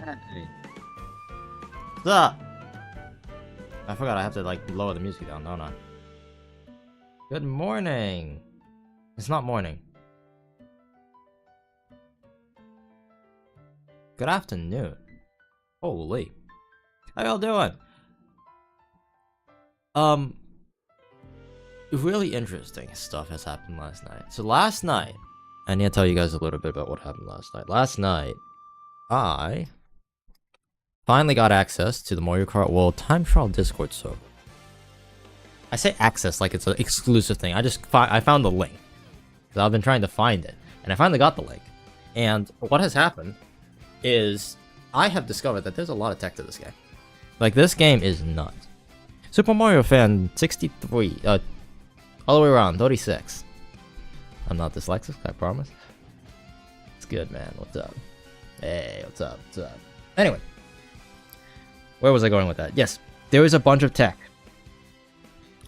Hey. What's up? I forgot I have to like lower the music down, don't I? Good morning. It's not morning. Good afternoon. Holy. How y'all doing? Really interesting stuff has happened last night. So last night, I need to tell you guys a little bit about what happened last night. Last night, I finally got access to the Mario Kart World Time Trial Discord server. I say access like it's an exclusive thing. I found the link. So I've been trying to find it, and I finally got the link. And what has happened is I have discovered that there's a lot of tech to this game. Like, this game is nuts. Super Mario fan 63, all the way around 36. I'm not dyslexic, I promise. It's good, man. What's up? Hey, what's up? What's up? Anyway, where was I going with that? Yes, there is a bunch of tech,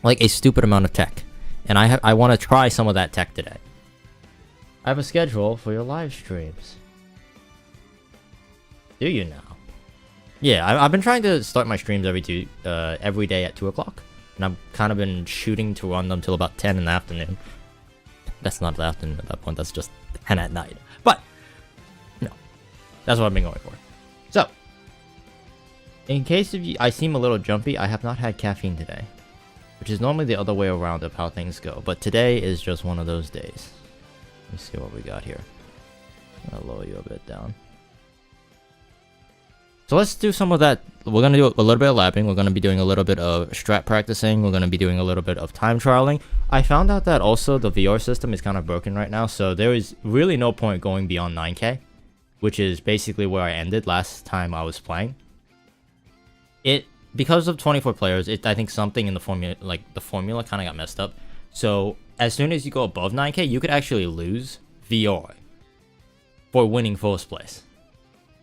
like a stupid amount of tech, and I want to try some of that tech today. I have a schedule for your live streams. Do you now? Yeah, I've been trying to start my streams every day at 2 o'clock, and I've kind of been shooting to run them till about 10 in the afternoon. That's not the afternoon at that point, that's just 10 at night. But, no, that's what I've been going for. So, in case of you, I seem a little jumpy, I have not had caffeine today, which is normally the other way around of how things go, but today is just one of those days. Let me see what we got here. I'll lower you a bit down. So let's do some of that. We're going to do a little bit of lapping. We're going to be doing a little bit of strat practicing. We're going to be doing a little bit of time trialing. I found out that also the VR system is kind of broken right now. So there is really no point going beyond 9K, which is basically where I ended last time I was playing. Because of 24 players, I think something in the formula, kind of got messed up. So as soon as you go above 9K, you could actually lose VR for winning first place.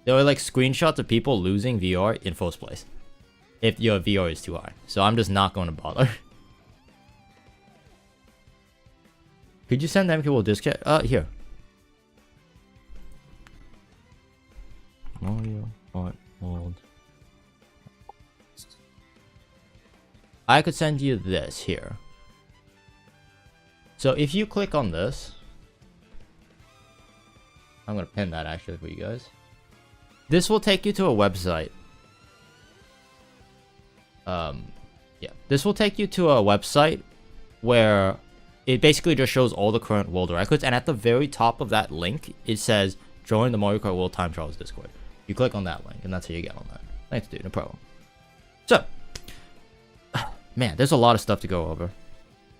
There were like screenshots of people losing VR in first place if your VR is too high. So I'm just not going to bother. Could you send them people disc chat? Here. Mario Kart World. I could send you this here. So if you click on this, I'm going to pin that actually for you guys. This will take you to a website. This will take you to a website where it basically just shows all the current world records, and at the very top of that link, it says join the Mario Kart World Time Trials Discord. You click on that link, and that's how you get on that. Thanks, dude. No problem. So, man, there's a lot of stuff to go over.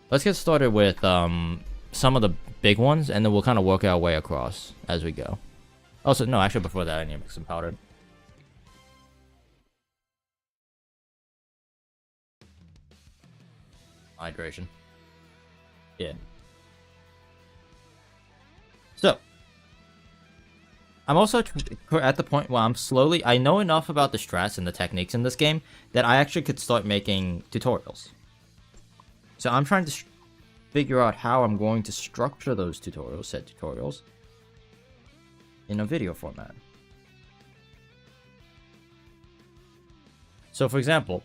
Let's get started with some of the big ones, and then we'll kind of work our way across as we go. Also, no, actually, before that, I need to mix some powder. Hydration. Yeah. So, I'm also at the point where I know enough about the strats and the techniques in this game that I actually could start making tutorials. So I'm trying to figure out how I'm going to structure those said tutorials, in a video format. So for example,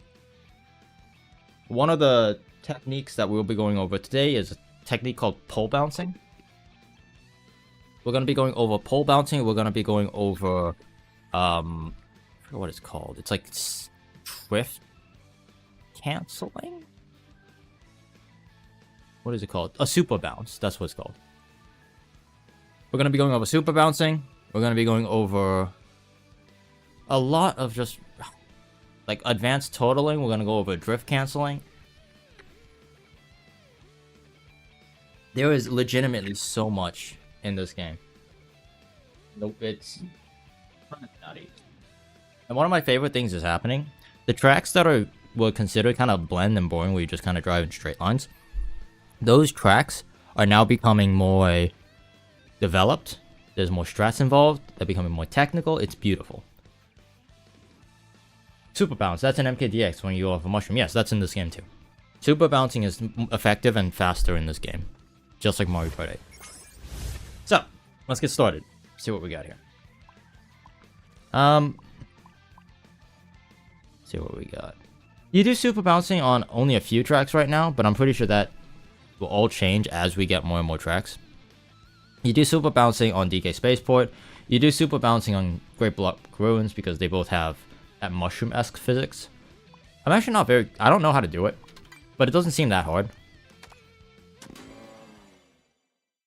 one of the techniques that we'll be going over today is a technique called pole bouncing. We're going to be going over pole bouncing. We're going to be going over, I forget what it's called. It's like drift canceling? What is it called? A super bounce. That's what it's called. We're going to be going over super bouncing. We're going to be going over a lot of just like advanced totaling. We're going to go over drift canceling. There is legitimately so much in this game. Nope, it's nutty. And one of my favorite things is happening. The tracks that were considered kind of bland and boring, where you just kind of drive in straight lines, those tracks are now becoming more developed. There's more strats involved. They're becoming more technical. It's beautiful. Super bounce. That's an MKDX when you go off a mushroom. Yes, that's in this game too. Super bouncing is effective and faster in this game, just like Mario Kart 8. So let's get started. See what we got here. see what we got. You do super bouncing on only a few tracks right now, but I'm pretty sure that will all change as we get more and more tracks. You do super bouncing on DK Spaceport. You do super bouncing on Great Block Ruins because they both have that mushroom-esque physics. I'm actually not very... I don't know how to do it, but it doesn't seem that hard.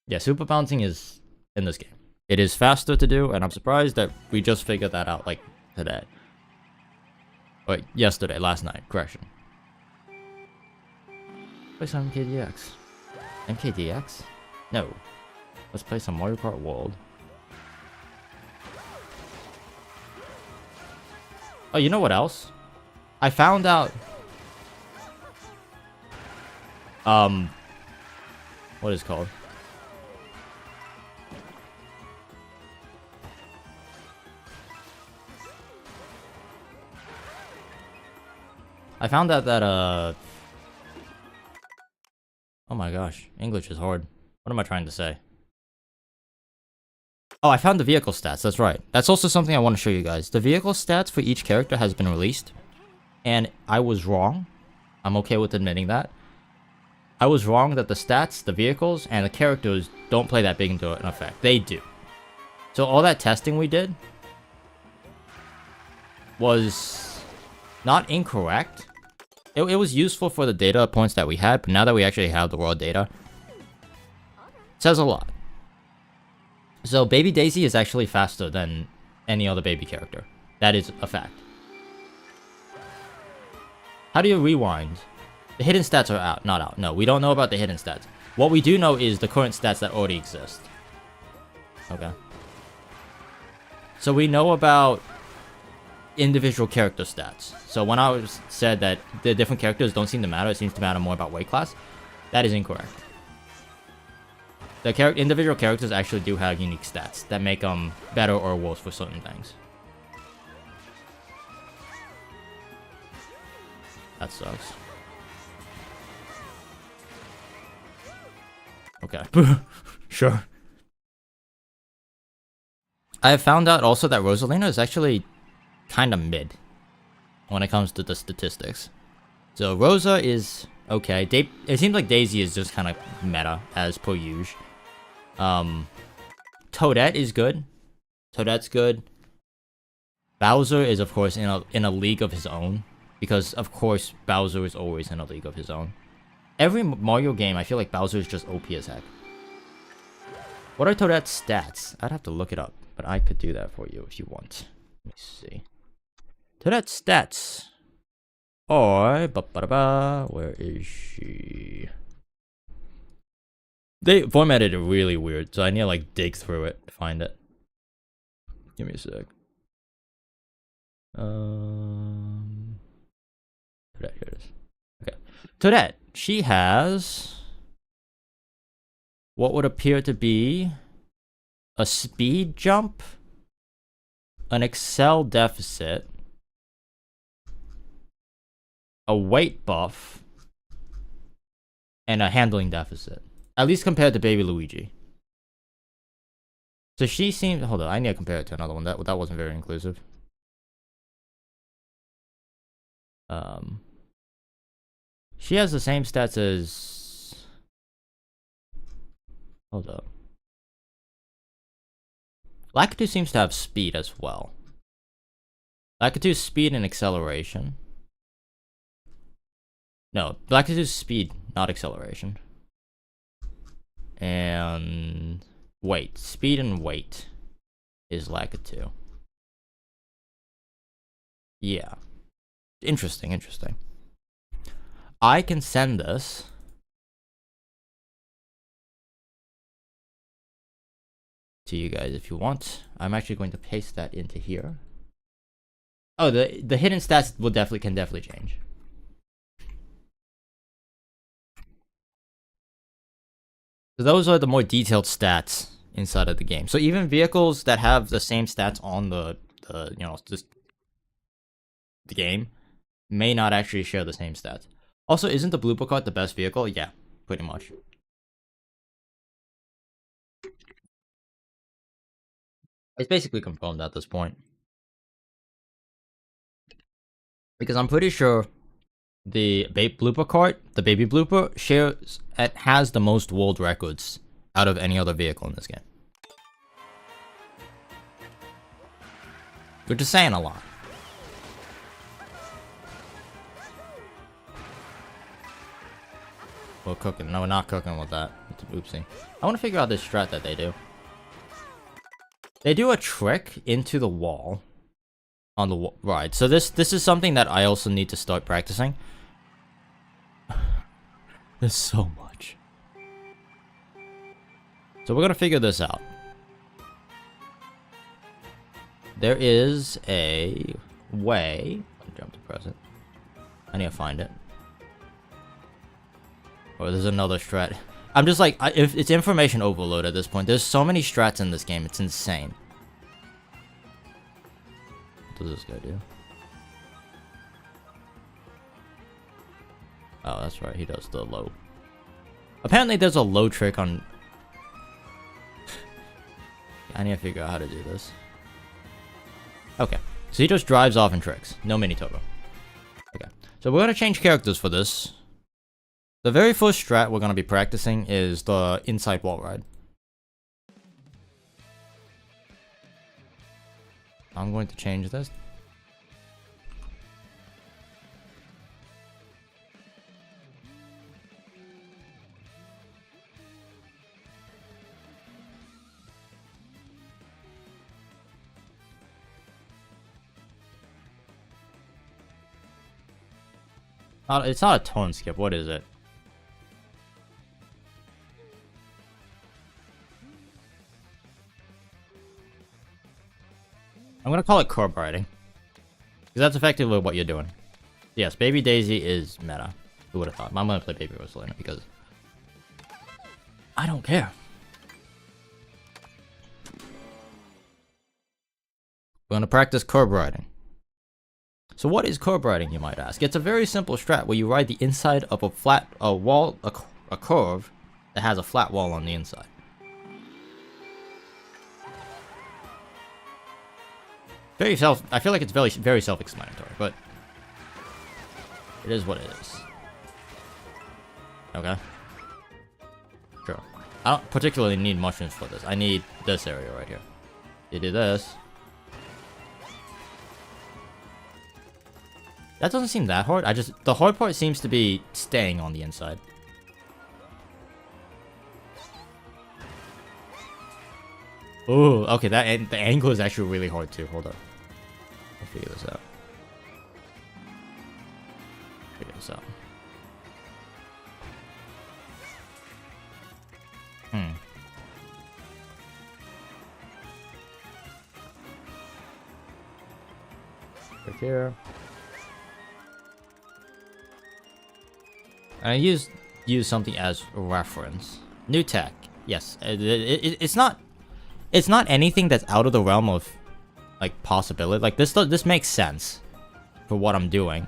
Yeah, super bouncing is in this game. It is faster to do, and I'm surprised that we just figured that out, like, today. Wait, yesterday, last night, correction. Play some MKDX. MKDX? No. Let's play some Mario Kart World. Oh, you know what else? I found out... What is it called? I found out that, oh my gosh, English is hard. What am I trying to say? Oh, I found the vehicle stats, that's right. That's also something I want to show you guys. The vehicle stats for each character has been released. And I was wrong. I'm okay with admitting that. I was wrong that the stats, the vehicles, and the characters don't play that big into an effect. They do. So all that testing we did was not incorrect. It was useful for the data points that we had, but now that we actually have the raw data, it says a lot. So Baby Daisy is actually faster than any other baby character. That is a fact. How do you rewind? The hidden stats are out, not out. No, we don't know about the hidden stats. What we do know is the current stats that already exist. Okay. So we know about individual character stats. So when I said that the different characters don't seem to matter, it seems to matter more about weight class, that is incorrect. The individual characters actually do have unique stats that make them better or worse for certain things. That sucks. Okay. Sure. I have found out also that Rosalina is actually kind of mid when it comes to the statistics. So Rosa is okay. It seems like Daisy is just kind of meta as per usual. Toadette is good. Toadette's good. Bowser is of course in a league of his own because of course Bowser is always in a league of his own. Every Mario game, I feel like Bowser is just OP as heck. What are Toadette's stats? I'd have to look it up, but I could do that for you if you want. Let me see. Toadette's stats. Or, where is she? They formatted it really weird, so I need to like dig through it to find it. Give me a sec. Toadette, here it is. Okay. Toadette, she has what would appear to be a speed jump, an Excel deficit, a weight buff, and a handling deficit. At least compared to Baby Luigi. So she seems... Hold on, I need to compare it to another one. That wasn't very inclusive. She has the same stats as... Hold up. Lakitu seems to have speed as well. Lakitu's speed and acceleration. No, Lakitu's speed, not acceleration. And weight. Speed and weight is Lakitu. Yeah. Interesting, interesting. I can send this to you guys if you want. I'm actually going to paste that into here. Oh, the hidden stats can definitely change. So those are the more detailed stats inside of the game. So even vehicles that have the same stats on the game may not actually share the same stats. Also, isn't the Blooper Cart the best vehicle? Yeah, pretty much. It's basically confirmed at this point. Because I'm pretty sure the blooper cart, the baby blooper, has the most world records out of any other vehicle in this game. Which is saying a lot. We're cooking. No, we're not cooking with that. Oopsie. I want to figure out this strat that they do. They do a trick into the wall on the ride. So this is something that I also need to start practicing. There's so much. So we're gonna figure this out. There is a way. Jump to press it. I need to find it. Or there's another strat. I'm just like, if it's information overload at this point. There's so many strats in this game. It's insane. What does this guy do? Oh, that's right. He does the low. Apparently, there's a low trick on. I need to figure out how to do this. Okay, so he just drives off and tricks. No mini turbo. Okay, so we're gonna change characters for this. The very first strat we're gonna be practicing is the inside wall ride. I'm going to change this. It's not a tone skip. What is it? I'm gonna call it curb riding. Because that's effectively what you're doing. Yes, Baby Daisy is meta. Who would have thought? I'm gonna play Baby Rosalina because I don't care. We're gonna practice curb riding. So what is curb riding, you might ask? It's a very simple strat where you ride the inside of a curve that has a flat wall on the inside. I feel like it's very self-explanatory, but it is what it is. Okay. Sure. I don't particularly need mushrooms for this. I need this area right here. You do this. That doesn't seem that hard. The hard part seems to be staying on the inside. Oh, okay, the angle is actually really hard too. Hold up. I'll figure this out. Right here. I use something as a reference. New tech. Yes, it's not anything that's out of the realm of like possibility. Like this makes sense for what I'm doing.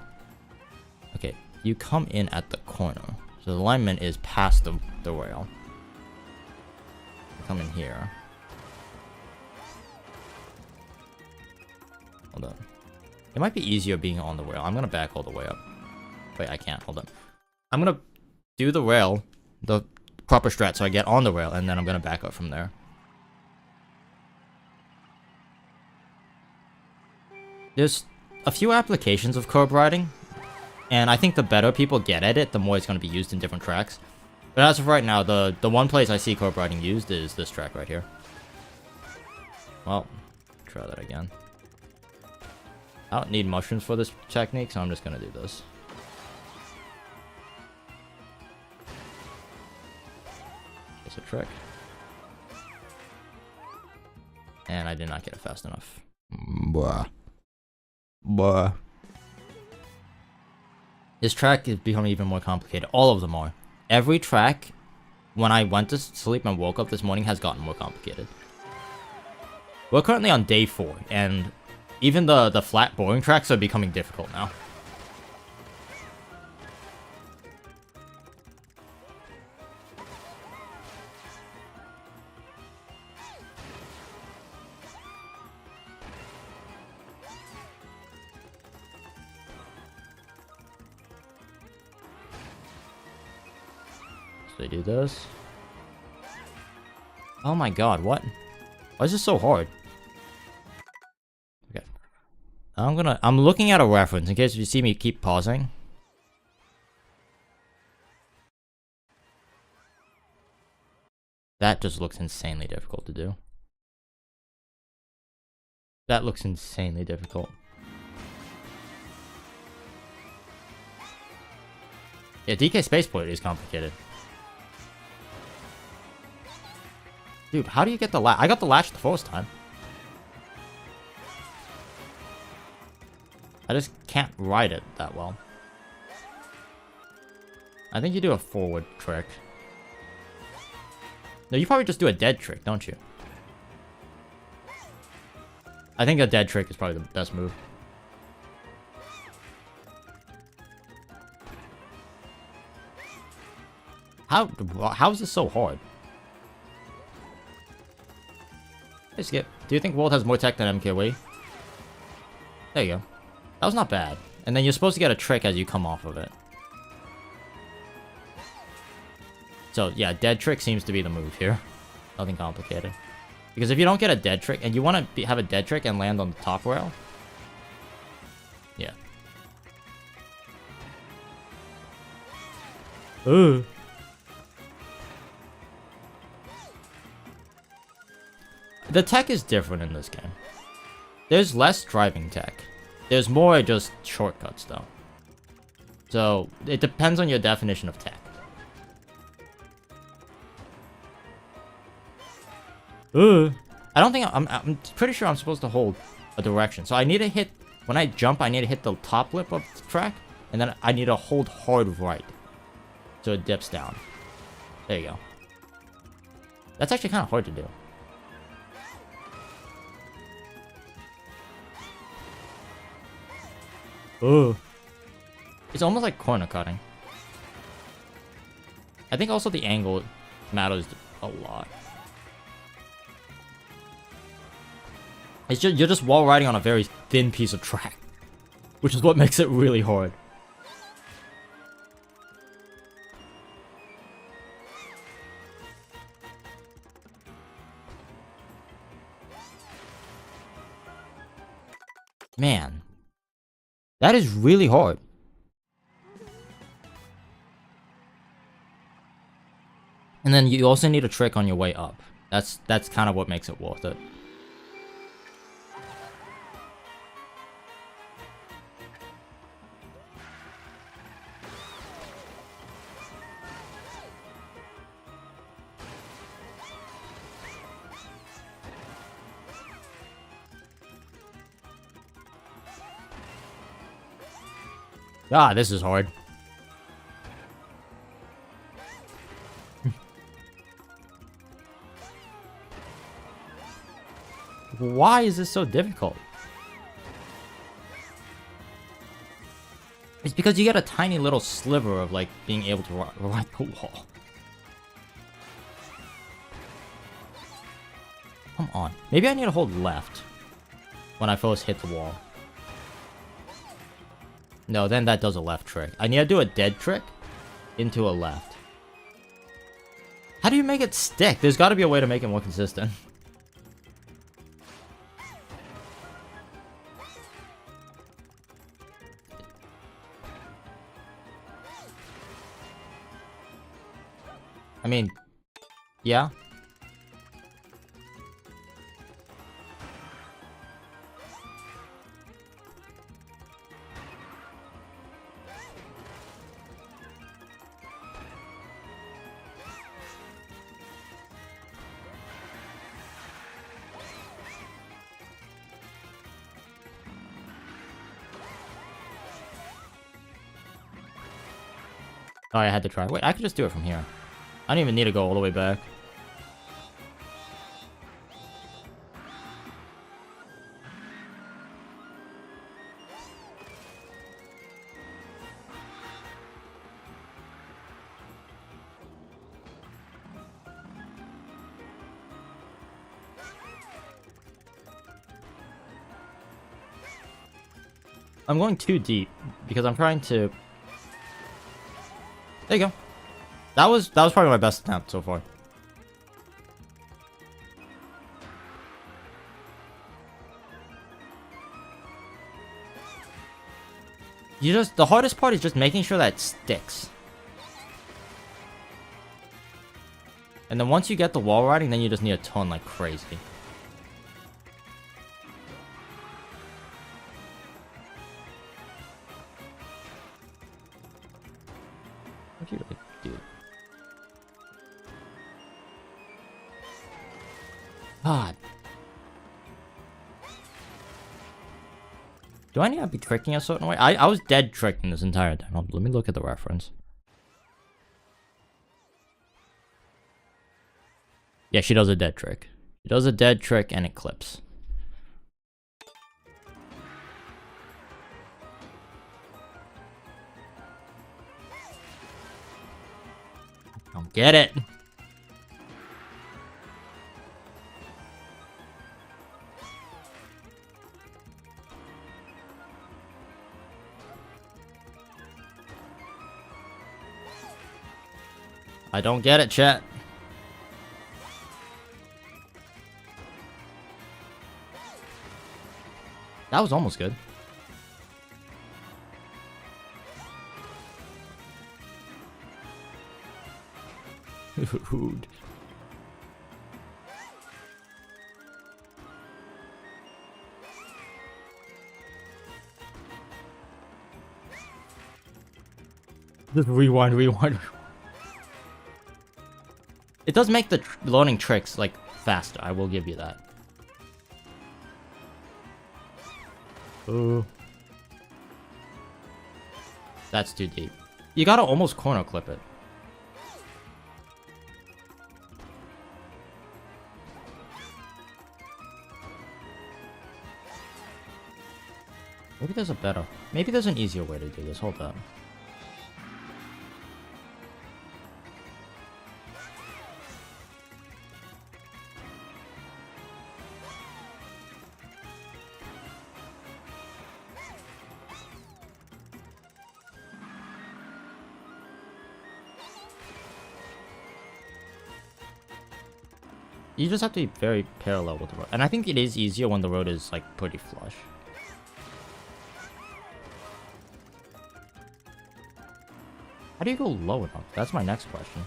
Okay, you come in at the corner, so the alignment is past the rail. You come in here. Hold on. It might be easier being on the rail. I'm gonna back all the way up. Wait, I can't. Hold on. I'm gonna do the rail, the proper strat, so I get on the rail, and then I'm gonna back up from there. There's a few applications of curb riding, and I think the better people get at it, the more it's gonna be used in different tracks. But as of right now, the one place I see curb riding used is this track right here. Well, try that again. I don't need mushrooms for this technique, so I'm just gonna do this. It's a trick. And I did not get it fast enough. Blah. Blah. This track is becoming even more complicated. All of them are. Every track, when I went to sleep and woke up this morning, has gotten more complicated. We're currently on day 4, and even the flat, boring tracks are becoming difficult now. They do this. Oh my god, what? Why is this so hard? Okay. I'm looking at a reference in case you see me keep pausing. That just looks insanely difficult to do. That looks insanely difficult. Yeah, DK Spaceport is complicated. Dude, how do you get the latch? I got the latch the first time. I just can't ride it that well. I think you do a forward trick. No, you probably just do a dead trick, don't you? I think a dead trick is probably the best move. How is this so hard? Hey, Skip. Do you think World has more tech than MKW? There you go. That was not bad. And then you're supposed to get a trick as you come off of it. So, yeah, dead trick seems to be the move here. Nothing complicated. Because if you don't get a dead trick, and you want to have a dead trick and land on the top rail... Yeah. Ooh. The tech is different in this game. There's less driving tech. There's more just shortcuts, though. So, it depends on your definition of tech. I don't think I'm pretty sure I'm supposed to hold a direction. So I need to hit, when I jump, I need to hit the top lip of the track, and then I need to hold hard right. So it dips down. There you go. That's actually kind of hard to do. Ooh. It's almost like corner cutting. I think also the angle matters a lot. It's just, you're just wall riding on a very thin piece of track, which is what makes it really hard. Man, that is really hard. And then you also need a trick on your way up. That's kind of what makes it worth it. Ah, this is hard. Why is this so difficult? It's because you get a tiny little sliver of, like, being able to ride the wall. Come on. Maybe I need to hold left when I first hit the wall. No, then that does a left trick. I need to do a dead trick into a left. How do you make it stick? There's got to be a way to make it more consistent. I mean, yeah. Oh, I had to try. Wait, I could just do it from here. I don't even need to go all the way back. I'm going too deep because I'm trying to... There you go. That was probably my best attempt so far. The hardest part is just making sure that it sticks. And then once you get the wall riding, then you just need a ton like crazy. What do you really do? God. Do I need to be tricking a certain way? I was dead tricking this entire time. Let me look at the reference. Yeah, she does a dead trick. She does a dead trick and it clips. I don't get it. I don't get it, chat. That was almost good. Dude. Just rewind. It does make the learning tricks, like, faster. I will give you that. Ooh. That's too deep. You gotta almost corner clip it. Maybe there's a better... Maybe there's an easier way to do this. Hold on. You just have to be very parallel with the road. And I think it is easier when the road is, like, pretty flush. How do you go low enough? That's my next question.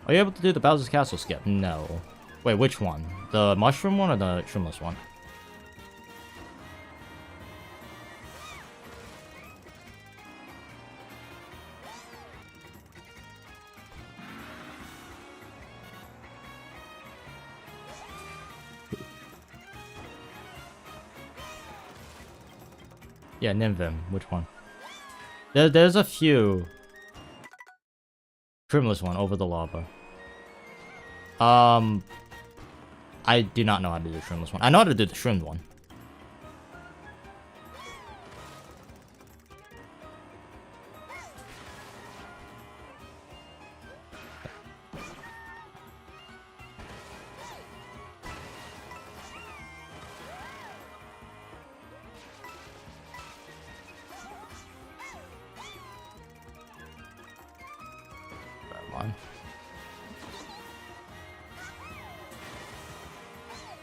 Are you able to do the Bowser's Castle skip? No. Wait, which one? The mushroom one or the shroomless one? Yeah, Nimvim. Which one? There's a few. Trimless one over the lava. I do not know how to do the shroomless one. I know how to do the shroomed one.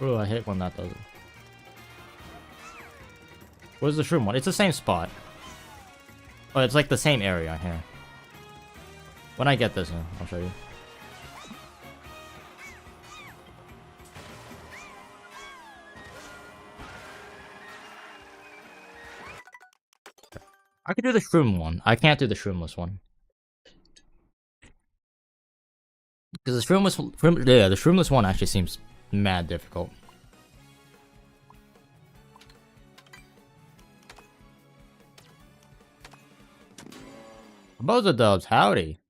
Oh, I hate when that does it. Where's the shroom one? It's the same spot. Oh, it's like the same area here. When I get this, I'll show you. I could do the shroom one. I can't do the shroomless one. Because the shroomless one actually seems mad difficult. Bozo Dubs, howdy.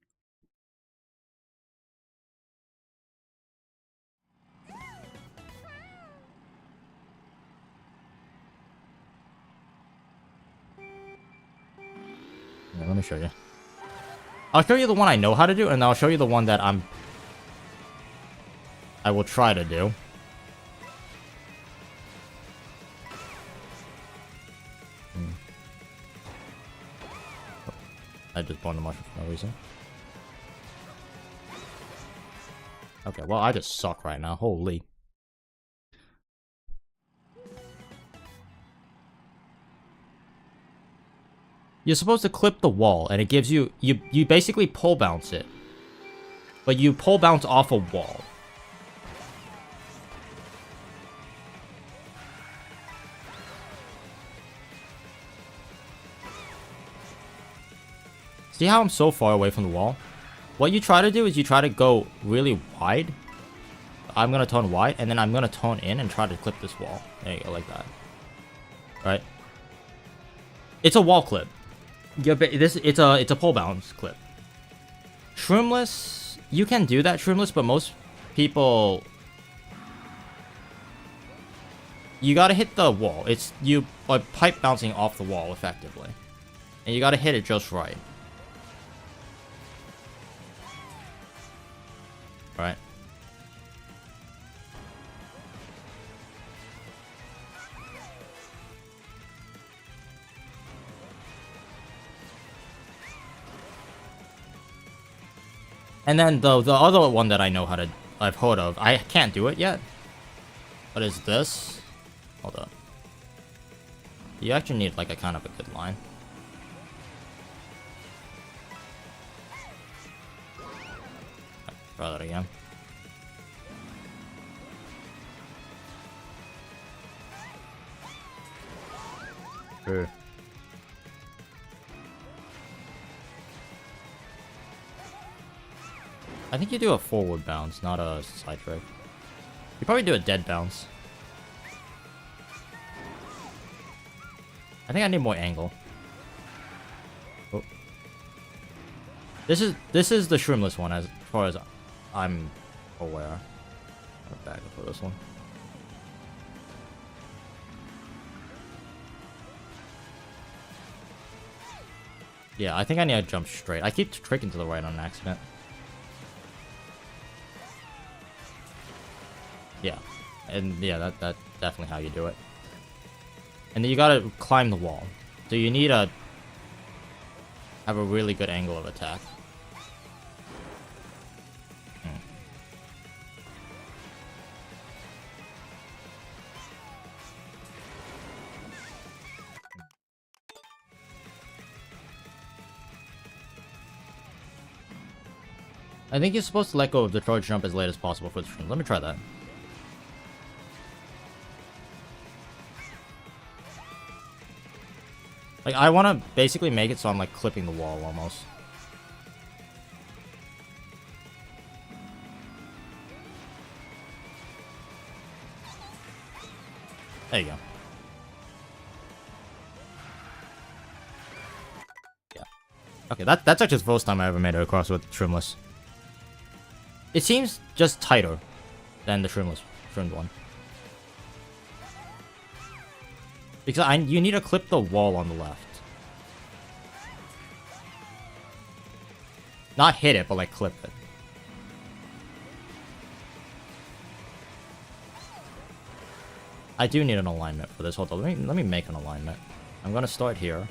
Yeah, let me show you. I'll show you the one I know how to do, and I'll show you the one that I will try to do. I just burned the mushroom for no reason. Okay, well, I just suck right now. Holy. You're supposed to clip the wall, and it gives you... You basically pole bounce it. But you pole bounce off a wall. See how I'm so far away from the wall? What you try to do is you try to go really wide. I'm going to turn wide, and then I'm going to turn in and try to clip this wall. There you go, like that. Right? It's a wall clip. It's a pole bounce clip. Shroomless, you can do that, Shroomless, but most people... You gotta hit the wall. It's you like pipe bouncing off the wall, effectively. And you gotta hit it just right. Right. And then the other one that I know how to... I've heard of. I can't do it yet. What is this? Hold up. You actually need like a kind of a good line. Try that again. Sure. I think you do a forward bounce, not a side trick. You probably do a dead bounce. I think I need more angle. Oh. This is the Shroomless one as far as I'm aware. I'm back for this one. Yeah, I think I need to jump straight. I keep tricking to the right on accident. Yeah, and yeah, that's definitely how you do it. And then you gotta climb the wall. So you need to have a really good angle of attack. I think you're supposed to let go of the charge jump as late as possible for the stream. Let me try that. Like, I want to basically make it so I'm, like, clipping the wall, almost. There you go. Yeah. Okay, that's actually the first time I ever made it across with Shroomless. It seems just tighter than the Shroomless one. Because you need to clip the wall on the left. Not hit it, but like clip it. I do need an alignment for this. Hold on, let me make an alignment. I'm gonna start here.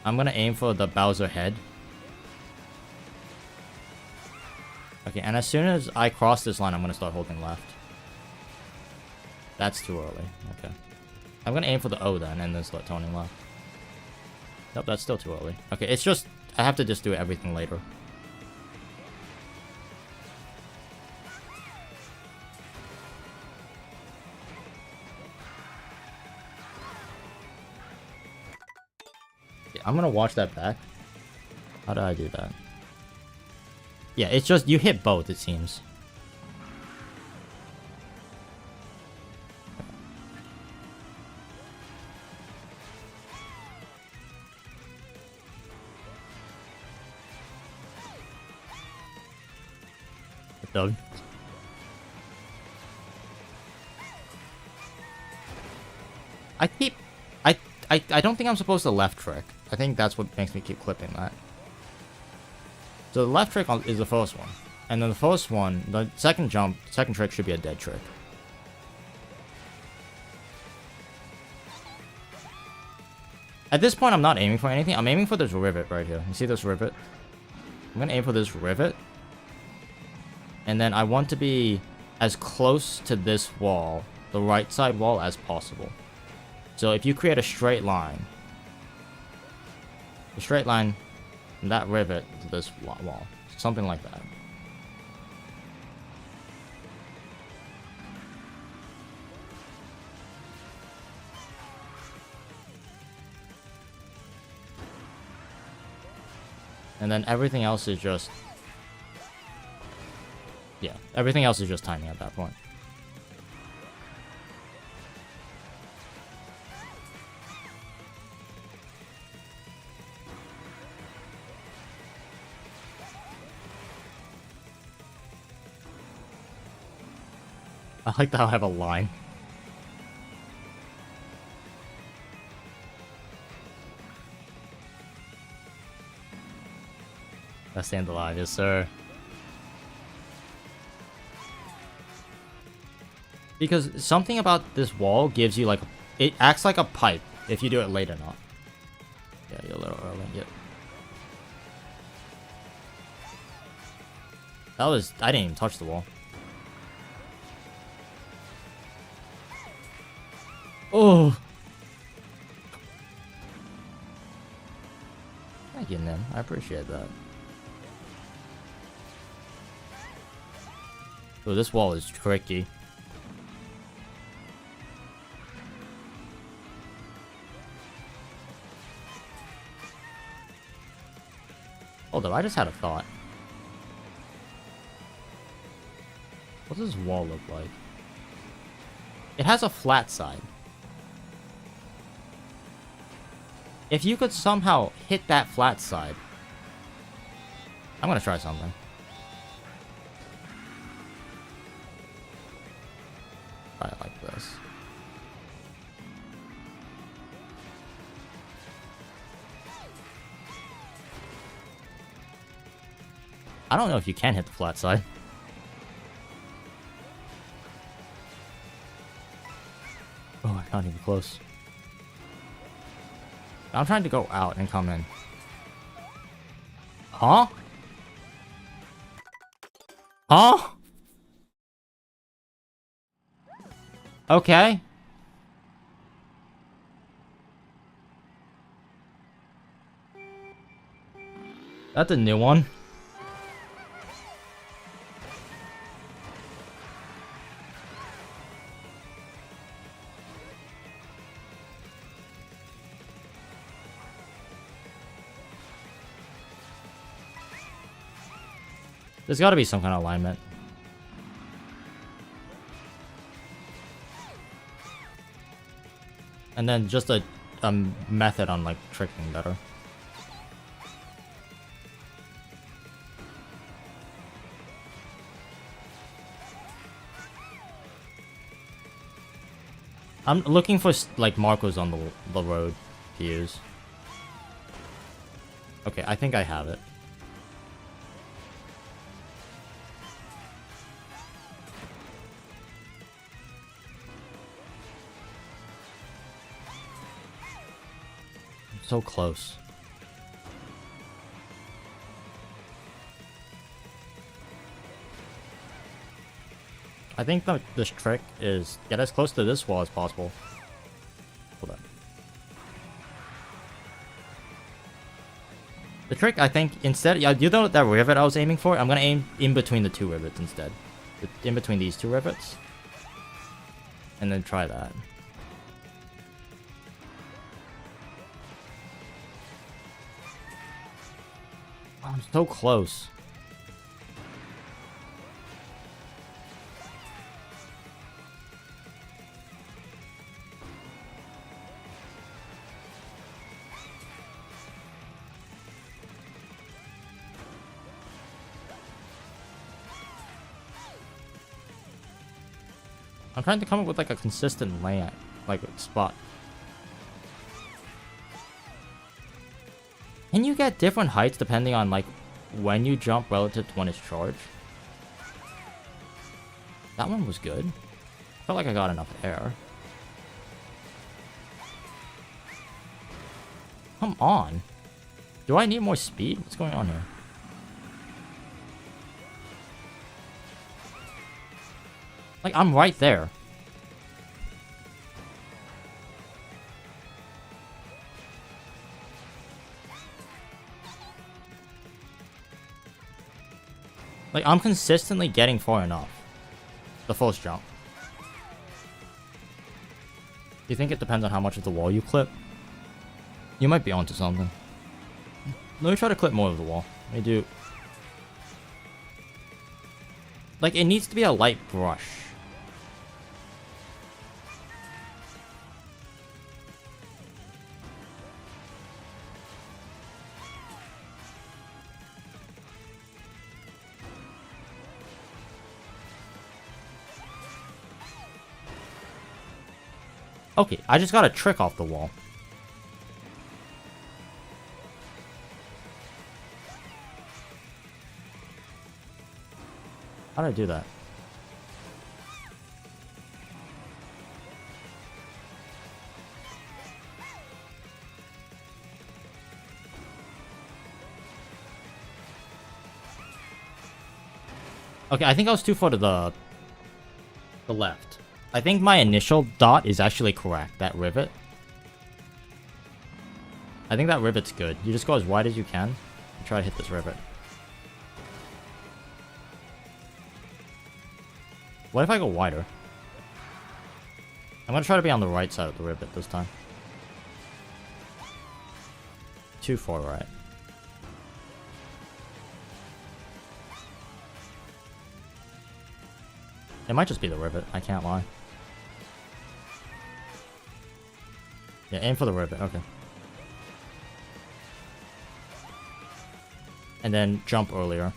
I'm gonna aim for the Bowser head. Okay, and as soon as I cross this line, I'm gonna start holding left. That's too early. Okay. I'm gonna aim for the O then, and then start toning left. Nope, that's still too early. Okay, it's just... I have to just do everything later. Yeah, I'm gonna watch that back. How did I do that? Yeah, it's just... You hit both, it seems. Doug. I don't think I'm supposed to left trick. I think that's what makes me keep clipping that. So the left trick is the first one. And then the first one, the second trick should be a dead trick. At this point, I'm not aiming for anything. I'm aiming for this rivet right here. You see this rivet? I'm gonna aim for this rivet. And then I want to be as close to this wall, the right side wall, as possible. So if you create a straight line, from that rivet to this wall, something like that. And then everything else is just... yeah, everything else is just timing at that point. I like that I have a line. Let's stand alive, yes sir. Because something about this wall gives you like... it acts like a pipe if you do it late enough. Yeah, you're a little early. Yep. That was... I didn't even touch the wall. Oh! Thank you, Nim. I appreciate that. Oh, this wall is tricky. Hold up, I just had a thought. What does this wall look like? It has a flat side. If you could somehow hit that flat side... I'm gonna try something. Try it like this. I don't know if you can hit the flat side. Oh, I can't even close. I'm trying to go out and come in. Huh? Huh? Okay. That's a new one. There's got to be some kind of alignment. And then just a method on like tricking better. I'm looking for like markers on the road to use. Okay, I think I have it. So close. I think this trick is get as close to this wall as possible. Hold on. The trick, I think, instead, yeah, you know that rivet I was aiming for? I'm gonna aim in between the two rivets instead. In between these two rivets. And then try that. I'm so close. I'm trying to come up with like a consistent layout, like spot. Can you get different heights depending on like when you jump relative to when it's charged? That one was good. I felt like I got enough air. Come on. Do I need more speed? What's going on here? Like, I'm right there. Like, I'm consistently getting far enough. The first jump. Do you think it depends on how much of the wall you clip? You might be onto something. Let me try to clip more of the wall. Let me do... Like, it needs to be a light brush. Okay, I just got a trick off the wall. How did I do that? Okay, I think I was too far to the left. I think my initial dot is actually correct, that rivet. I think that rivet's good. You just go as wide as you can and try to hit this rivet. What if I go wider? I'm gonna try to be on the right side of the rivet this time. Too far right. It might just be the rivet, I can't lie. Yeah, aim for the rivet, okay. And then jump earlier.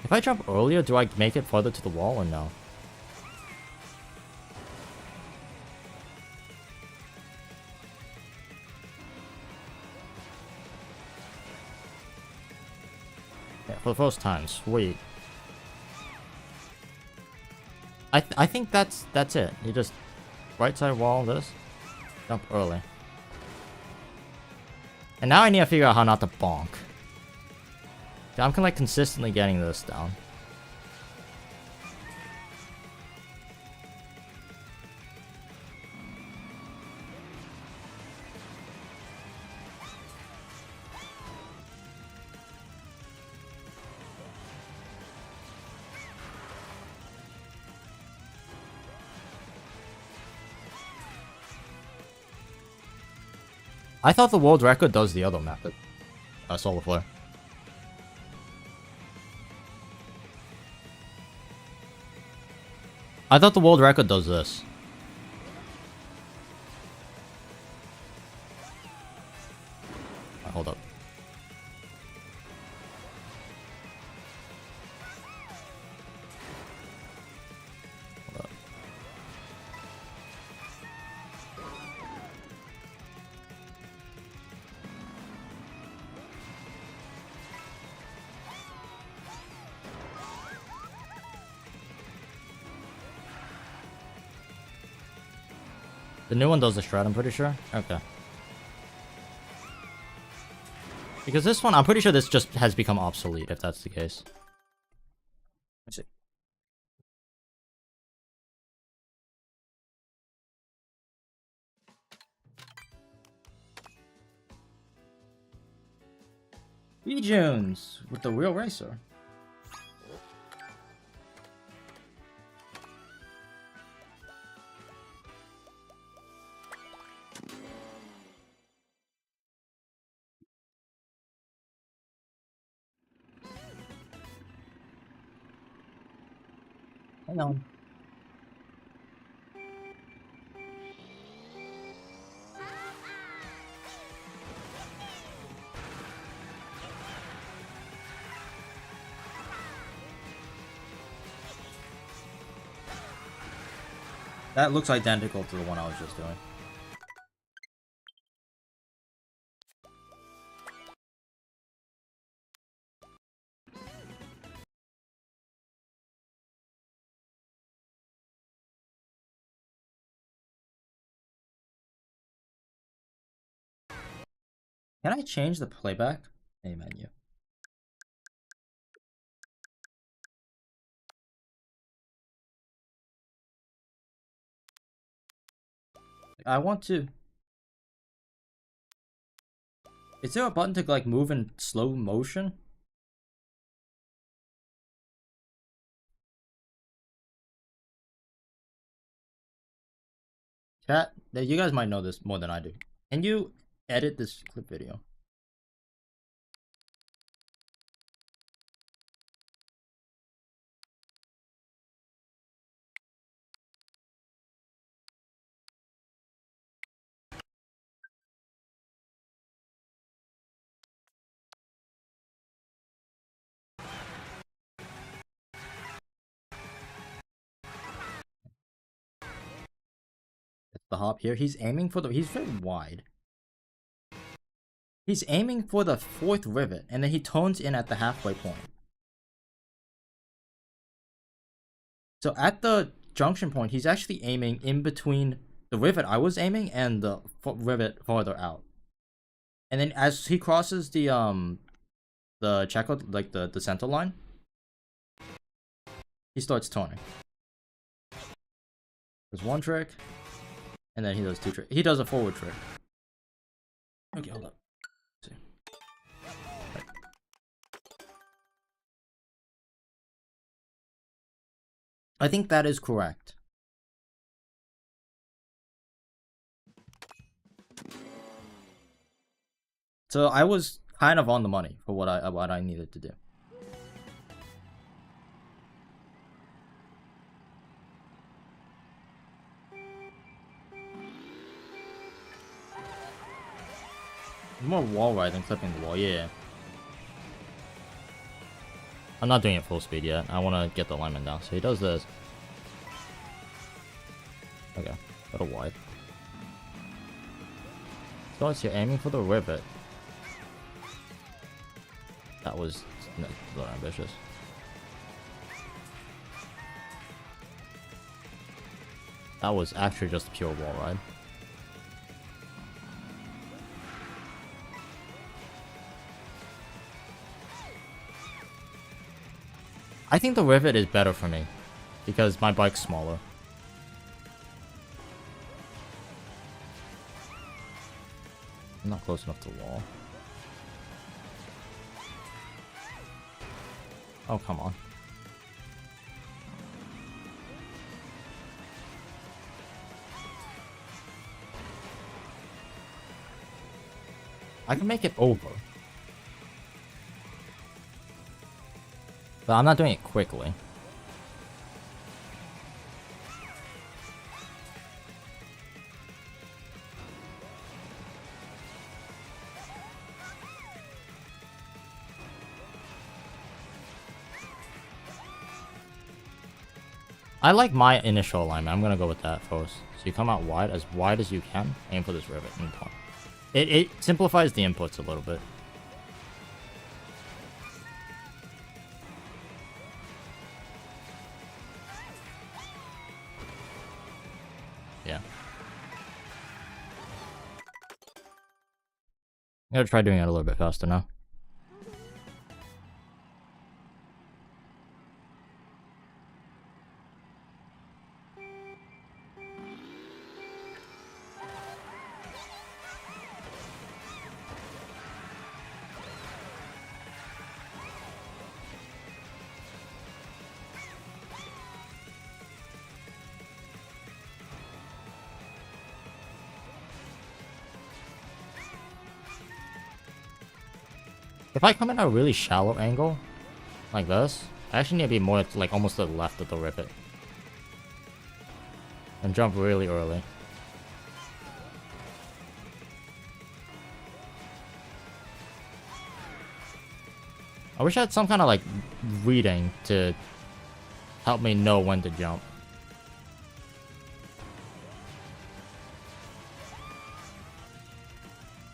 If I jump earlier, do I make it further to the wall or no? Yeah, for the first time, sweet. I think that's it. You just right side wall this, jump early. And now I need to figure out how not to bonk. I'm like consistently getting this down. I thought the world record does the other method. Solar flare. I thought the world record does this. Hold up. Hold up. The new one does the strat, I'm pretty sure. Okay. Because this one, I'm pretty sure this just has become obsolete, if that's the case. Let's see. Jones with the real racer. Hang on. That looks identical to the one I was just doing. Can I change the playback? A menu. I want to. Is there a button to like move in slow motion? Chat, you guys might know this more than I do. Can you edit this clip video? It's the hop here. He's aiming for the. He's very wide. He's aiming for the 4th rivet, and then he tones in at the halfway point. So at the junction point, he's actually aiming in between the rivet I was aiming and the rivet farther out. And then as he crosses the checkout, like the center line, he starts toning. There's one trick, and then he does 2 tricks. He does a forward trick. Okay, hold up. Let's see. Right. I think that is correct. So I was kind of on the money for what I needed to do. More wall ride than clipping the wall, yeah. I'm not doing it full speed yet. I want to get the alignment down. So he does this. Okay, a little wide. So it's you're aiming for the rivet. That was a little ambitious. That was actually just a pure wall ride. I think the rivet is better for me because my bike's smaller. I'm not close enough to the wall. Oh, come on. I can make it over. But I'm not doing it quickly. I like my initial alignment. I'm gonna go with that first. So you come out wide as you can. Aim for this rivet and point. It simplifies the inputs a little bit. Yeah. I'm gonna try doing it a little bit faster now. If I come in at a really shallow angle, like this, I actually need to be more like almost to the left of the rivet. And jump really early. I wish I had some kind of like reading to help me know when to jump.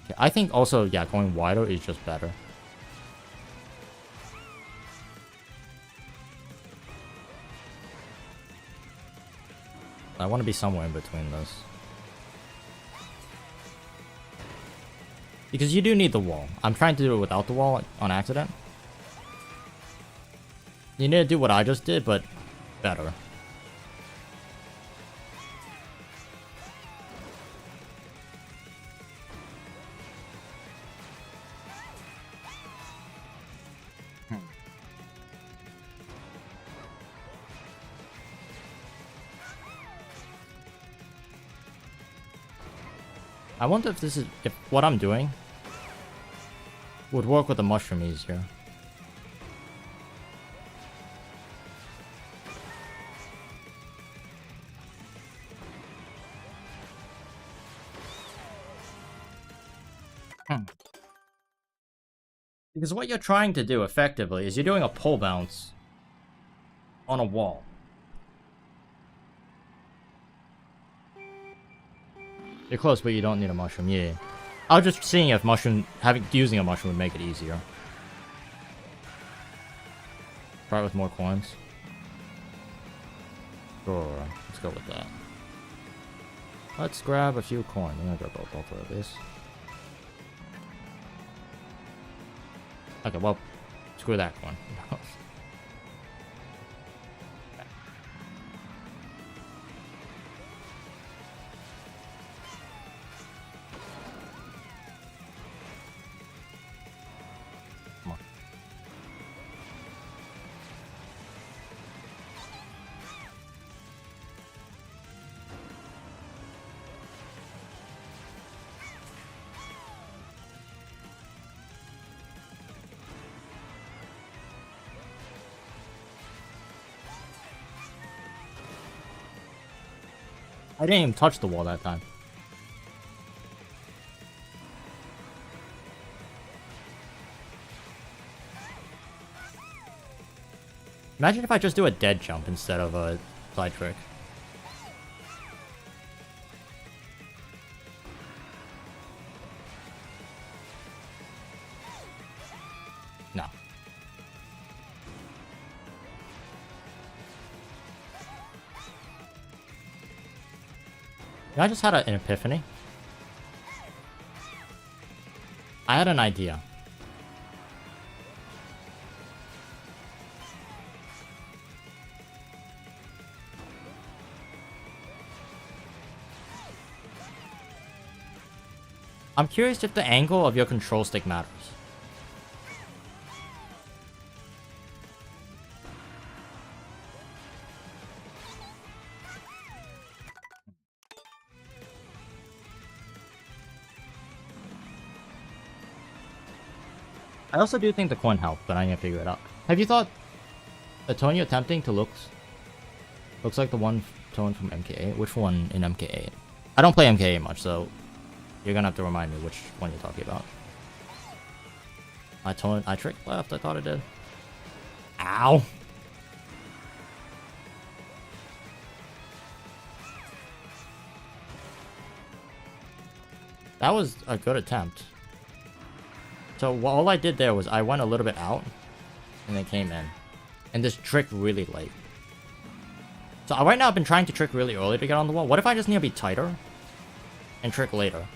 Okay, I think also, yeah, going wider is just better. I want to be somewhere in between this. Because you do need the wall. I'm trying to do it without the wall on accident. You need to do what I just did, but better. I wonder if if what I'm doing would work with the mushroom easier. Because what you're trying to do effectively is you're doing a pole bounce on a wall. You're close, but you don't need a mushroom. Yeah. I was just seeing if using a mushroom would make it easier. Try it with more coins. Sure, let's go with that. Let's grab a few coins. I'm gonna grab both of these. Okay, well, screw that one. I didn't even touch the wall that time. Imagine if I just do a dead jump instead of a side trick. No. I just had an epiphany. I had an idea. I'm curious if the angle of your control stick matters. I also do think the coin helped, but I need to figure it out. Have you thought the tone you're attempting to looks like the one tone from MK8? Which one in MK8? I don't play MK8 much, so you're gonna have to remind me which one you're talking about. I tricked left, I thought it did. Ow! That was a good attempt. So all I did there was I went a little bit out and then came in. And this tricked really late. So right now I've been trying to trick really early to get on the wall. What if I just need to be tighter and trick later?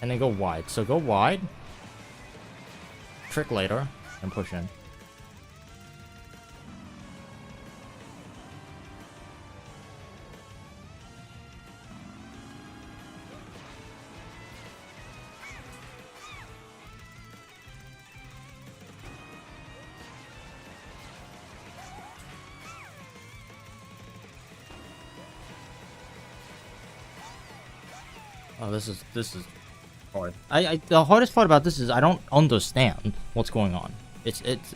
And then go wide. So go wide, trick later, and push in. Oh, this is hard. The hardest part about this is I don't understand what's going on.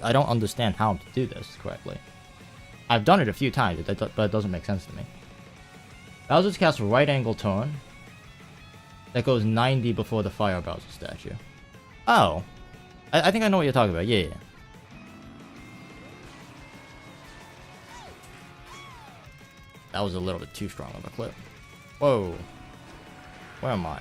I don't understand how to do this correctly. I've done it a few times, but it doesn't make sense to me. Bowser's cast a right angle turn that goes 90 before the Fire Bowser statue. Oh, I think I know what you're talking about. Yeah. That was a little bit too strong of a clip. Whoa. Where am I?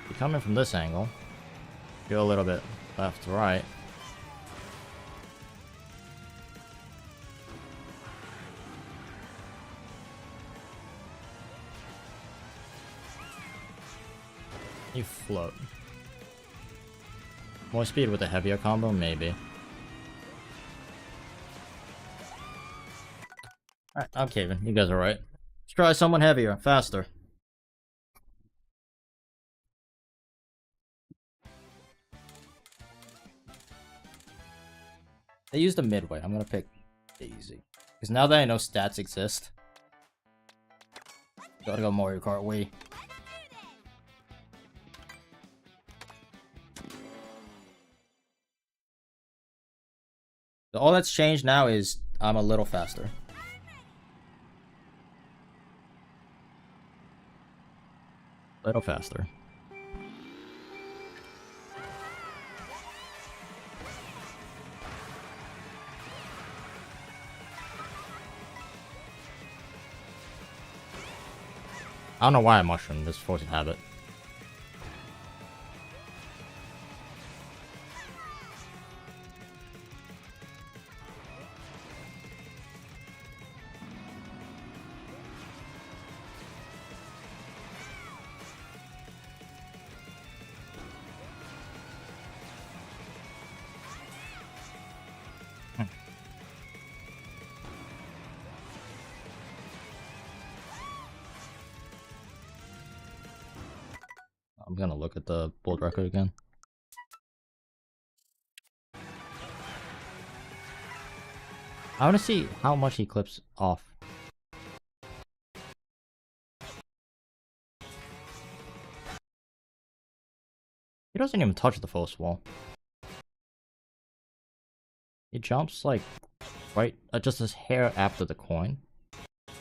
You're coming from this angle. Go a little bit left to right. You float. More speed with a heavier combo? Maybe. Alright, I'm caving. You guys are right. Let's try someone heavier, faster. They used the midway. I'm gonna pick easy. Because now that I know stats exist, gotta go Mario Kart Wii. So all that's changed now is I'm a little faster. Little faster. I don't know why I mushroomed, this force of habit. I'm gonna look at the world record again. I wanna see how much he clips off. He doesn't even touch the first wall. He jumps like right just his hair after the coin.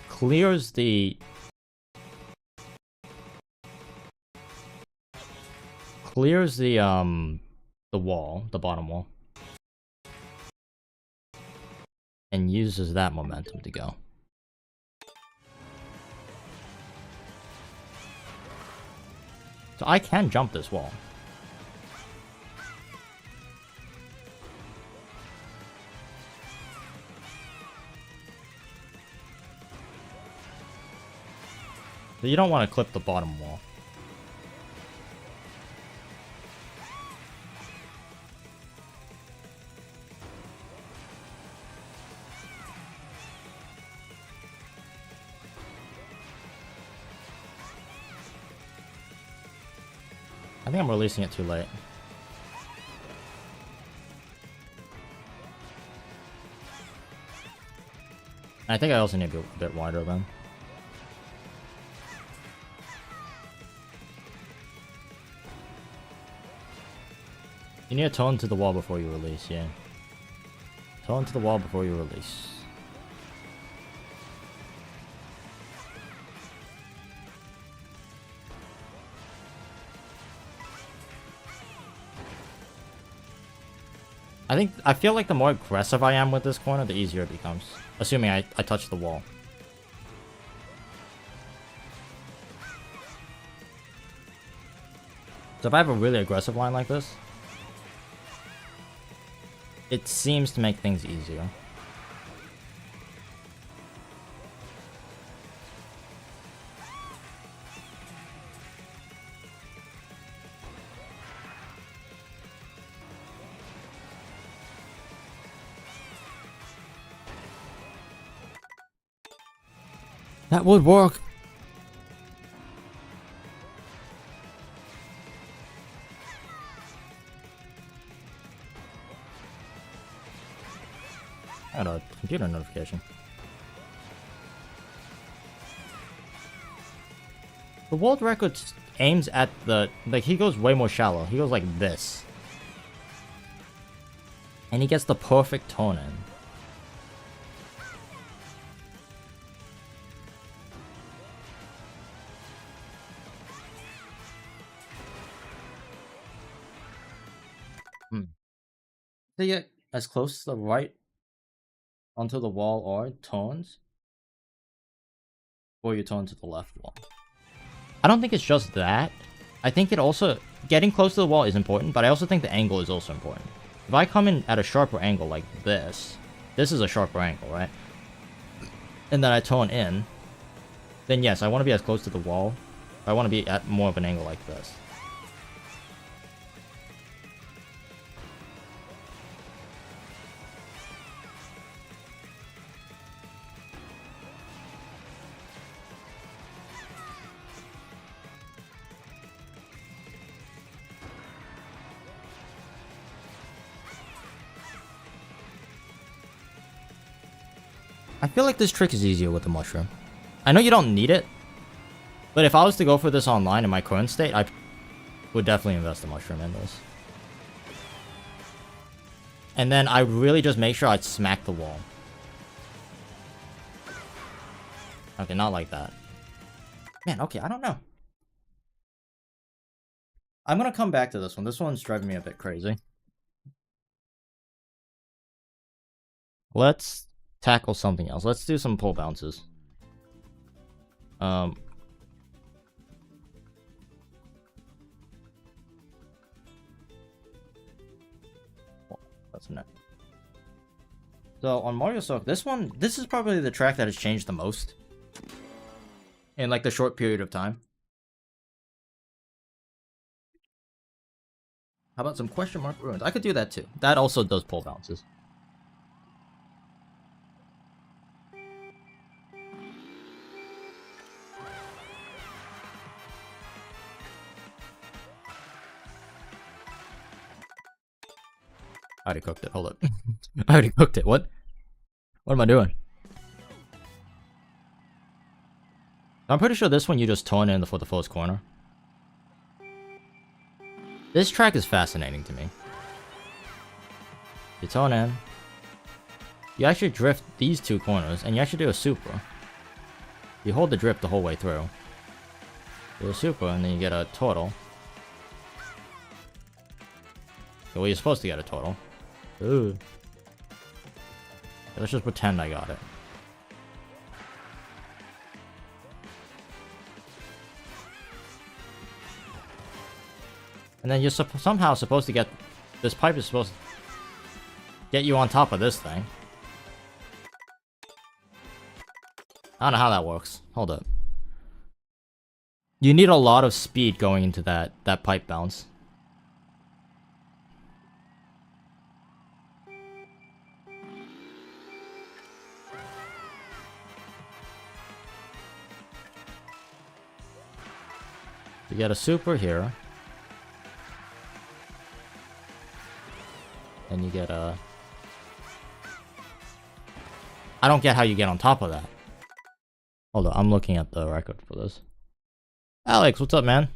Clears the wall, the bottom wall, and uses that momentum to go. So I can jump this wall. So you don't want to clip the bottom wall. I think I'm releasing it too late. I think I also need to be a bit wider then. You need to tone to the wall before you release, yeah. Tone to the wall before you release. I feel like the more aggressive I am with this corner, the easier it becomes. Assuming I touch the wall. So if I have a really aggressive line like this, it seems to make things easier. That would work. I got a computer notification. The world record aims at the... Like, he goes way more shallow. He goes like this. And he gets the perfect tone in. So you get as close to the right onto the wall or tones, or you tone to the left wall. I don't think it's just that. I think it also... Getting close to the wall is important, but I also think the angle is also important. If I come in at a sharper angle like this is a sharper angle, right? And then I tone in, then yes, I want to be as close to the wall. I want to be at more of an angle like this. I feel like this trick is easier with the mushroom. I know you don't need it, but if I was to go for this online in my current state, I would definitely invest the mushroom in this. And then I really just make sure I smack the wall. Okay, not like that. Man, okay, I don't know. I'm gonna come back to this one. This one's driving me a bit crazy. Let's tackle something else. Let's do some pole bounces. That's enough. So on Mario Soak, this is probably the track that has changed the most in like the short period of time. How about some question mark ruins? I could do that too. That also does pole bounces. I already cooked it. Hold up. I already cooked it. What? What am I doing? I'm pretty sure this one you just turn in for the first corner. This track is fascinating to me. You turn in. You actually drift these two corners, and you actually do a super. You hold the drift the whole way through. Do a super, and then you get a turtle. Well, you're supposed to get a turtle. Ooh. Let's just pretend I got it. And then you're somehow supposed to get... This pipe is supposed to get you on top of this thing. I don't know how that works. Hold up. You need a lot of speed going into that pipe bounce. You get a super here. And you get a... I don't get how you get on top of that. Hold on, I'm looking at the record for this. Alex, what's up, man?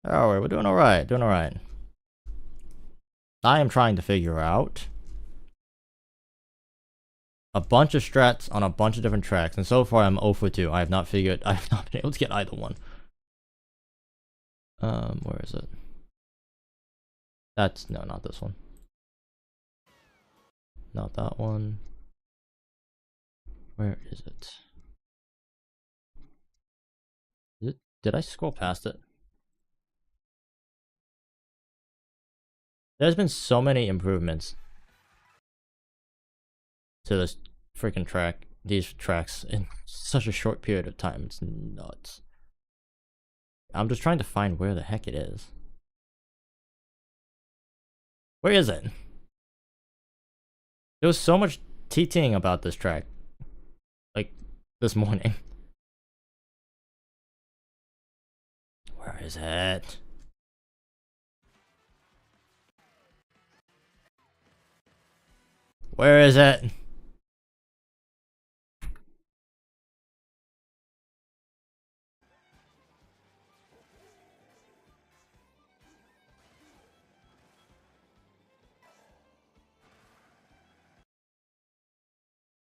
Alright, we're doing alright, doing alright. I am trying to figure out a bunch of strats on a bunch of different tracks, and so far I'm 0 for 2. I have not been able to get either one. Where is it? No, not this one. Not that one. Where is it? Did I scroll past it? There's been so many improvements to this freaking track, these tracks, in such a short period of time. It's nuts. I'm just trying to find where the heck it is. Where is it? There was so much TTing about this track, like, this morning. Where is it? Where is it?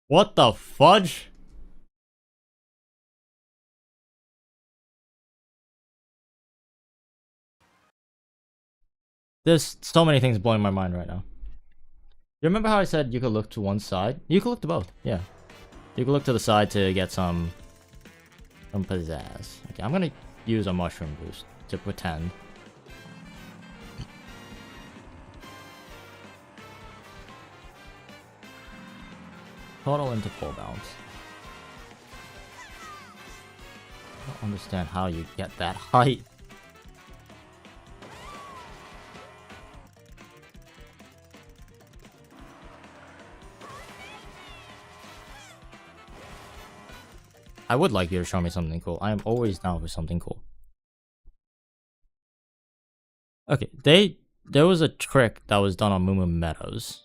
What the fudge? There's so many things blowing my mind right now. You remember how I said you could look to one side? You could look to both, yeah. You could look to the side to get some pizzazz. Okay, I'm gonna use a mushroom boost to pretend. Total into full bounce. I don't understand how you get that height. I would like you to show me something cool. I am always down for something cool. Okay, there was a trick that was done on Moo Moo Meadows.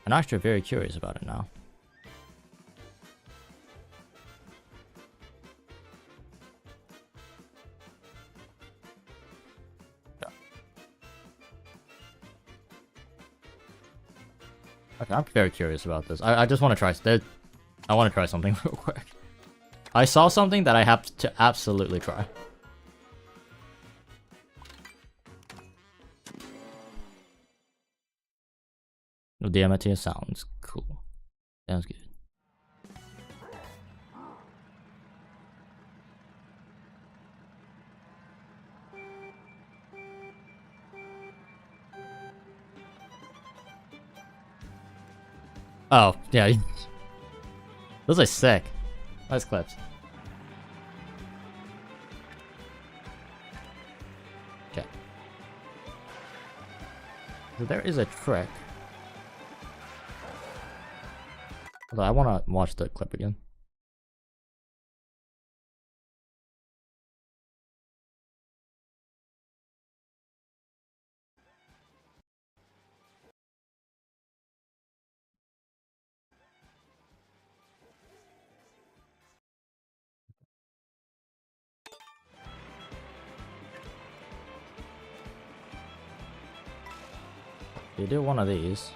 I'm actually very curious about it now. Okay, I'm very curious about this. I just want to try. I want to try something real quick. I saw something that I have to absolutely try. No, the Amateur sounds cool. Sounds good. Oh, yeah. Those are sick. Nice clips. Okay. So there is a trick. Although I want to watch the clip again. You do one of these.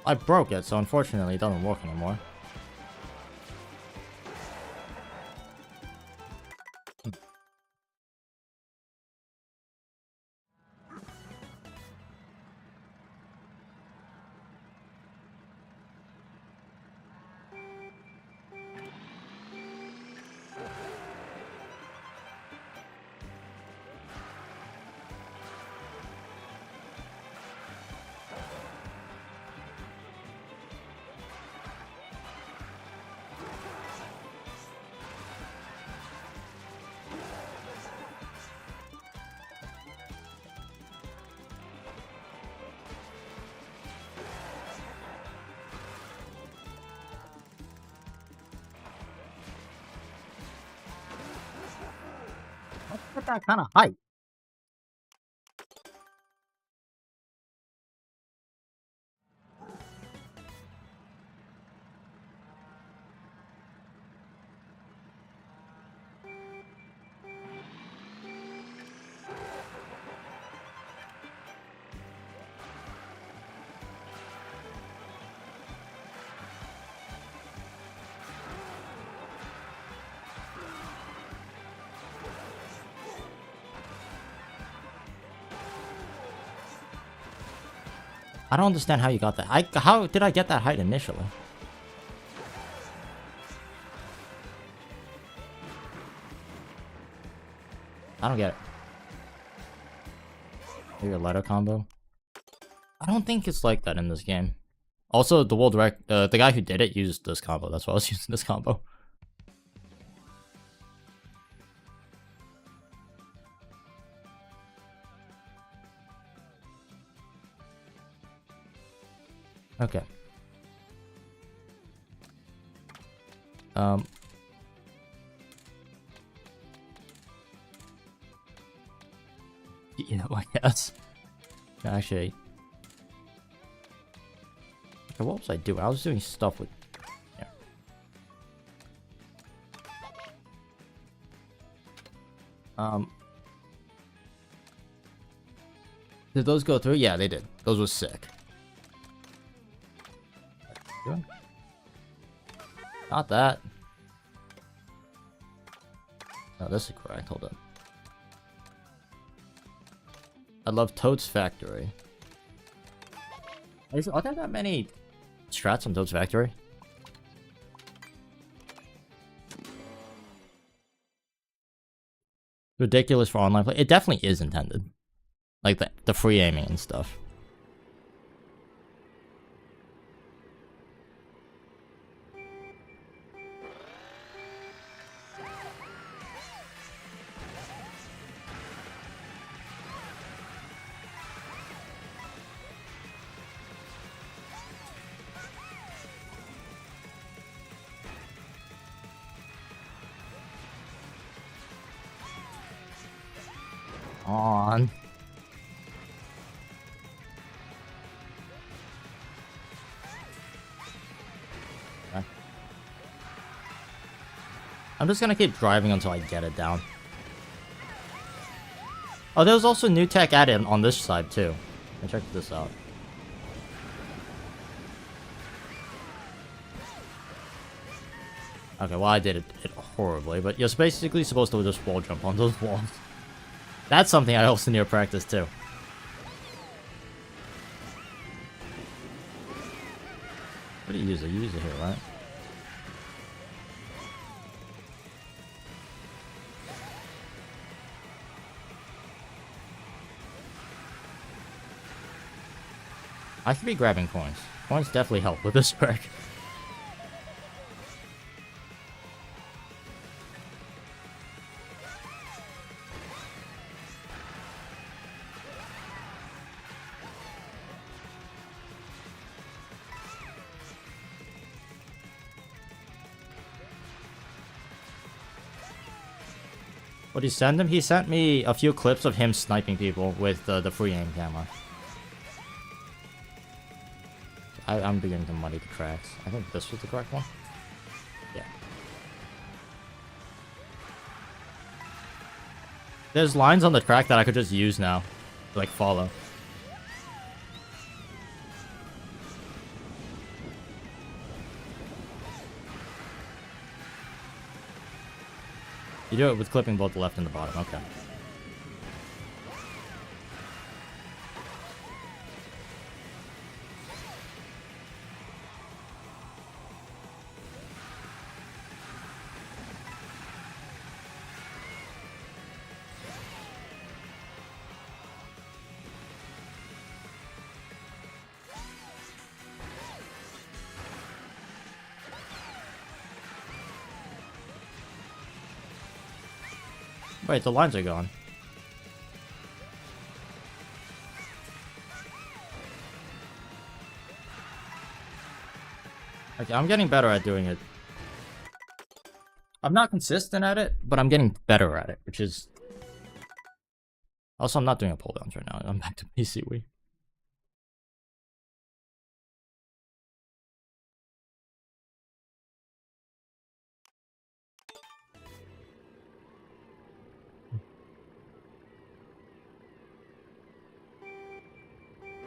I broke it, so unfortunately it doesn't work anymore. What's that kind of height? I don't understand how you got that. How did I get that height initially? I don't get it. Maybe a letter combo? I don't think it's like that in this game. Also, the world the guy who did it used this combo. That's why I was using this combo. Okay. You know, I guess. Actually. Okay, what was I doing? I was doing stuff with... Yeah. Did those go through? Yeah, they did. Those were sick. Not that. No, this is correct. Hold on. I love Toad's Factory. Are there that many strats on Toad's Factory? Ridiculous for online play. It definitely is intended. Like the free aiming and stuff. on. Okay. I'm just gonna keep driving until I get it down. Oh, there's also new tech added on this side too. Check this out. Okay, well I did it horribly, but you're basically supposed to just wall jump on those walls. That's something I also need to practice too. What do you use it? You use it here, right? I should be grabbing coins. Coins definitely help with this perk. What did he send him? He sent me a few clips of him sniping people with the free aim camera. I'm beginning to muddy the tracks. I think this was the correct one. Yeah. There's lines on the track that I could just use now. To, like, follow. You do it with clipping both the left and the bottom. Okay. Wait, the lines are gone. Okay, I'm getting better at doing it. I'm not consistent at it, but I'm getting better at it, which is... Also, I'm not doing a pull downs right now. I'm back to PCW.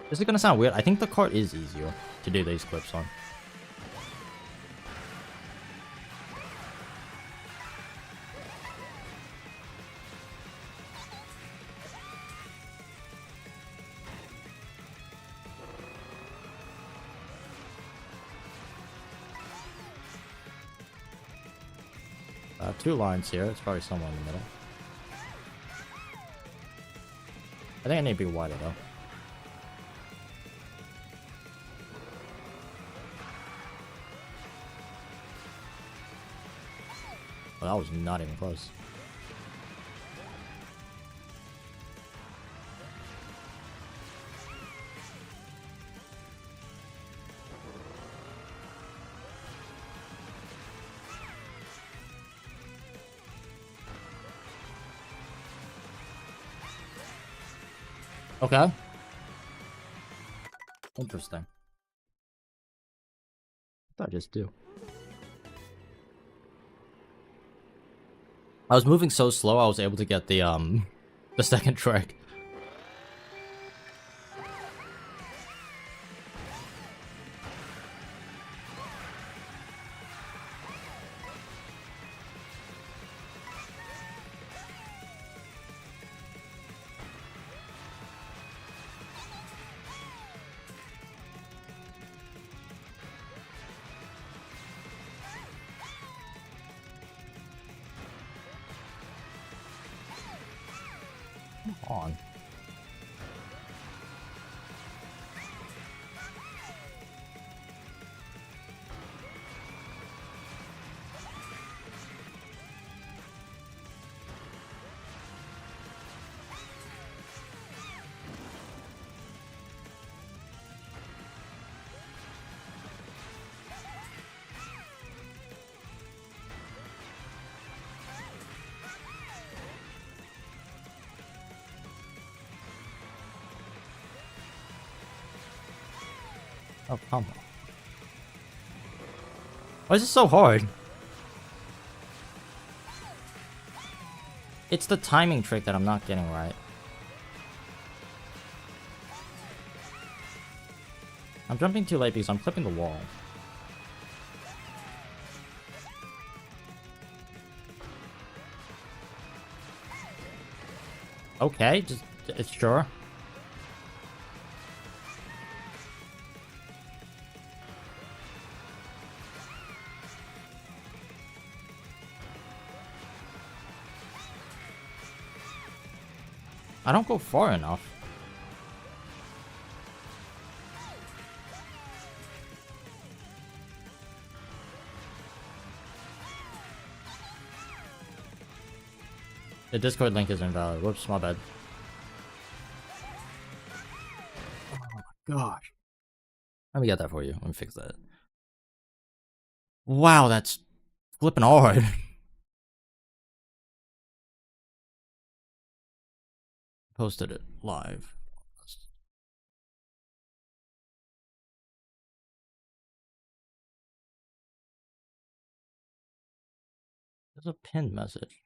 This is gonna sound weird. I think the Kart is easier to do these clips on. Two lines here. It's probably somewhere in the middle. I think I need to be wider though. Well, that was not even close. Okay. Interesting. What did I just do? I was moving so slow I was able to get the second track. On. Oh, come on. Why is it so hard? It's the timing trick that I'm not getting right. I'm jumping too late because I'm clipping the wall. Okay, just it's sure. I don't go far enough. The Discord link is invalid. Whoops, my bad. Oh my gosh. Let me get that for you. Let me fix that. Wow, that's flipping hard. Posted it live. There's a pinned message.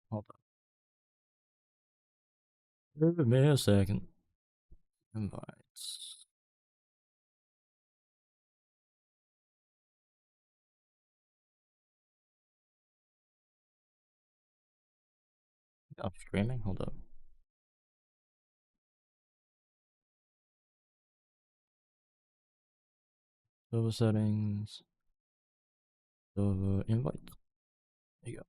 Hold on. Give me a second. Invites. Stop streaming. Hold up. Server settings. Server invite. There you go.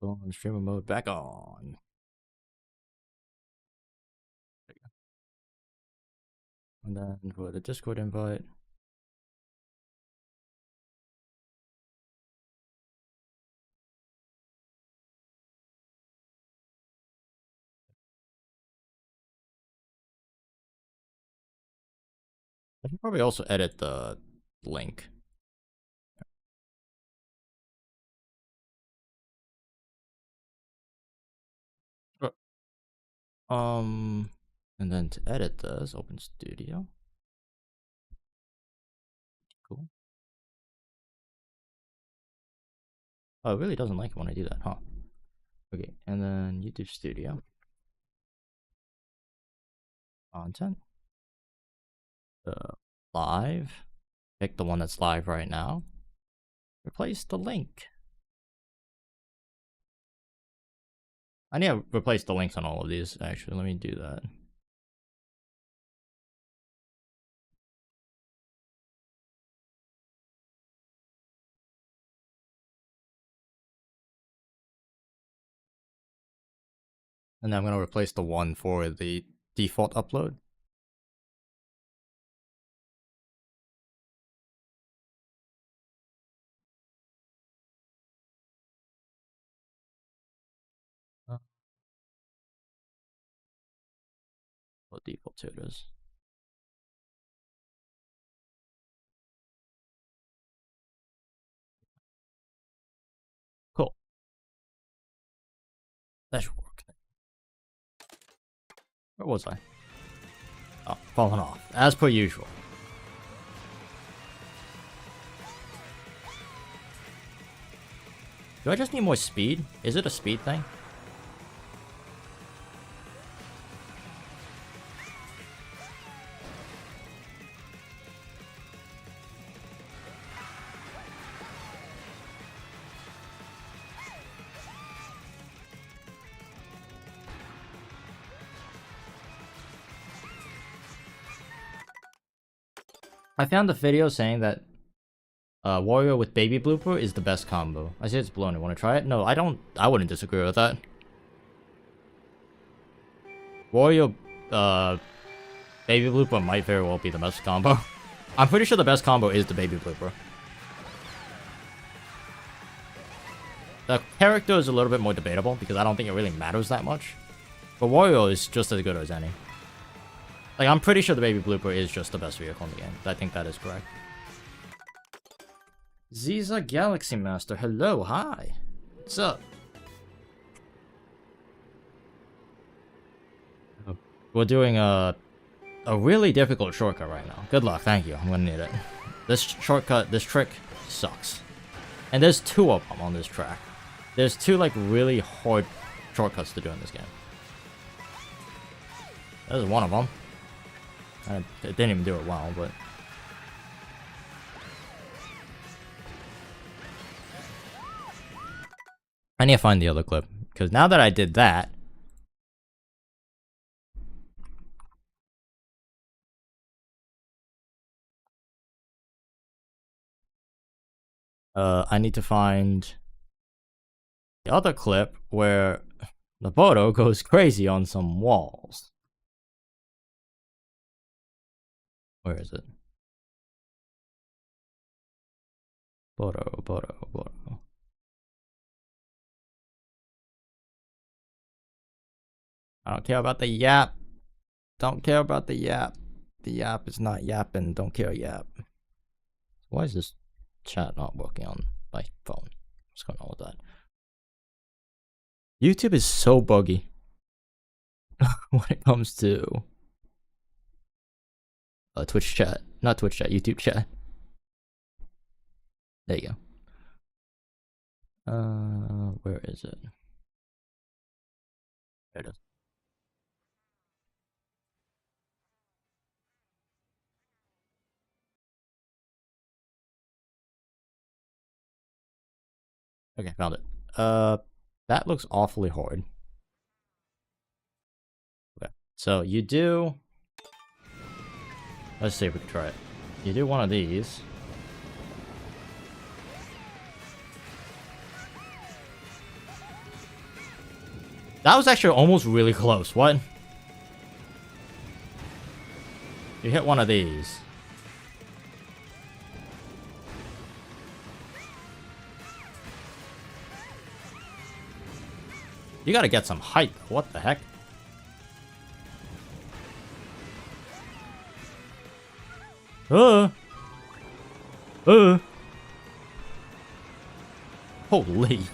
Go on streamer mode back on. There you go. And then for the Discord invite. I can probably also edit the link. And then to edit this, open Studio. Cool. Oh, it really doesn't like it when I do that, huh? Okay, and then YouTube Studio. Content. Live. Pick the one that's live right now. Replace the link. I need to replace the links on all of these, actually. Let me do that. And then I'm going to replace the one for the default upload. What default to it is. Cool. That should work. Where was I? Oh, falling off. As per usual. Do I just need more speed? Is it a speed thing? I found the video saying that Warrior with Baby Blooper is the best combo. I say it's blown. Want to try it? No, I wouldn't disagree with that. Warrior, Baby Blooper might very well be the best combo. I'm pretty sure the best combo is the Baby Blooper. The character is a little bit more debatable because I don't think it really matters that much. But Warrior is just as good as any. Like, I'm pretty sure the Baby Blooper is just the best vehicle in the game. I think that is correct. Ziza Galaxy Master, hello, hi. What's up? We're doing a really difficult shortcut right now. Good luck, thank you. I'm gonna need it. This shortcut, this trick sucks. And there's 2 of them on this track. There's 2 like really hard shortcuts to do in this game. There's one of them. It didn't even do it well, but... I need to find the other clip, because now that I did that... I need to find the other clip where the Bodo goes crazy on some walls. Where is it? Bodo. I don't care about the yap. Don't care about the yap. The yap is not yapping. Don't care yap. Why is this chat not working on my phone? What's going on with that? YouTube is so buggy when it comes to Twitch chat. Not Twitch chat, YouTube chat. There you go. Where is it? There it is. Okay, found it. That looks awfully hard. Okay, so you do... Let's see if we can try it. You do one of these. That was actually almost really close. What? You hit one of these. You gotta get some height. What the heck? Holy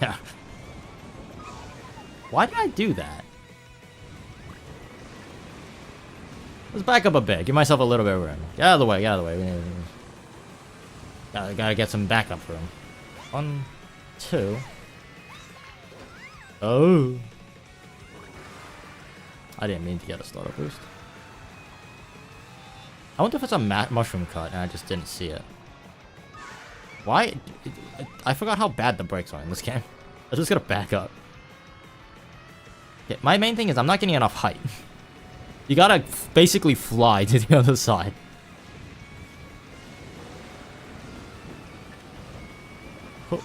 yeah. Why did I do that? Let's back up a bit. Give myself a little bit of room. Get out of the way. Get out of the way. Gotta get some backup room. 1, 2. Oh. I didn't mean to get a starter boost. I wonder if it's a mushroom cut and I just didn't see it. Why? I forgot how bad the brakes are in this game. I just gotta back up. Okay, my main thing is I'm not getting enough height. You gotta basically fly to the other side. Oh.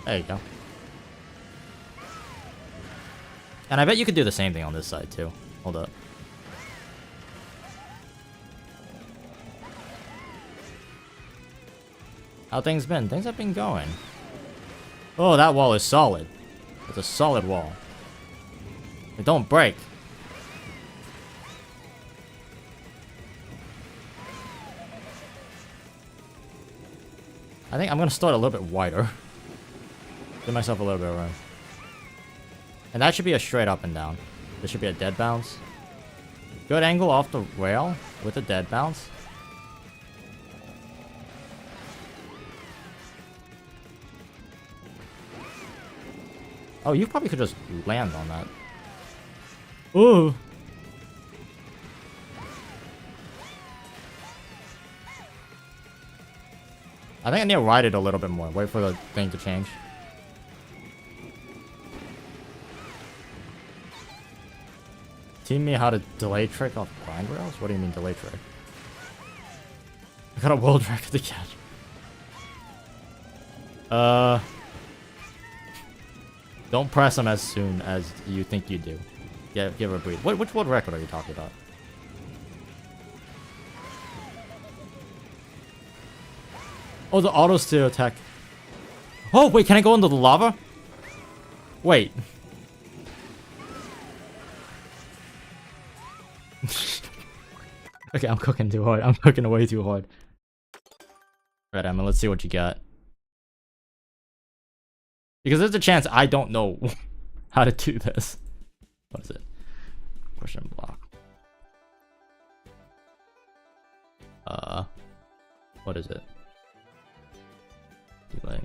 There you go. And I bet you could do the same thing on this side too. Hold up. How things been? Things have been going. Oh, that wall is solid. It's a solid wall. It don't break. I think I'm gonna start a little bit wider. Give myself a little bit of room. And that should be a straight up and down. This should be a dead bounce. Good angle off the rail with a dead bounce. Oh, you probably could just land on that. Ooh. I think I need to ride it a little bit more. Wait for the thing to change. Teach me how to delay trick off grind rails? What do you mean delay trick? I got a world record to catch. Don't press them as soon as you think you do. Yeah, give her a breathe. Which world record are you talking about? Oh, the auto steer attack. Oh, wait, can I go into the lava? Wait. Okay, I'm cooking too hard. I'm cooking way too hard. Alright, Emma, let's see what you got. Because there's a chance I don't know how to do this. What is it? Question block. What is it? Delay.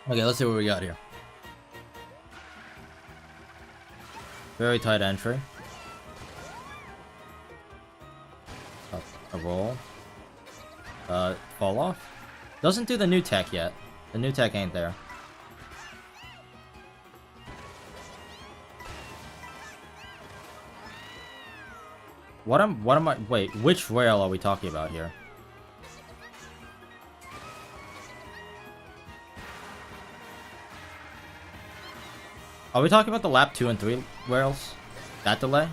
Okay, let's see what we got here. Very tight entry. A roll. Fall off. Doesn't do the new tech yet. The new tech ain't there. What am I, wait, which rail are we talking about here? Are we talking about the lap 2 and 3 rails? That delay?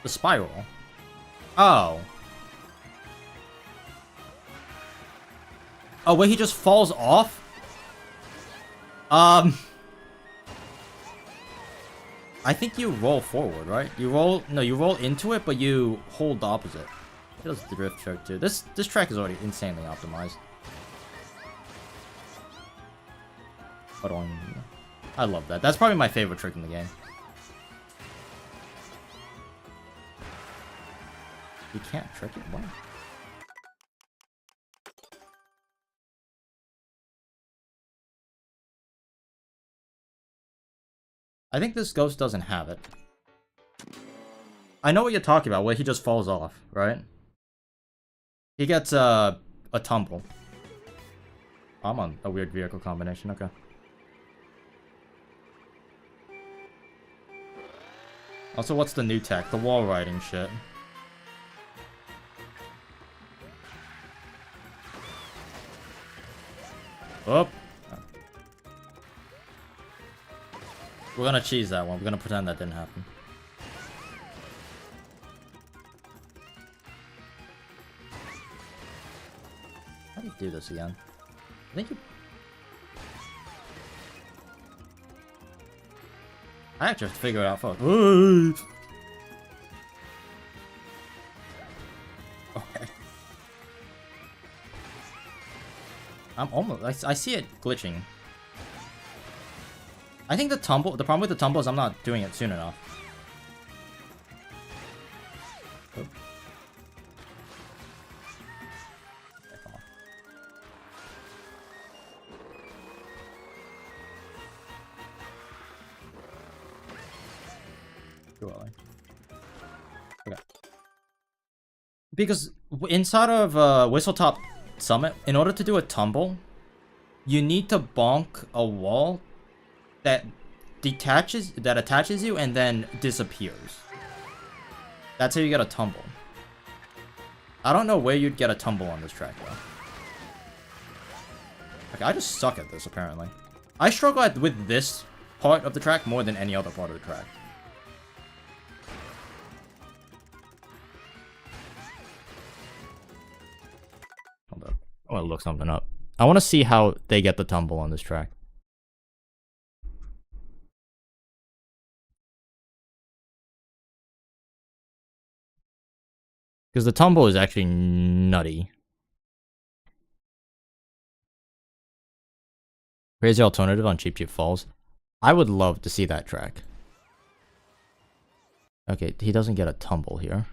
The spiral. Oh. Oh, wait, he just falls off? I think you roll forward, right? You roll into it, but you hold the opposite. It does the drift trick too. This track is already insanely optimized. Hold on. I love that. That's probably my favorite trick in the game. You can't trick it? What? I think this ghost doesn't have it. I know what you're talking about, where he just falls off, right? He gets a tumble. I'm on a weird vehicle combination, okay. Also, what's the new tech? The wall riding shit. Oh. We're gonna cheese that one. We're gonna pretend that didn't happen. How do you do this again? I think you... I actually have to figure it out first. Okay. I'm almost... I see it glitching. I think the problem with the tumble is I'm not doing it soon enough. Oh. Okay, come on. Too early. Okay. Because inside of Whistletop Summit, in order to do a tumble, you need to bonk a wall that attaches you and then disappears. That's how you get a tumble. I don't know where you'd get a tumble on this track though. Okay, I just suck at this apparently. I struggle with this part of the track more than any other part of the track. Hold up. I want to look something up. I want to see how they get the tumble on this track. Because the tumble is actually nutty. Crazy alternative on Cheap Cheap Falls. I would love to see that track. Okay, he doesn't get a tumble here.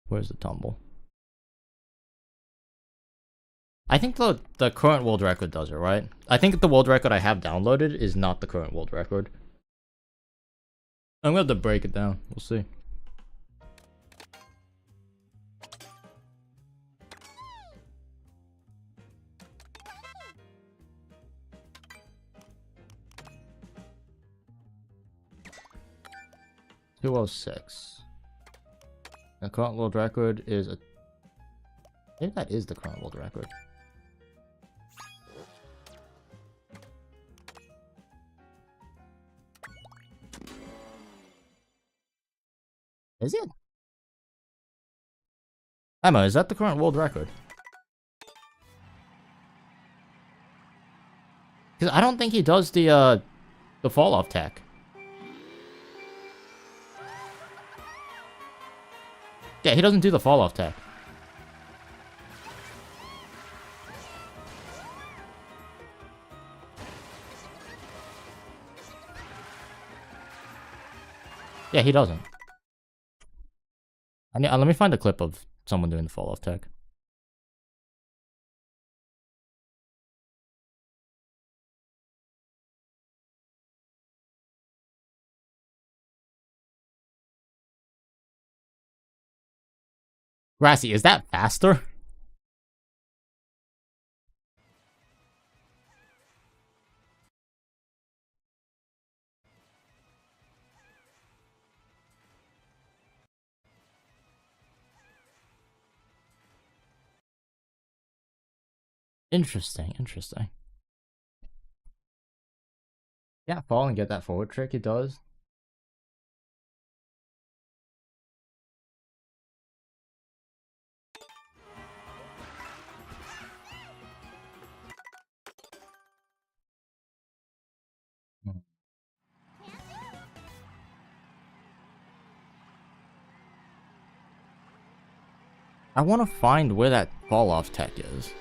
Where's the tumble? I think the current world record does it, right? I think the world record I have downloaded is not the current world record. I'm gonna have to break it down. We'll see. 206. The current world record is a... Maybe that is the current world record. Is it? Emma, is that the current world record? Because I don't think he does the fall off tech. Yeah, he doesn't do the fall off tech. Yeah, he doesn't. Let me find a clip of someone doing the fall off tech. Grassy, is that faster? Interesting, interesting. Yeah, fall and get that forward trick, it does. I want to find where that fall off tech is.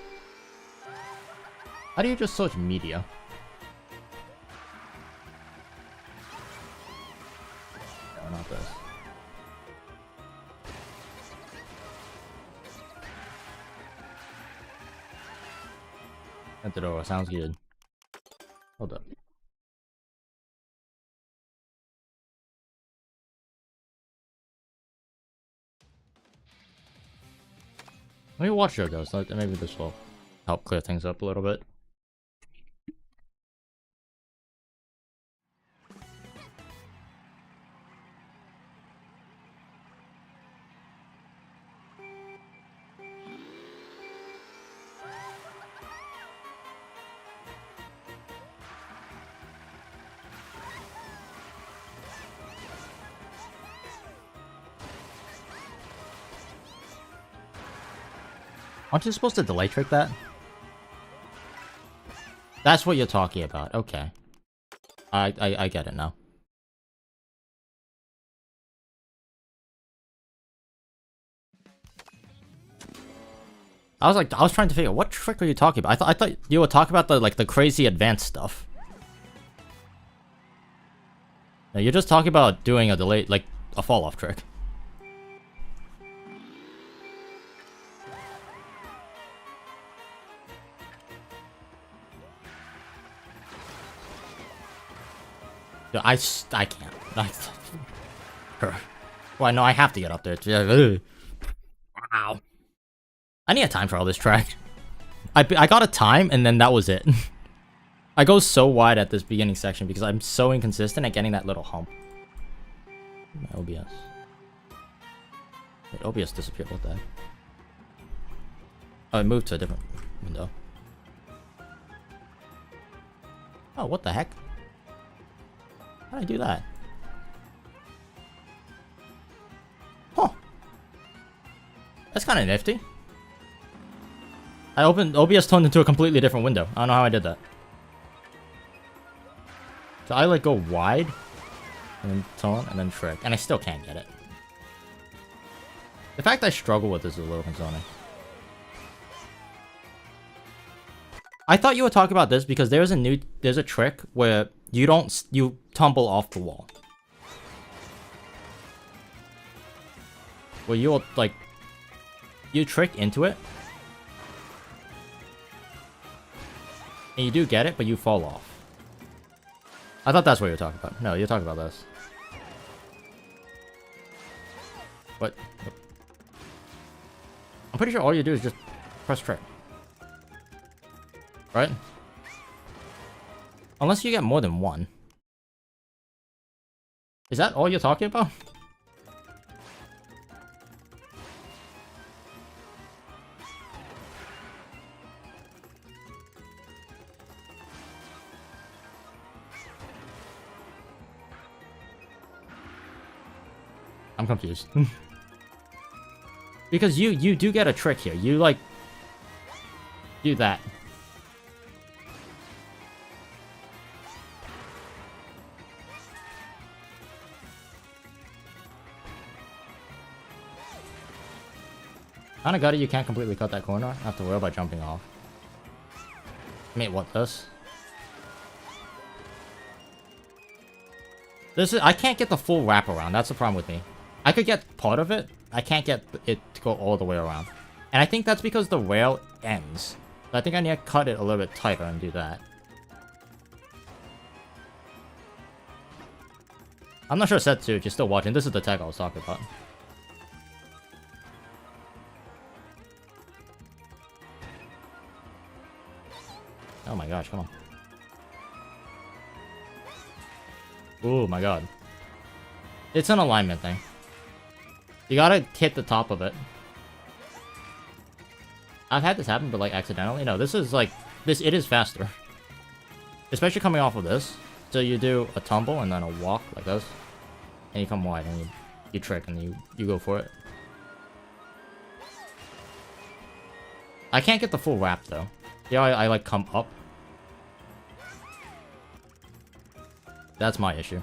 How do you just search media? No, not this. At the sounds good. Hold up. Let me watch your ghost. Maybe this will help clear things up a little bit. Aren't you supposed to delay trick that? That's what you're talking about. Okay. I get it now. I was trying to figure out what trick are you talking about? I thought you were talking about the crazy advanced stuff. No, you're just talking about doing a delay, like a fall off trick. I can't. Well, no, I have to get up there. Wow. I need a time for all this track. I got a time, and then that was it. I go so wide at this beginning section because I'm so inconsistent at getting that little hump. My OBS. Wait, OBS disappeared. What the heck? Oh, it moved to a different window. Oh, what the heck? How did I do that? Huh. That's kind of nifty. I opened OBS turned into a completely different window. I don't know how I did that. So I like go wide and then tone and then trick, and I still can't get it. The fact I struggle with this is a little concerning. I thought you were talking about this because there's a trick where you tumble off the wall. Where you'll like you trick into it. And you do get it, but you fall off. I thought that's what you were talking about. No, you're talking about this. What? I'm pretty sure all you do is just press trick. Right? Unless you get more than one. Is that all you're talking about? I'm confused. Because you do get a trick here. You, like, do that. Kinda got it, you can't completely cut that corner. I have to worry about jumping off. Mate, what, this? I can't get the full wraparound. That's the problem with me. I could get part of it. I can't get it to go all the way around. And I think that's because the rail ends. So I think I need to cut it a little bit tighter and do that. I'm not sure Setsu, if you're still watching. This is the tech I was talking about. Oh my gosh, come on. Oh my god. It's an alignment thing. You gotta hit the top of it. I've had this happen, but like accidentally. No, this is like it is faster. Especially coming off of this. So you do a tumble and then a walk like this. And you come wide and you trick and you go for it. I can't get the full wrap though. Yeah, I like come up. That's my issue.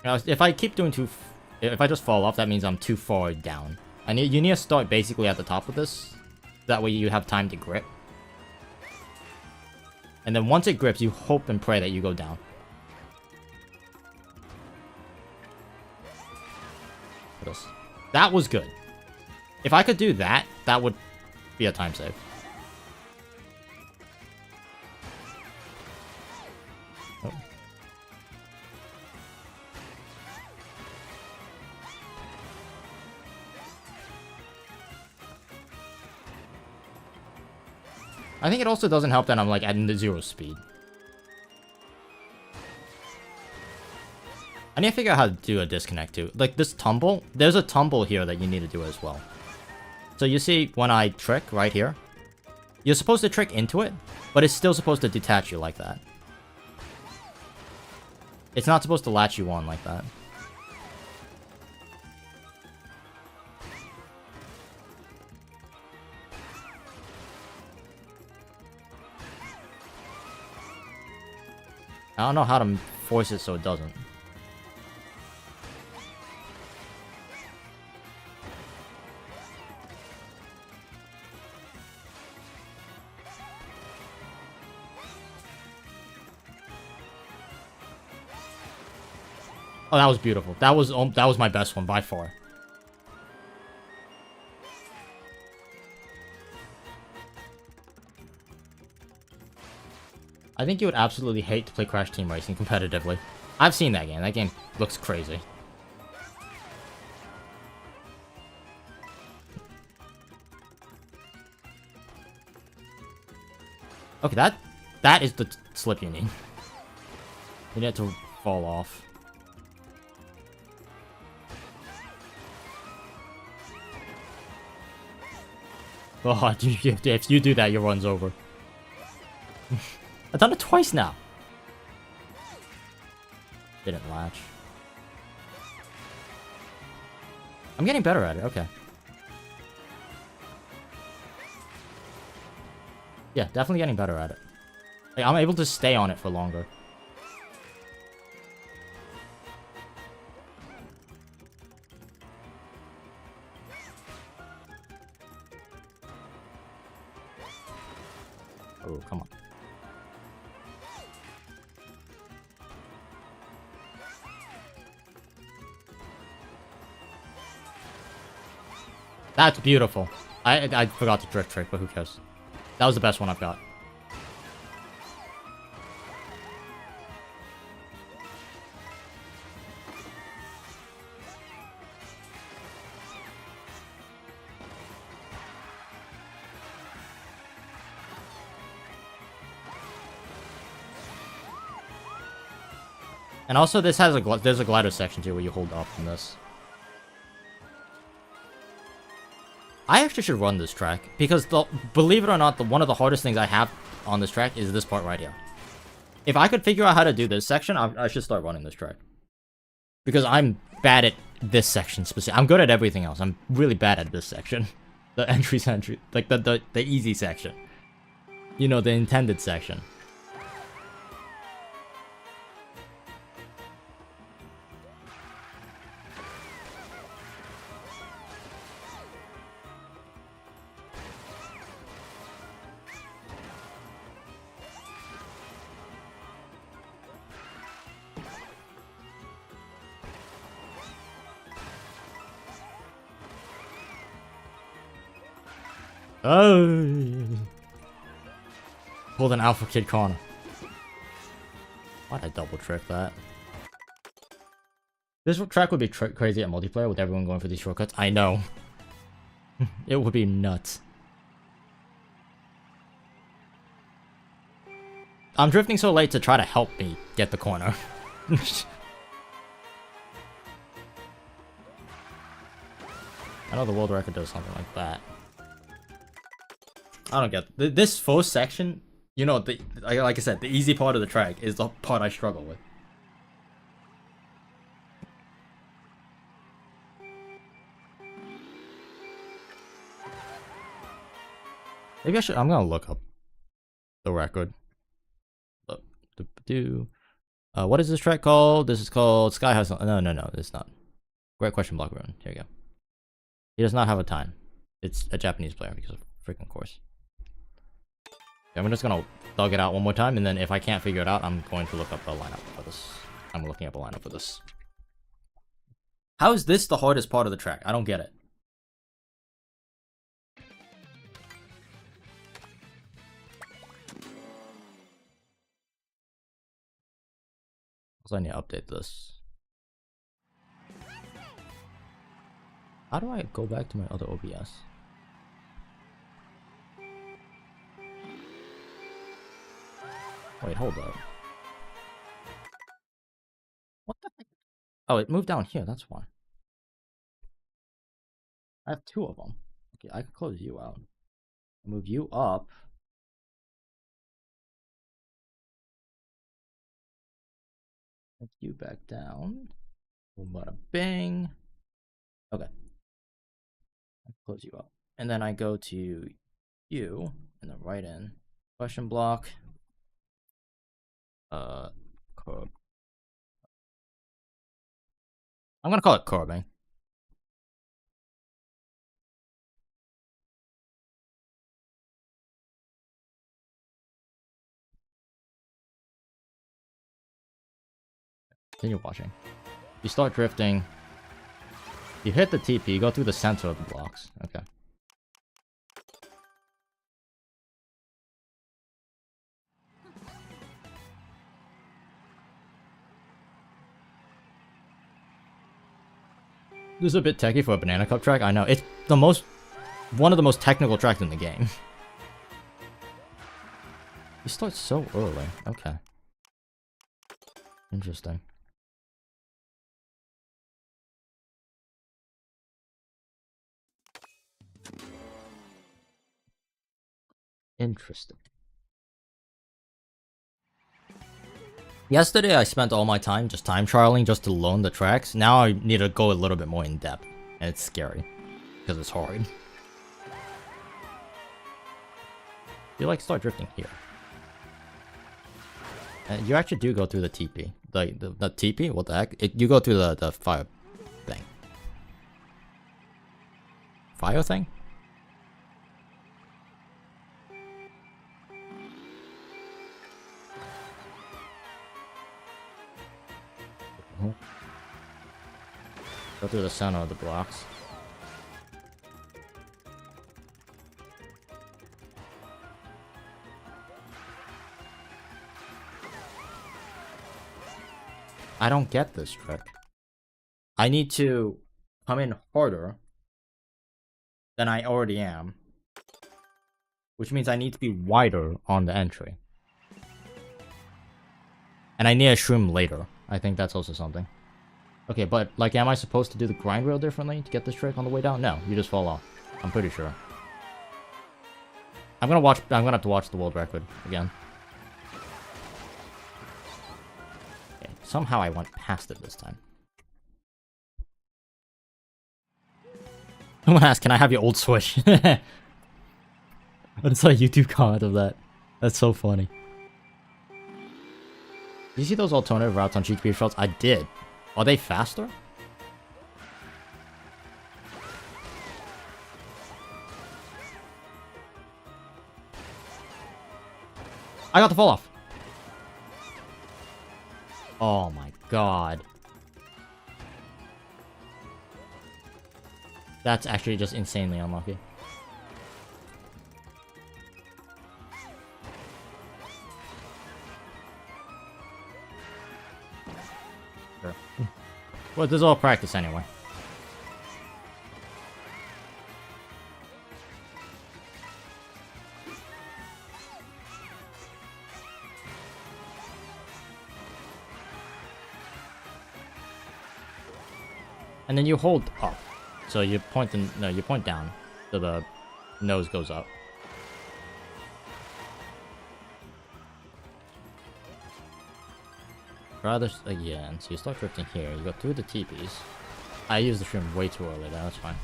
Now, if I keep doing if I just fall off, that means I'm too far down. You need to start basically at the top of this. That way you have time to grip. And then once it grips, you hope and pray that you go down. That was good. If I could do that, that would be a time save. Oh. I think it also doesn't help that I'm like at the 0 speed. I need to figure out how to do a disconnect too. Like this tumble, there's a tumble here that you need to do as well. So you see when I trick right here, you're supposed to trick into it, but it's still supposed to detach you like that. It's not supposed to latch you on like that. I don't know how to force it so it doesn't. Oh, that was beautiful. That was my best one by far. I think you would absolutely hate to play Crash Team Racing competitively. I've seen that game. That game looks crazy. Okay, that is the slip you need. You need to fall off. Oh, if you do that, your run's over. I've done it twice now. Didn't latch. I'm getting better at it, okay. Yeah, definitely getting better at it. Like, I'm able to stay on it for longer. Oh, come on. That's beautiful. I forgot the drift trick, but who cares? That was the best one I've got. And also, this has there's a glider section too where you hold up in this. I actually should run this track because believe it or not, one of the hardest things I have on this track is this part right here. If I could figure out how to do this section, I should start running this track. Because I'm bad at this section specifically. I'm good at everything else. I'm really bad at this section. The entry, like the easy section. You know, the intended section. Oh, pulled an Alpha Kid corner. Why'd I double trick that? This track would be crazy at multiplayer with everyone going for these shortcuts. I know. It would be nuts. I'm drifting so late to try to help me get the corner. I know the world record does something like that. I don't get this first section. You know, like I said, the easy part of the track is the part I struggle with. Maybe I should. I'm gonna look up the record. What is this track called? This is called Sky Hustle. No, it's not. Great question, Block Rune. Here you go. He does not have a time. It's a Japanese player because of freaking course. I'm just gonna thug it out one more time, and then if I can't figure it out, I'm going to look up a lineup for this. I'm looking up a lineup for this. How is this the hardest part of the track? I don't get it. Also, I need to update this. How do I go back to my other OBS? Wait, hold up. What the heck? Oh, it moved down here, that's why. I have two of them. Okay, I can close you out. Move you up. Move you back down. Bada bing. Okay. I close you up. And then I go to you, and then right in. Question block. Curb. I'm gonna call it curbing. Continue watching. You start drifting. You hit the TP, you go through the center of the blocks. Okay. This is a bit techy for a Banana Cup track. I know. It's one of the most technical tracks in the game. You start so early. Okay. Interesting. Interesting. Yesterday I spent all my time just time trialing just to learn the tracks. Now I need to go a little bit more in depth. And it's scary. Because it's hard. You like start drifting here. And you actually do go through the TP. The TP? What the heck? You go through the fire thing. Fire thing? Go through the center of the blocks. I don't get this trick. I need to come in harder than I already am. Which means I need to be wider on the entry. And I need a shroom later. I think that's also something. Okay, but, like, am I supposed to do the grind rail differently to get this trick on the way down? No, you just fall off. I'm pretty sure. I'm gonna have to watch the world record again. Okay, somehow I went past it this time. Someone asked, can I have your old Switch? I just saw a YouTube comment of that. That's so funny. Did you see those alternative routes on GP Trails? I did. Are they faster? I got the fall off. Oh my god. That's actually just insanely unlucky. Sure. Well, this is all practice anyway. And then you hold up. So you point you point down so the nose goes up. Try this again. So you start drifting here. You go through the teepees. I used the stream way too early there, that's fine.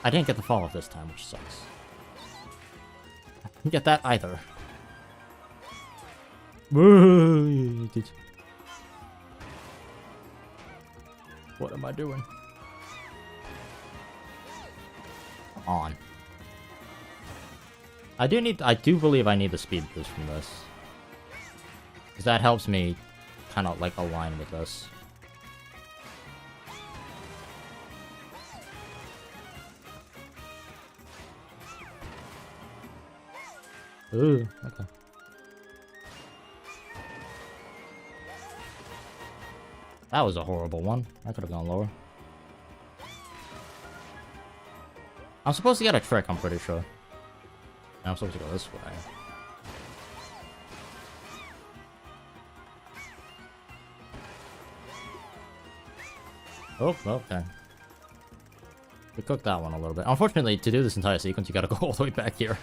I didn't get the fall off this time, which sucks. I didn't get that either. What am I doing? Come on. I do believe I need the speed boost from this. Because that helps me kind of like align with this. Ooh, okay. That was a horrible one. I could have gone lower. I'm supposed to get a trick, I'm pretty sure. I'm supposed to go this way. Oh, okay. We cooked that one a little bit. Unfortunately, to do this entire sequence, you gotta go all the way back here.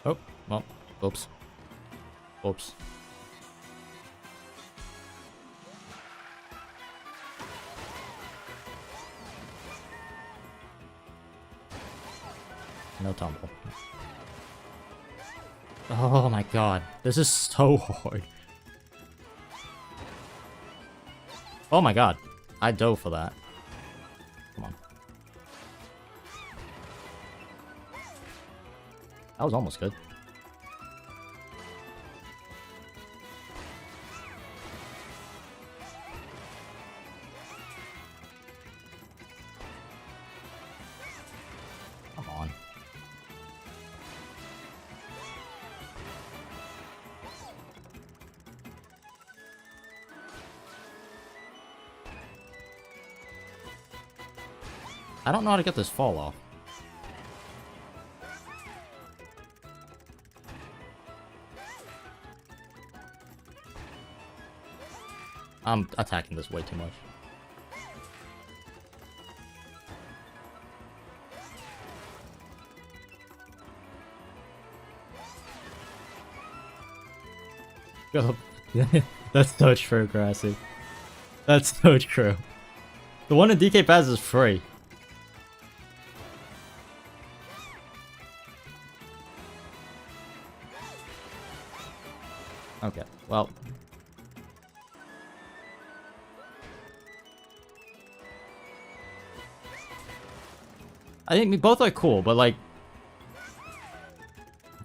Oh, well, oops. Oops. No tumble. Oh my god, this is so hard. Oh my god, I dove for that. Come on. That was almost good. Come on. I don't know how to get this fall off. I'm attacking this way too much. That's so true, Grassy. That's so true. The one in DK Pass is free. Okay, well. I think both are cool, but like...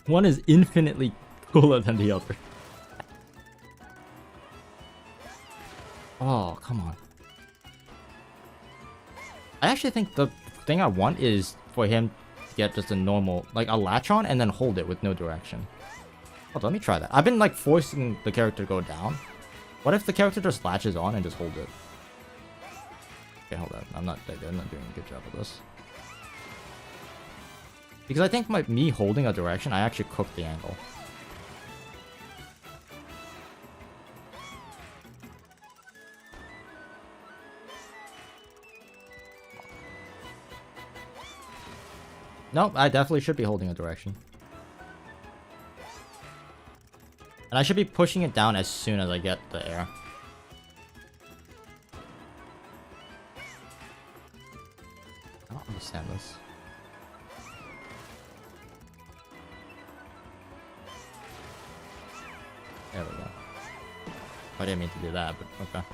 one is infinitely cooler than the other. Oh, come on. I actually think the thing I want is for him to get just a normal, like a latch on and then hold it with no direction. Hold on, let me try that. I've been like forcing the character to go down. What if the character just latches on and just holds it? Okay, hold on. I'm not doing a good job of this. Because I think me holding a direction, I actually cooked the angle. Nope, I definitely should be holding a direction. And I should be pushing it down as soon as I get the air. I don't understand this. There we go. I didn't mean to do that, but okay.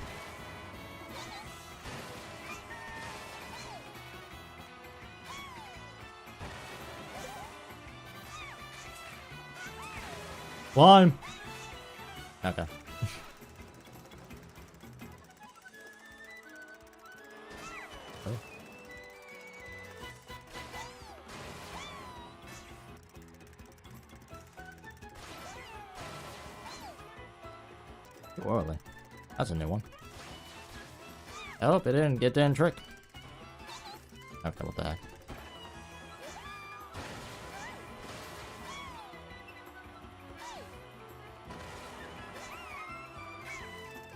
Climb! Okay. Oh. Too early. That's a new one. Oh, it didn't get the trick. Okay, what the heck?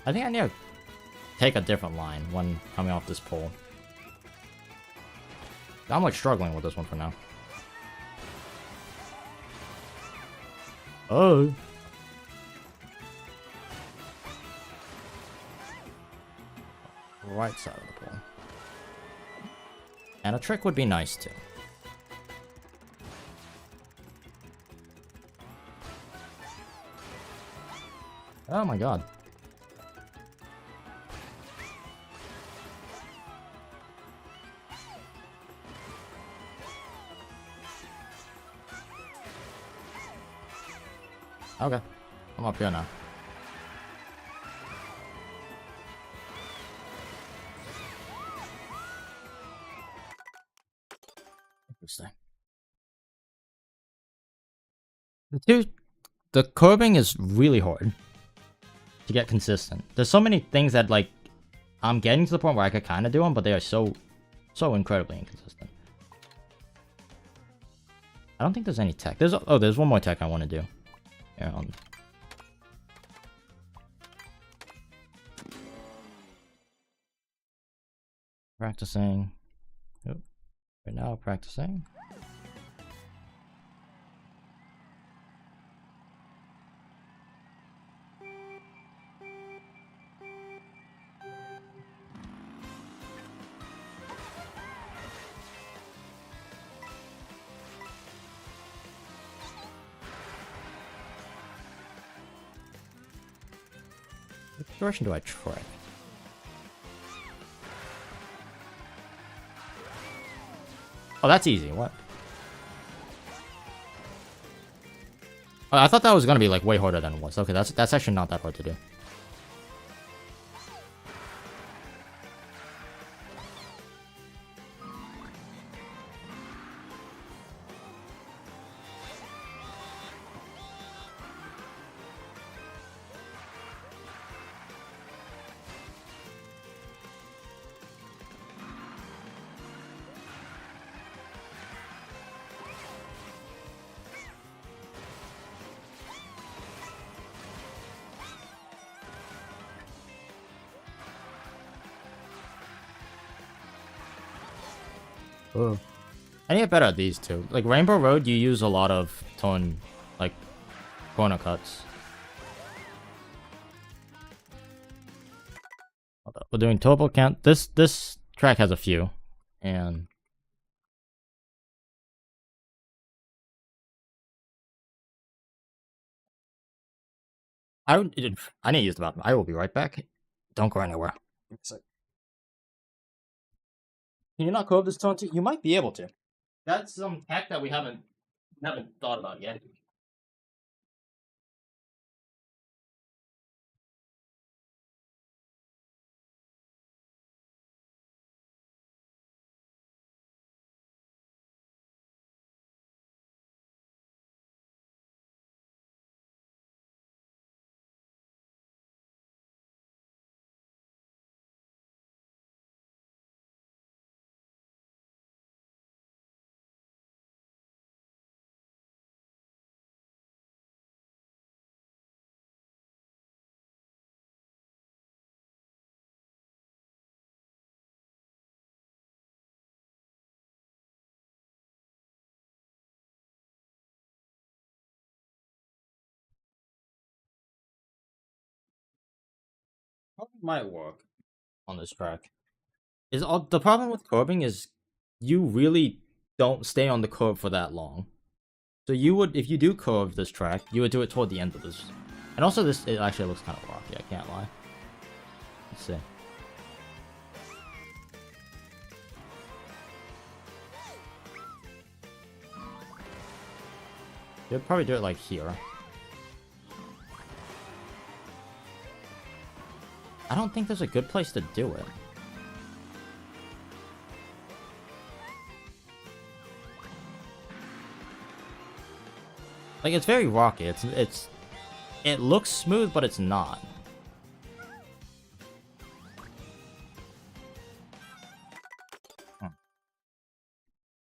I think I need to take a different line when coming off this pole. I'm like struggling with this one for now. Oh. Right side of the pole. And a trick would be nice too. Oh my god. Okay. I'm up here now. Interesting. The curbing is really hard to get consistent. There's so many things that like I'm getting to the point where I could kind of do them, but they are so incredibly inconsistent. I don't think there's any tech. There's one more tech I want to do. Here, practicing. Oh, right now, practicing. Which direction do I try? Oh, that's easy. What? Oh, I thought that was gonna be like way harder than it was. Okay, that's actually not that hard to do. Oh. I need to get better at these two. Like Rainbow Road, you use a lot of tone, like corner cuts. We're doing turbo count. This track has a few, and I need to use the bathroom. I will be right back. Don't go anywhere. Can you not curve this tone too? You might be able to. That's some tech that we haven't thought about yet. might work on this track. Is all the problem with curbing is you really don't stay on the curb for that long. So you would, if you do curve this track, you would do it toward the end of this. And also this, it actually looks kind of rocky, I can't lie. Let's see. You'd probably do it like here. I don't think there's a good place to do it. Like, it's very rocky. It looks smooth, but it's not.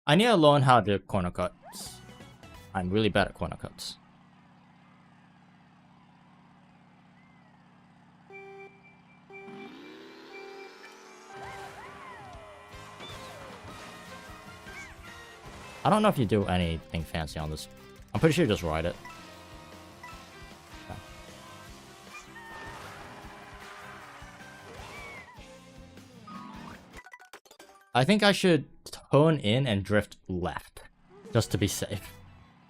I need to learn how to do corner cuts. I'm really bad at corner cuts. I don't know if you do anything fancy on this. I'm pretty sure you just ride it. Okay. I think I should turn in and drift left, just to be safe.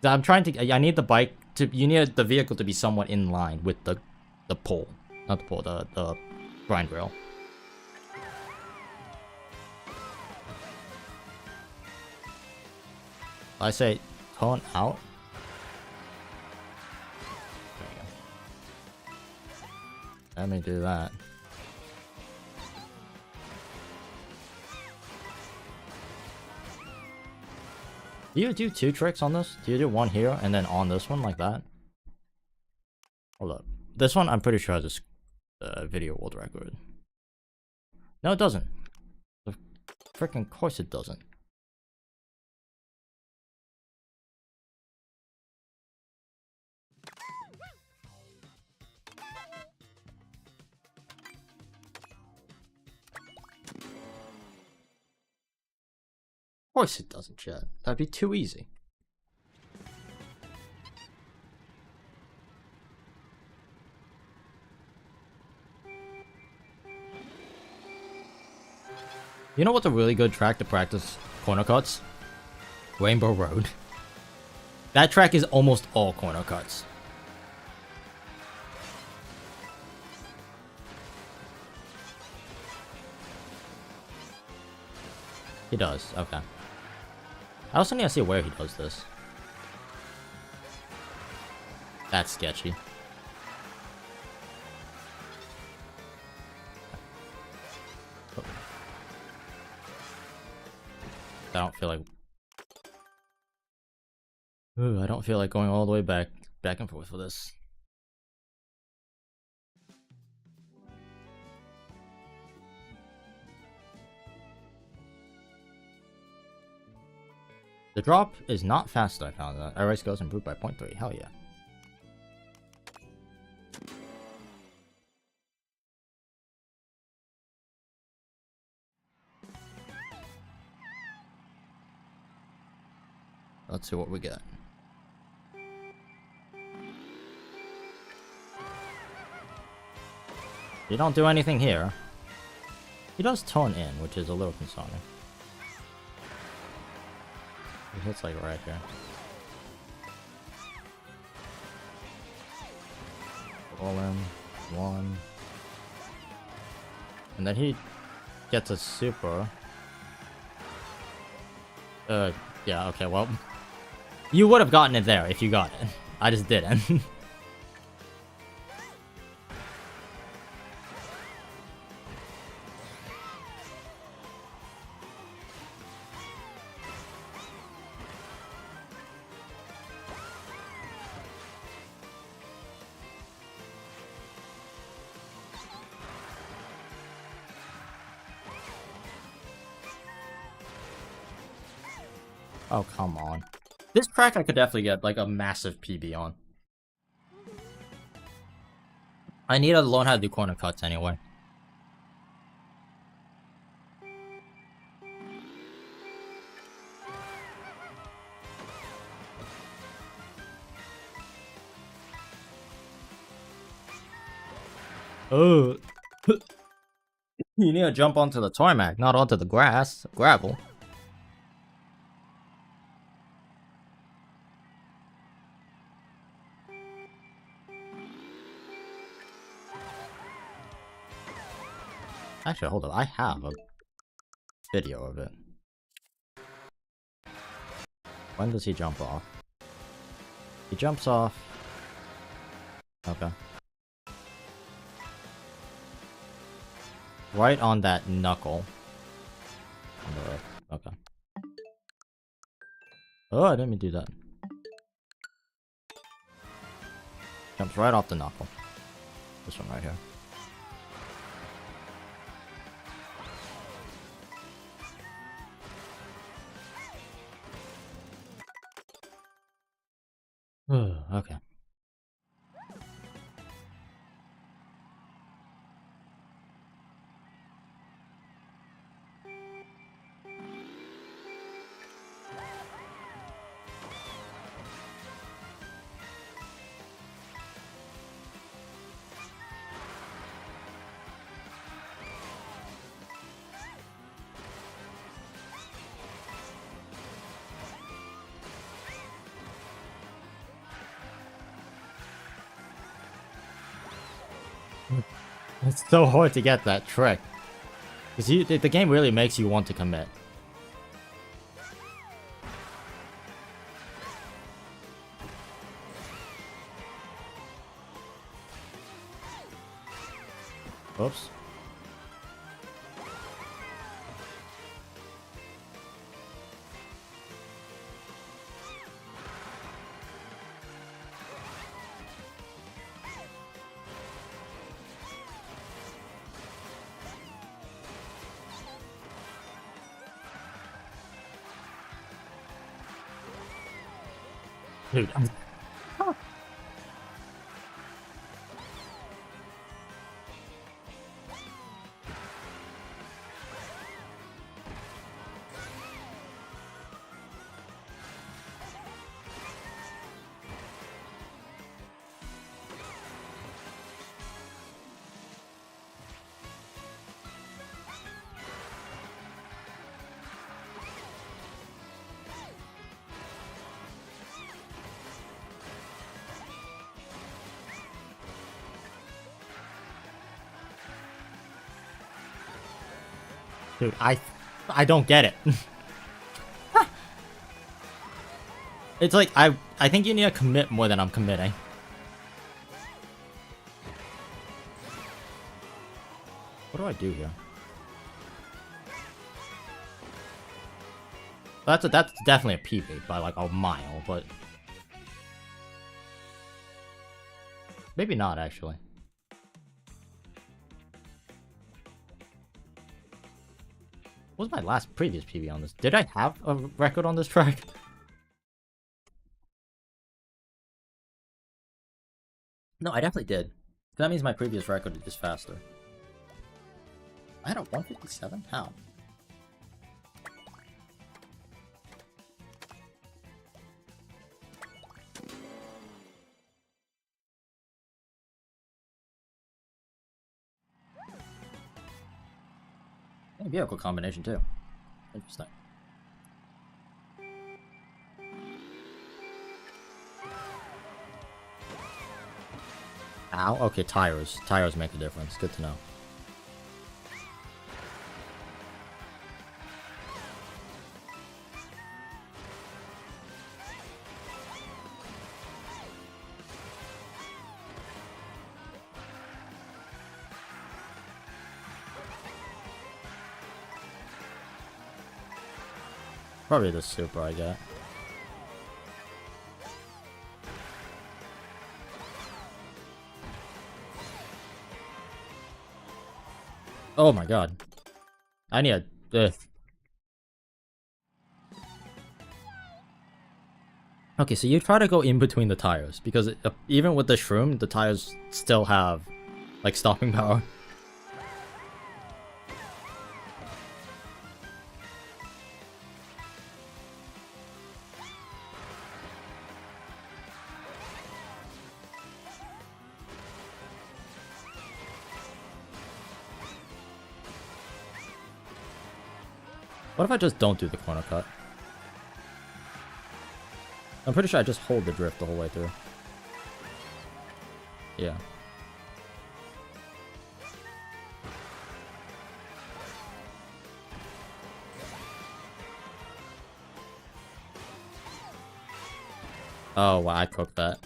I'm trying to. I need the bike to. You need the vehicle to be somewhat in line with the pole, not the pole, the grind rail. I say turn out. Let me do that. Do you do two tricks on this? Do you do one here and then on this one like that? Hold up. This one I'm pretty sure has a video world record. No, it doesn't. Of freaking course it doesn't. Of course it doesn't, chat. That'd be too easy. You know what's a really good track to practice corner cuts? Rainbow Road. That track is almost all corner cuts. He does, okay. I also need to see where he does this. That's sketchy. I don't feel like... Ooh, I don't feel like going all the way back and forth for this. The drop is not fast, I found that. Air race goes improved by 0.3. Hell yeah. Let's see what we get. You don't do anything here. He does tone in, which is a little concerning. He hits like right here. Roll in. One. And then he gets a super. Yeah, okay, well. You would have gotten it there if you got it. I just didn't. Oh, come on. This track I could definitely get like a massive PB on. I need to learn how to do corner cuts anyway. Oh, You need to jump onto the tarmac, not onto the gravel. Actually, hold up. I have a video of it. When does he jump off? He jumps off. Okay. Right on that knuckle. On the left. Okay. Oh, I didn't mean to do that. Jumps right off the knuckle. This one right here. Okay. It's so hard to get that trick. Because the game really makes you want to commit. Oops. Dude, Dude, I don't get it. It's like I think you need to commit more than I'm committing. What do I do here? That's definitely a PB by like a mile, but maybe not actually. What was my last previous PB on this? Did I have a record on this track? No, I definitely did. That means my previous record is faster. I had a 157? How? Hey, vehicle combination too. Interesting. Ow. Okay, tires. Tires make a difference. Good to know. Probably the super I get. Oh my god. I need a... Okay, so you try to go in between the tires, because even with the shroom, the tires still have, like, stopping power. What if I just don't do the corner cut? I'm pretty sure I just hold the drift the whole way through. Yeah. Oh, wow, I cooked that.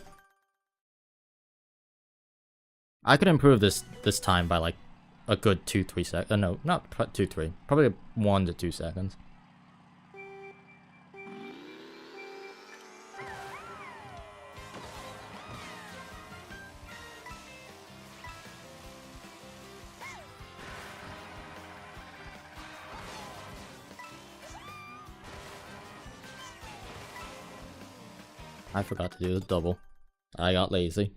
I could improve this time by like a good 2-3 seconds. No, not 2-3. Probably 1 to 2 seconds. I forgot to do the double. I got lazy.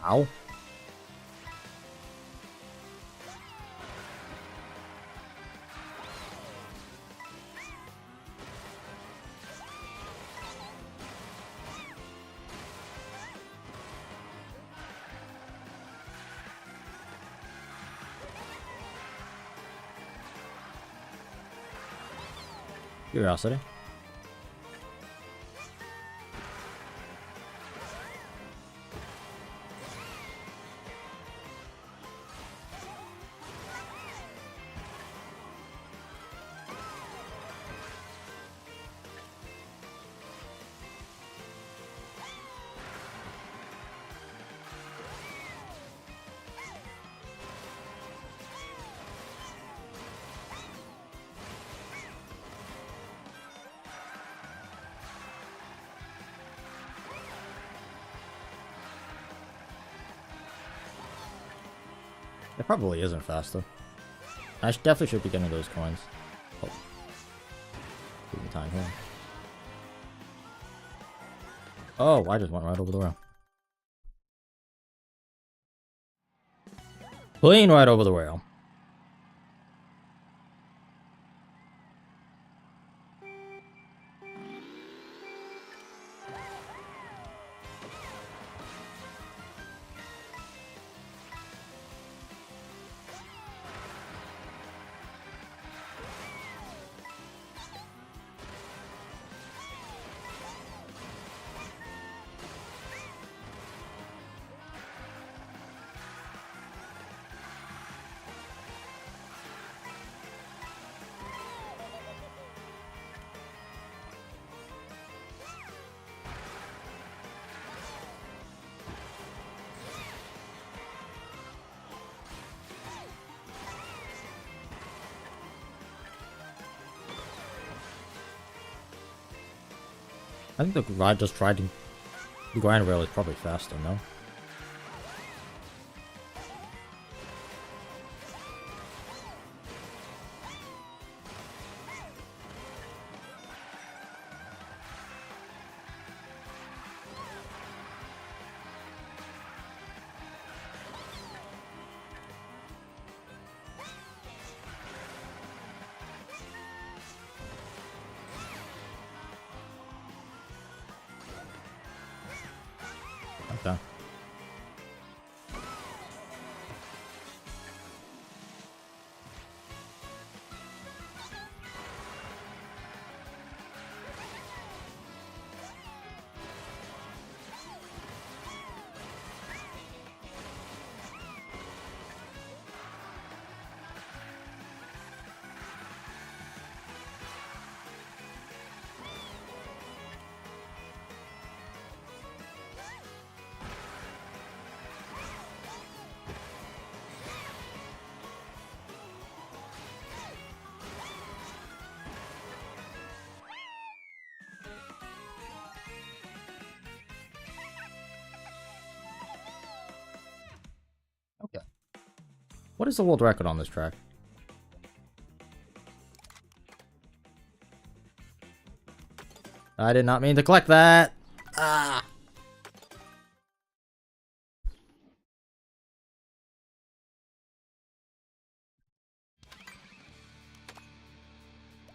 Ow. Curiosity. It probably isn't faster. I definitely should be getting those coins. Oh. Taking time here. Oh, I just went right over the rail. Clean right over the rail. I think the ride just tried to... The grind rail is probably faster, no? Okay. Okay. What is the world record on this track? I did not mean to collect that! Ah!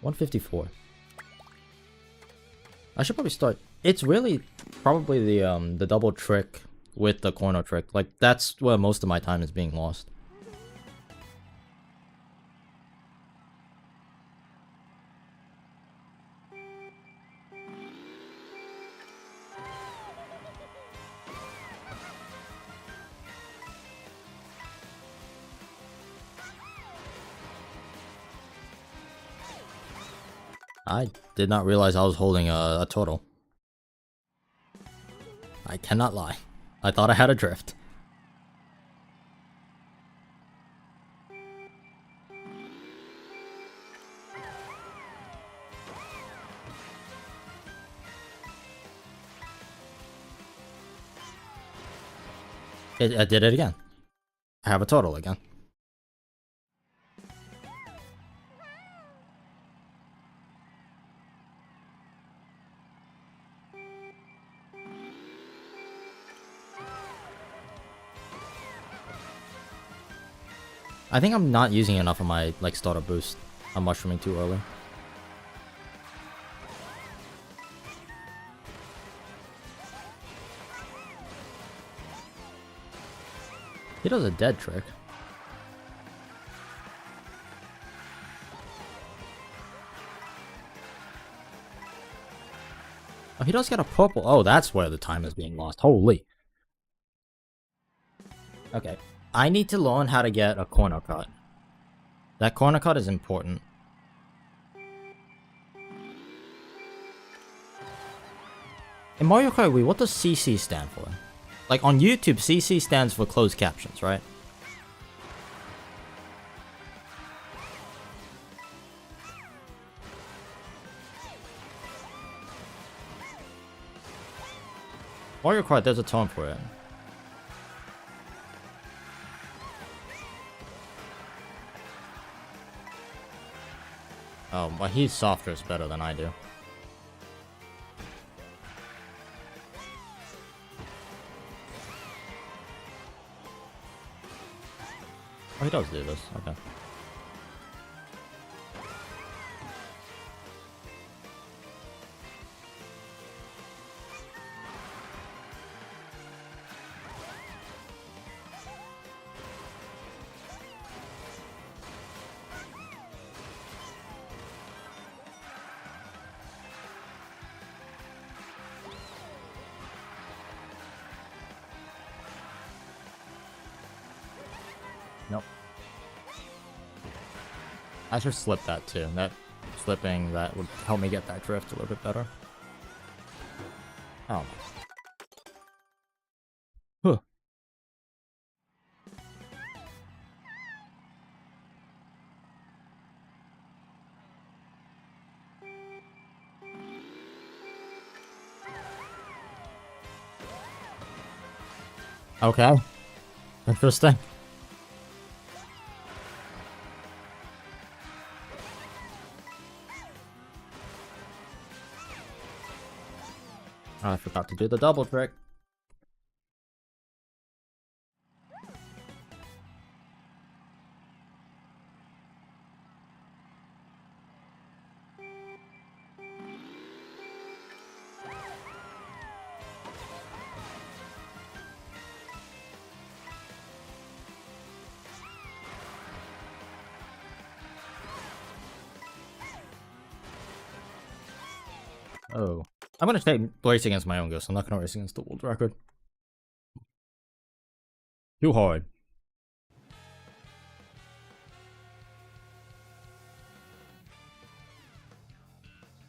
154. I should probably start. It's really probably the double trick with the corner trick. Like, that's where most of my time is being lost. I did not realize I was holding a turtle. I cannot lie. I thought I had a drift. I did it again. I have a turtle again. I think I'm not using enough of my, like, starter boost. I'm mushrooming too early. He does a dead trick. Oh, he does get a purple. Oh, that's where the time is being lost. Holy. Okay. I need to learn how to get a corner cut. That corner cut is important. In Mario Kart Wii, what does CC stand for? Like, on YouTube, CC stands for closed captions, right? Mario Kart, there's a term for it. Oh, well, he's softer is better than I do. Oh, he does do this. Okay. Nope. I should slip that too. That slipping that would help me get that drift a little bit better. Oh. Huh. Okay. Interesting. I forgot to do the double trick. Oh. I'm gonna take race against my own ghost. I'm not gonna race against the world record. Too hard.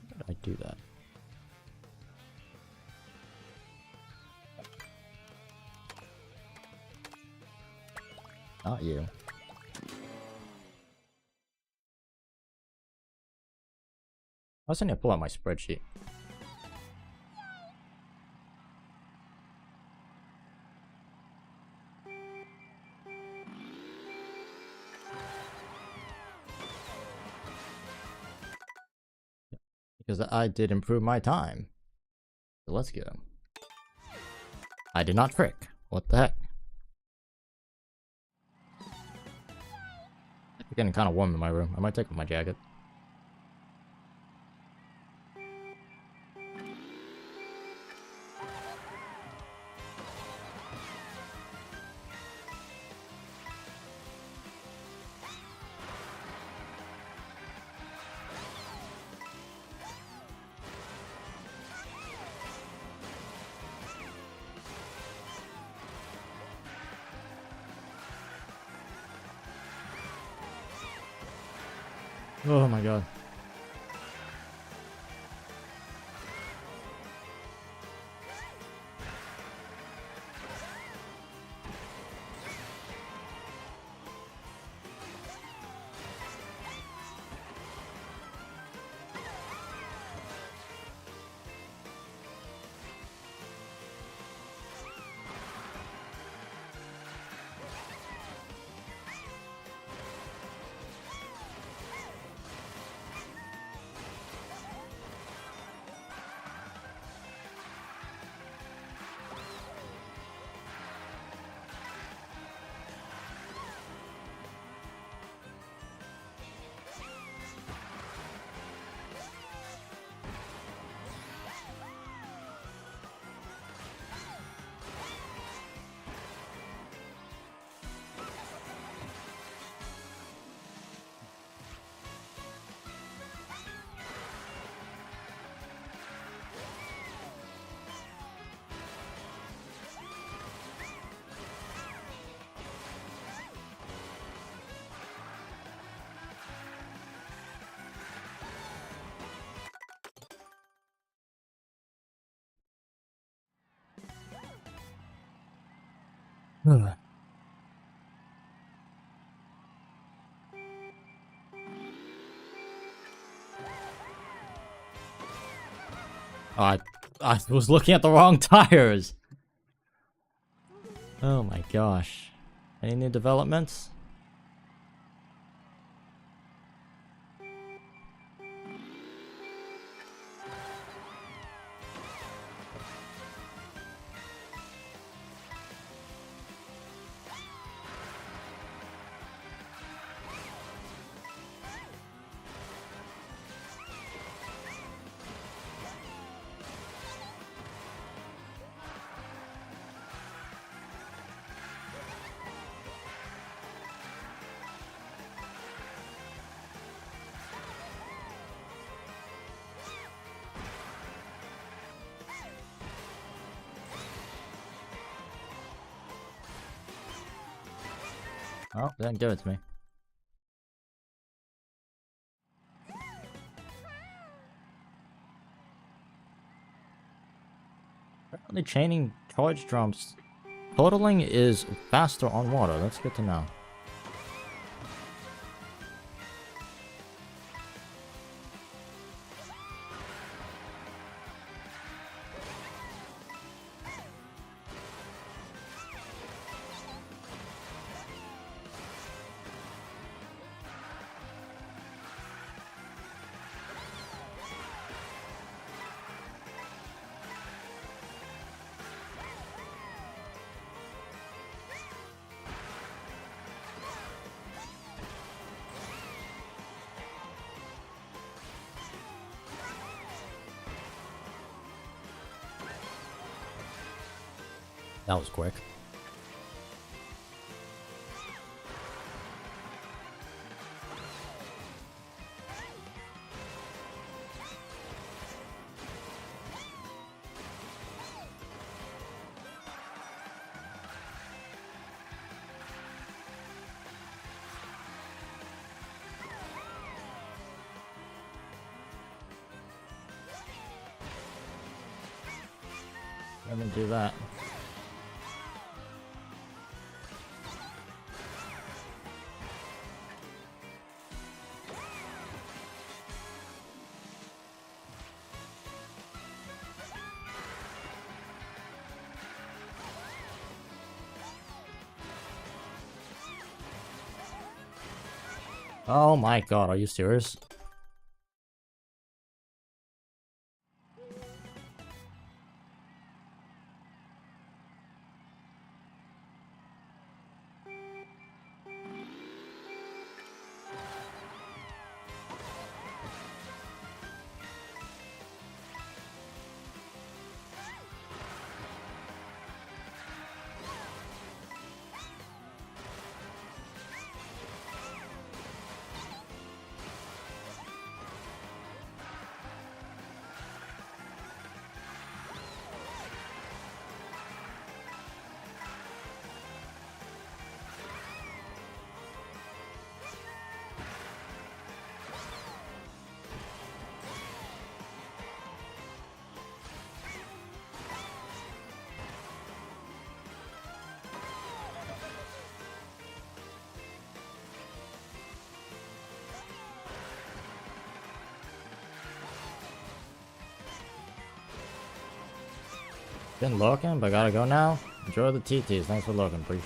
How did I do that? Not you. I was gonna pull out my spreadsheet. Because I did improve my time. So let's go. I did not trick. What the heck? It's getting kind of warm in my room. I might take off my jacket. Oh my god. Oh, I was looking at the wrong tires. Oh my gosh. Any new developments? Oh, they didn't give it to me. Apparently chaining charge drums. Totaling is faster on water. That's good to know. That was quick. Let me do that. Oh my god, are you serious? Been looking, but gotta go now. Enjoy the TTs. Thanks for looking, please.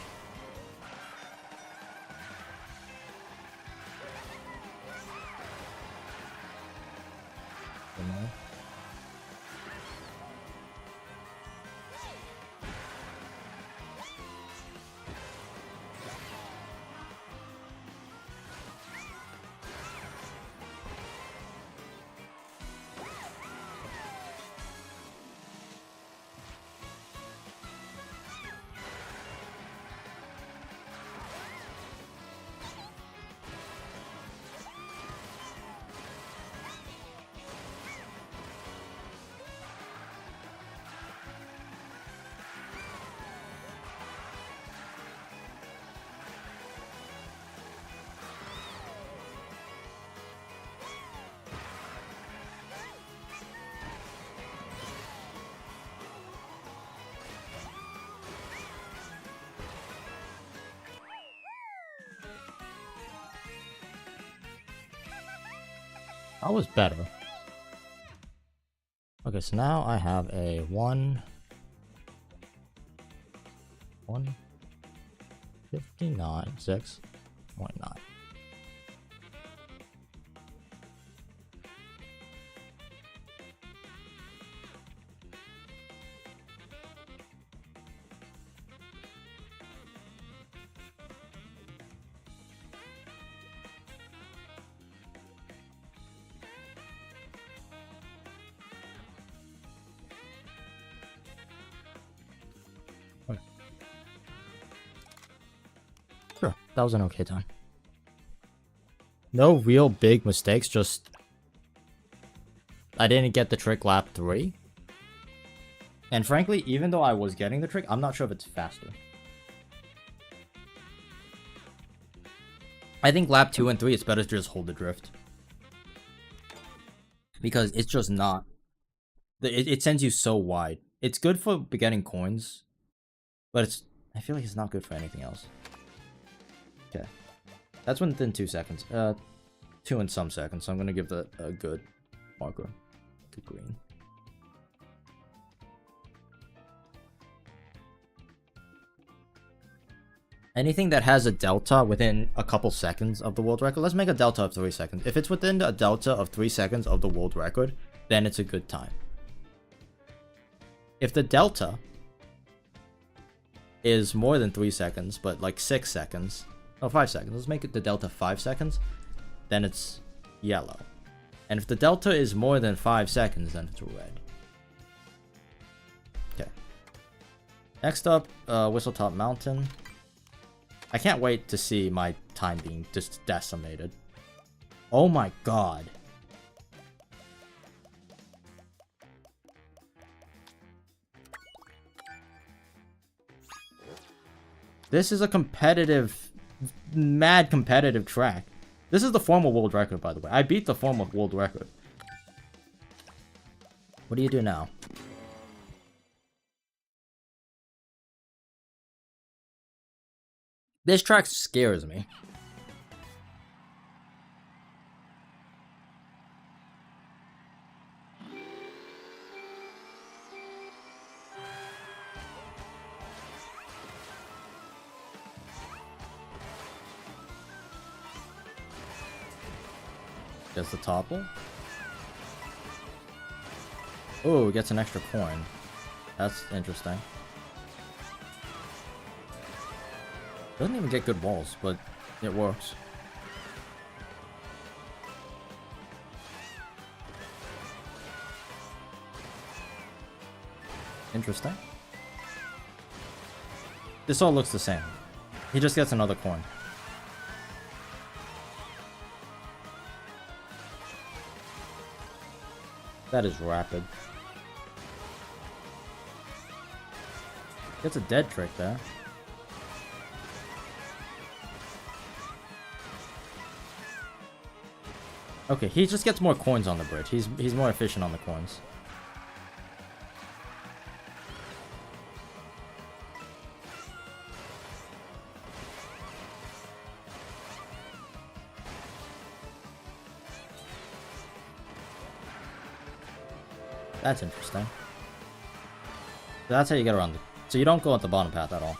That was better. Okay, so now I have a 159.6.9. Sure, that was an okay time. No real big mistakes, just I didn't get the trick lap 3. And frankly, even though I was getting the trick, I'm not sure if it's faster. I think lap 2 and 3, it's better to just hold the drift. Because it's just not... It sends you so wide. It's good for getting coins, but I feel like it's not good for anything else. Okay. That's within 2 seconds. 2 and some seconds, so I'm gonna give that a good marker. Good green. Anything that has a delta within a couple seconds of the world record, let's make a delta of 3 seconds. If it's within a delta of 3 seconds of the world record, then it's a good time. If the delta is more than 3 seconds, but like 6 seconds, oh, 5 seconds, let's make it the delta 5 seconds, then it's yellow. And if the delta is more than 5 seconds, then it's red. Okay. Next up, Whistletop Mountain. I can't wait to see my time being just decimated. Oh my god. This is a competitive, mad competitive track. This is the former world record, by the way. I beat the former world record. What do you do now? This track scares me. Gets the topple. Oh, gets an extra coin. That's interesting. Doesn't even get good walls, but it works. Interesting. This all looks the same. He just gets another coin. That is rapid. Gets a dead trick there. Okay, he just gets more coins on the bridge. He's more efficient on the coins. That's interesting. So that's how you get around it. So you don't go at the bottom path at all.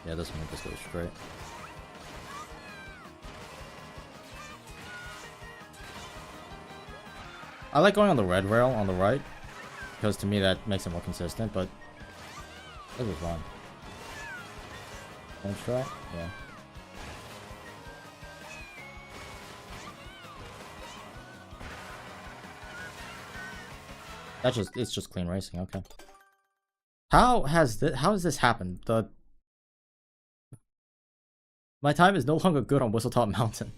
Yeah, this one just goes straight. I like going on the red rail on the right, because to me that makes it more consistent, but this was fun. Let's try? Yeah. It's just clean racing, okay. How has this happened? My time is no longer good on Whistletop Mountain.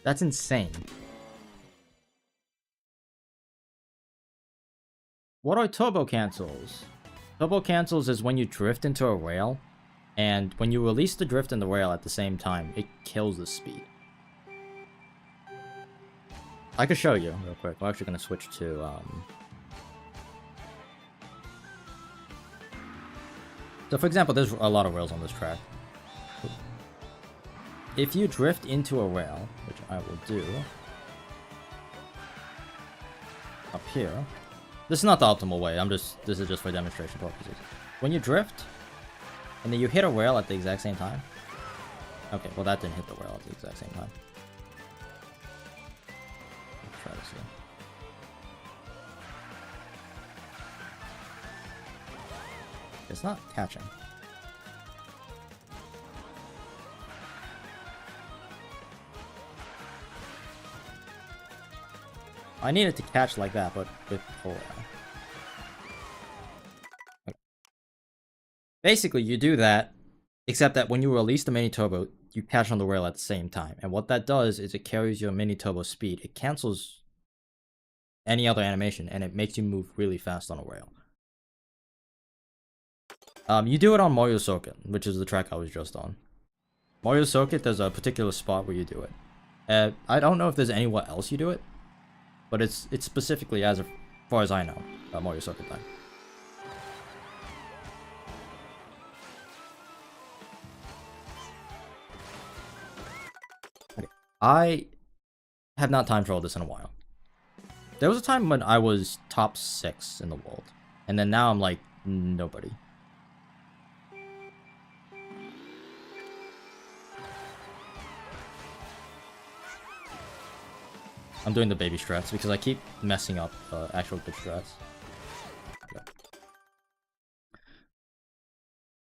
That's insane. What are turbo cancels? Turbo cancels is when you drift into a rail, and when you release the drift and the rail at the same time, it kills the speed. I could show you real quick. We're actually going to switch to... So for example, there's a lot of rails on this track. If you drift into a rail, which I will do... Up here... This is not the optimal way, this is just for demonstration purposes. When you drift, and then you hit a rail at the exact same time... Okay, well that didn't hit the rail at the exact same time. Let's try to see. It's not catching. I need it to catch like that, but with full okay. Basically, you do that, except that when you release the mini turbo, you catch on the rail at the same time. And what that does is it carries your mini turbo speed. It cancels any other animation, and it makes you move really fast on a rail. You do it on Mario Circuit, which is the track I was just on. Mario Circuit, there's a particular spot where you do it. I don't know if there's anywhere else you do it, but it's specifically, as far as I know, Mario Circuit time. Okay. I have not time traveled this in a while. There was a time when I was top 6 in the world, and then now I'm like nobody. I'm doing the baby strats because I keep messing up actual good strats. Okay.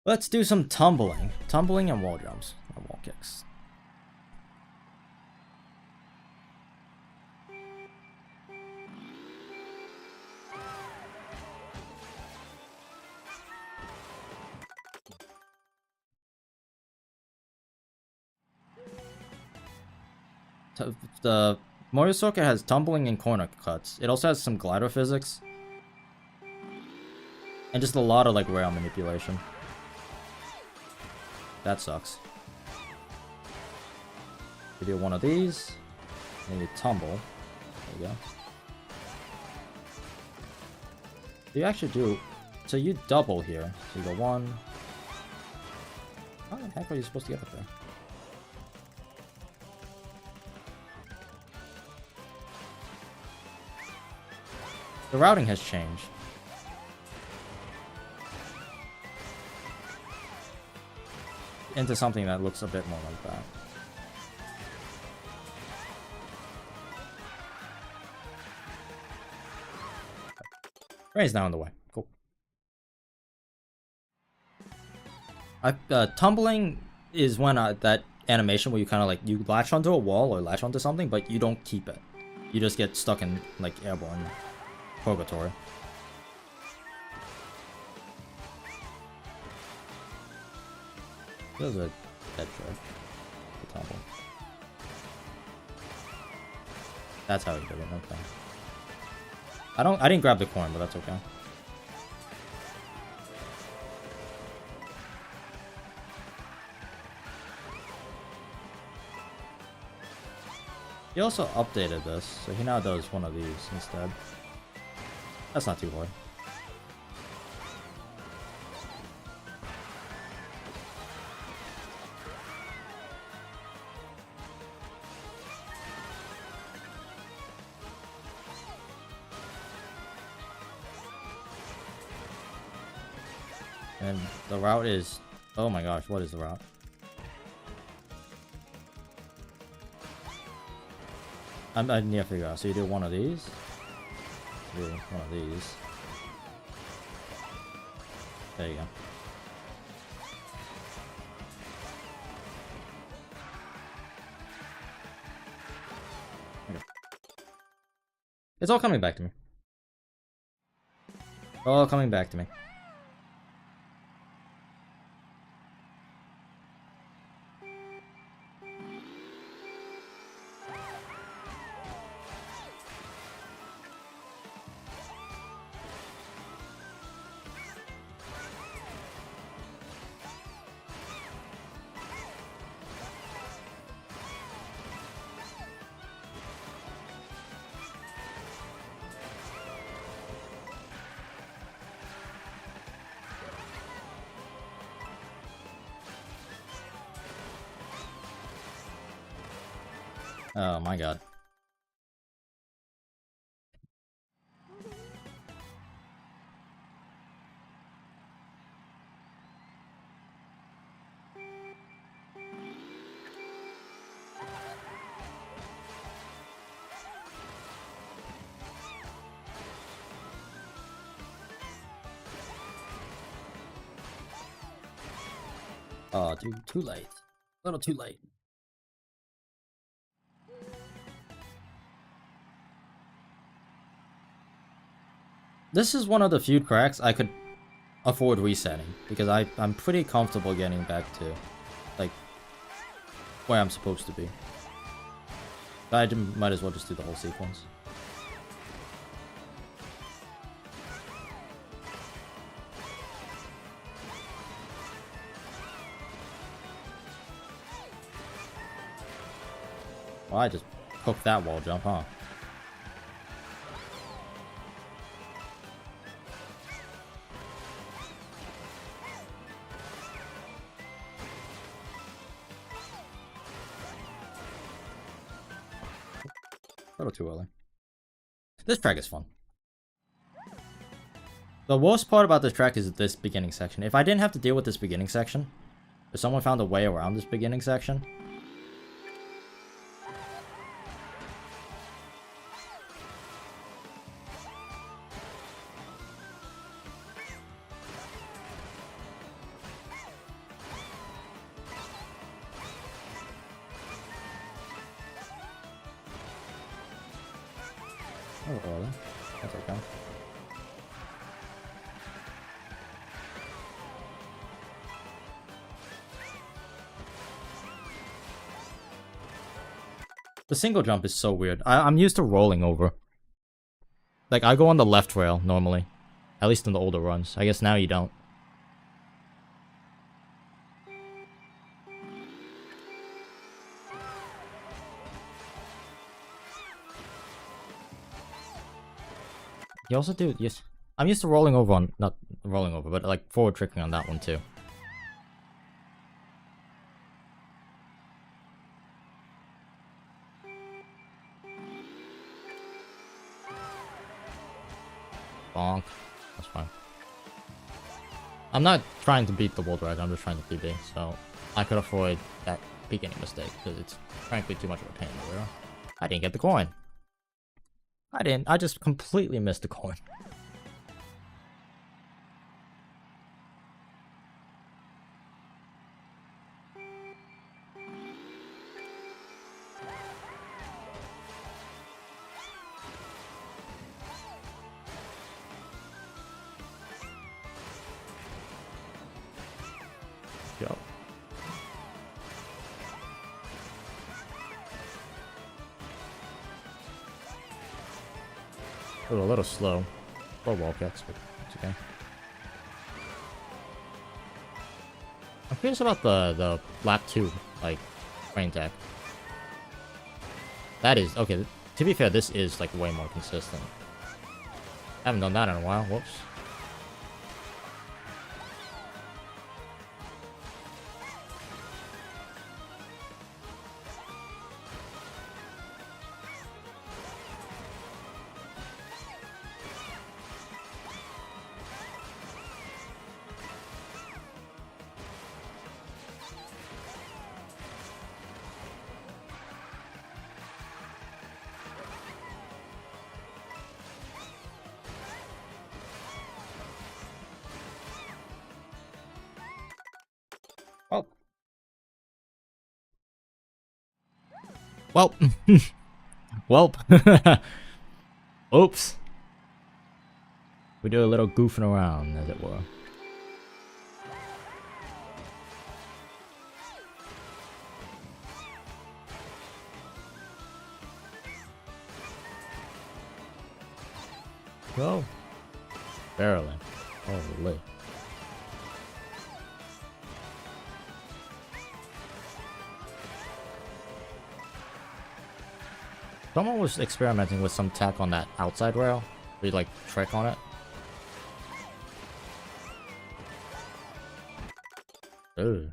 Let's do some tumbling. Tumbling and wall jumps. Or wall kicks. The Mario Circuit has tumbling and corner cuts. It also has some glider physics. And just a lot of like rail manipulation. That sucks. You do one of these, and you tumble. There you go. You actually do... So you double here. So you go 1. How the heck are you supposed to get up there? The routing has changed. Into something that looks a bit more like that. Ray's now in the way. Cool. Tumbling is when that animation where you kind of like, you latch onto a wall or latch onto something, but you don't keep it. You just get stuck in like airborne purgatory. There's a dead trick. The tumble. That's how you do it, okay. I didn't grab the coin, but that's okay. He also updated this, so he now does one of these instead. That's not too hard. And the route is... Oh my gosh, what is the route? I need to figure out. So you do one of these. Do one of these. There you go. Okay. It's all coming back to me. All coming back to me. Oh my god. Oh, dude, too late. A little too late. This is one of the few tracks I could afford resetting, because I'm pretty comfortable getting back to, like, where I'm supposed to be. I might as well just do the whole sequence. Well, I just hooked that wall jump, huh? A little too early. This track is fun. The worst part about this track is this beginning section. If I didn't have to deal with this beginning section, if someone found a way around this beginning section, oh, that's okay. The single jump is so weird. I'm used to rolling over. Like, I go on the left rail, normally. At least in the older runs. I guess now you don't. You also do... Yes, I'm used to rolling over on... Not rolling over, but like forward tricking on that one too. Bonk. That's fine. I'm not trying to beat the world record, I'm just trying to PB, so I could avoid that beginning mistake, because it's frankly too much of a pain in the rear. I didn't get the coin. I just completely missed the coin. Yep. A little slow. Or wall kicks, but it's okay. I'm curious about the lap 2, like, rain tech. That is... Okay, to be fair, this is, like, way more consistent. I haven't done that in a while. Whoops. Oh. Well. Welp. Oops. We do a little goofing around, as it were. Go. Barely. Holy. Someone was experimenting with some tech on that outside rail. We like trick on it. Ooh.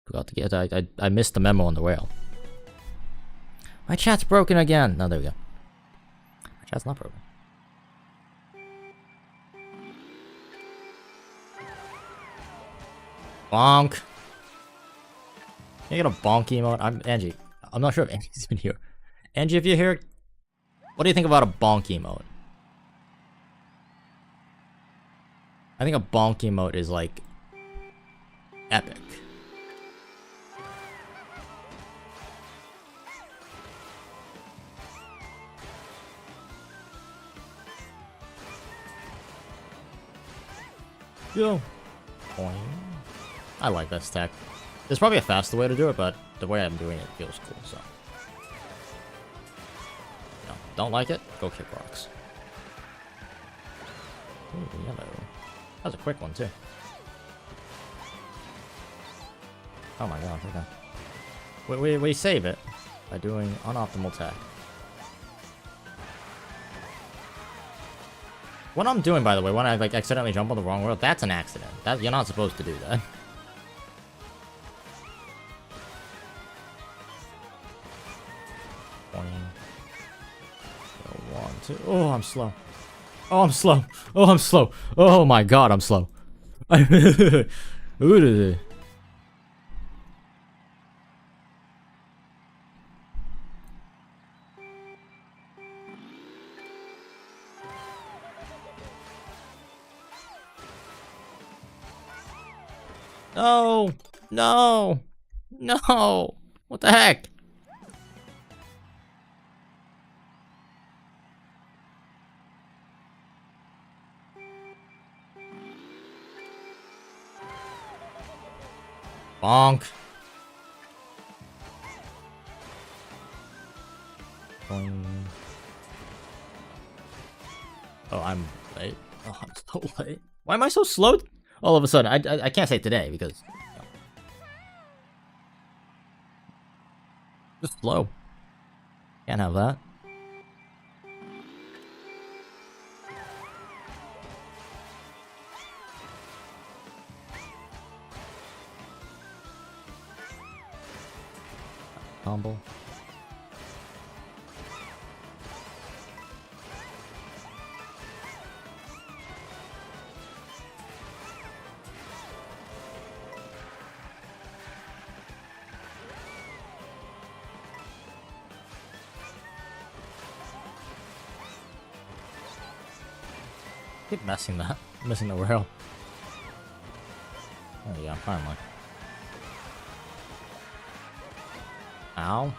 Forgot to get. I missed the memo on the rail. My chat's broken again. No, there we go. My chat's not broken. Bonk. Can you get a bonk emote? I'm Angie. I'm not sure if Angie's been here. Angie, if you're here, what do you think about a bonk emote? I think a bonk emote is like epic. Yo. Boing. I like this tech. There's probably a faster way to do it, but the way I'm doing it feels cool, so. No, don't like it? Go kick rocks. Ooh, yellow. That was a quick one, too. Oh my god, okay. We save it by doing unoptimal tech. What I'm doing, by the way, when I like accidentally jump on the wrong world, that's an accident. That you're not supposed to do that. One, two. Oh, I'm slow. Oh, I'm slow. Oh, I'm slow. Oh my god, I'm slow. No! No! No! What the heck? Bonk. Boing. Oh, I'm late. Oh, I'm so late. Why am I so slow? All of a sudden, I can't say today because you know, just slow. Can't have that. Combo. Keep messing the rail. Oh yeah, finally. Ow.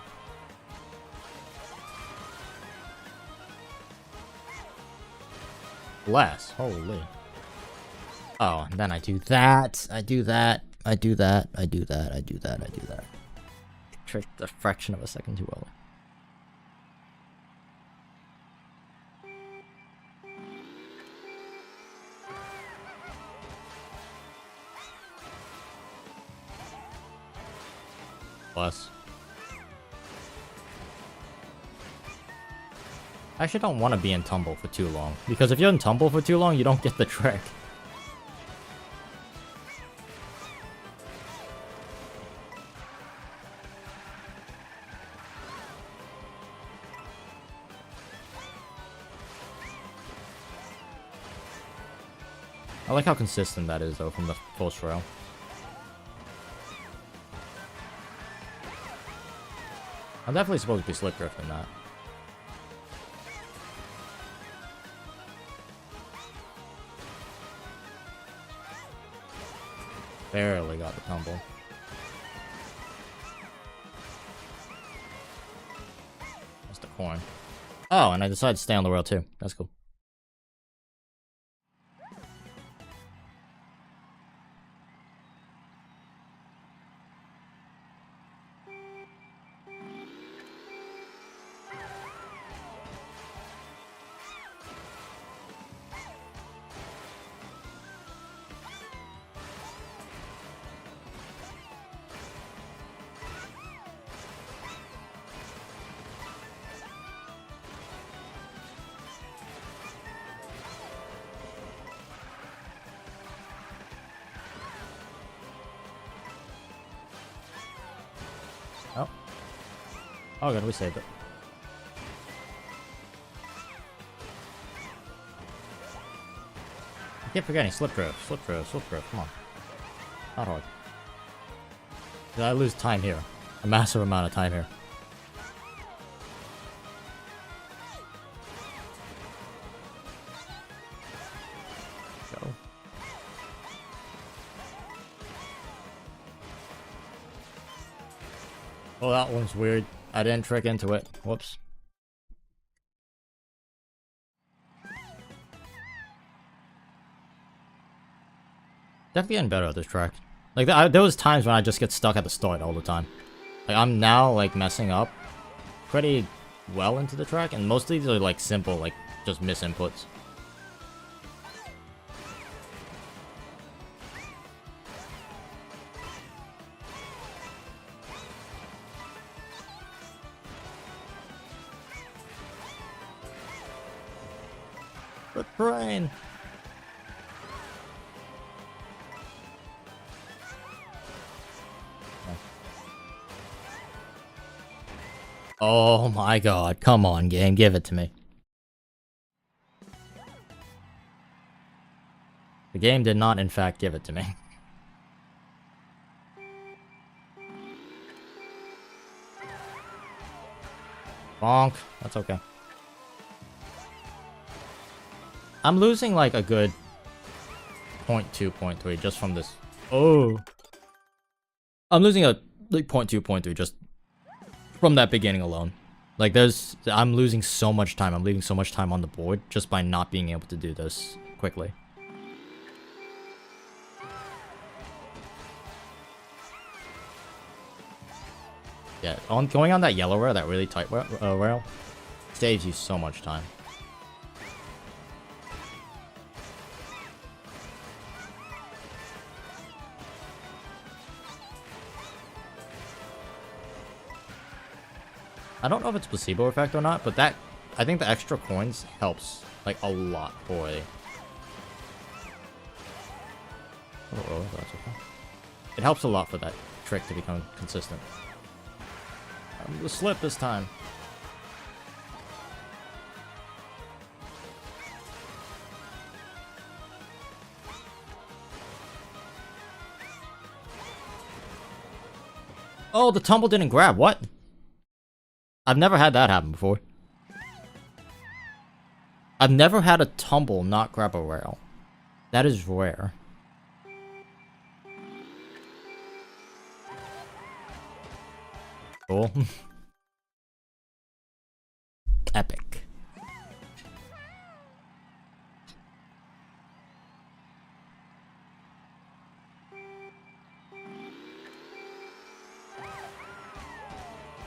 Bless. Holy. Oh, and then I do that. I do that. I do that. I do that. I do that. I do that. Tricked a fraction of a second too early. Bless. I actually don't want to be in tumble for too long. Because if you're in tumble for too long, you don't get the trick. I like how consistent that is, though, from the first rail. I'm definitely supposed to be slip drifting that. Barely got the tumble. That's the corn. Oh, and I decided to stay on the rail too. That's cool. Oh. Oh, good, we saved it. I keep forgetting, slip drift, slip drift, slip drift, come on. Not hard. Did I lose time here? A massive amount of time here. Go. Oh, that one's weird. I didn't trick into it. Whoops. Definitely getting better at this track. Like, there was times when I just get stuck at the start all the time. Like, I'm now, like, messing up pretty well into the track, and most of these are, like, simple, like, just misinputs. The brain! Oh my god, come on game, give it to me. The game did not in fact give it to me. Bonk, that's okay. I'm losing like a good 0.2, 0.3 just from this. Oh. I'm losing a like 0.2, 0.3 just from that beginning alone. Like I'm losing so much time. I'm leaving so much time on the board just by not being able to do this quickly. Yeah, going on that yellow rail, that really tight rail, saves you so much time. I don't know if it's placebo effect or not, but I think the extra coins helps like a lot for a. Oh, that's okay. It helps a lot for that trick to become consistent. I'm gonna slip this time. Oh, the tumble didn't grab. What? I've never had that happen before. I've never had a tumble not grab a rail. That is rare. Cool. Epic.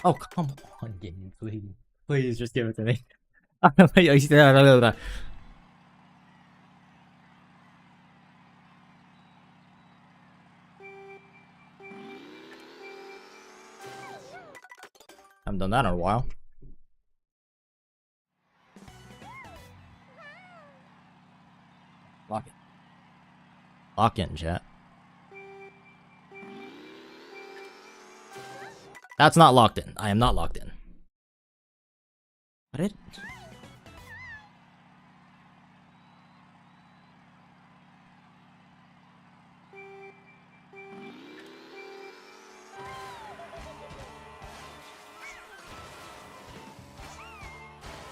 Oh, come on, game, please. Please, just give it to me. I haven't done that in a while. Lock it. Lock in, chat. That's not locked in. I am not locked in. What it?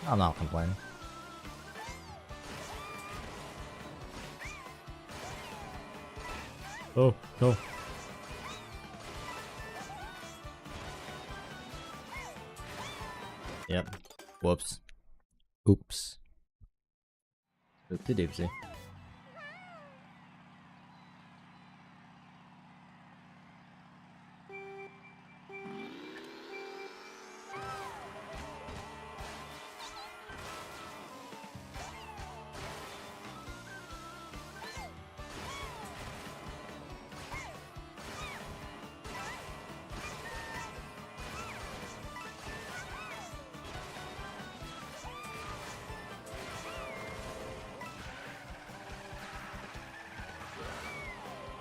I'm not complaining. Oh, no. Yep. Whoops. Oops. Oopsie doopsie.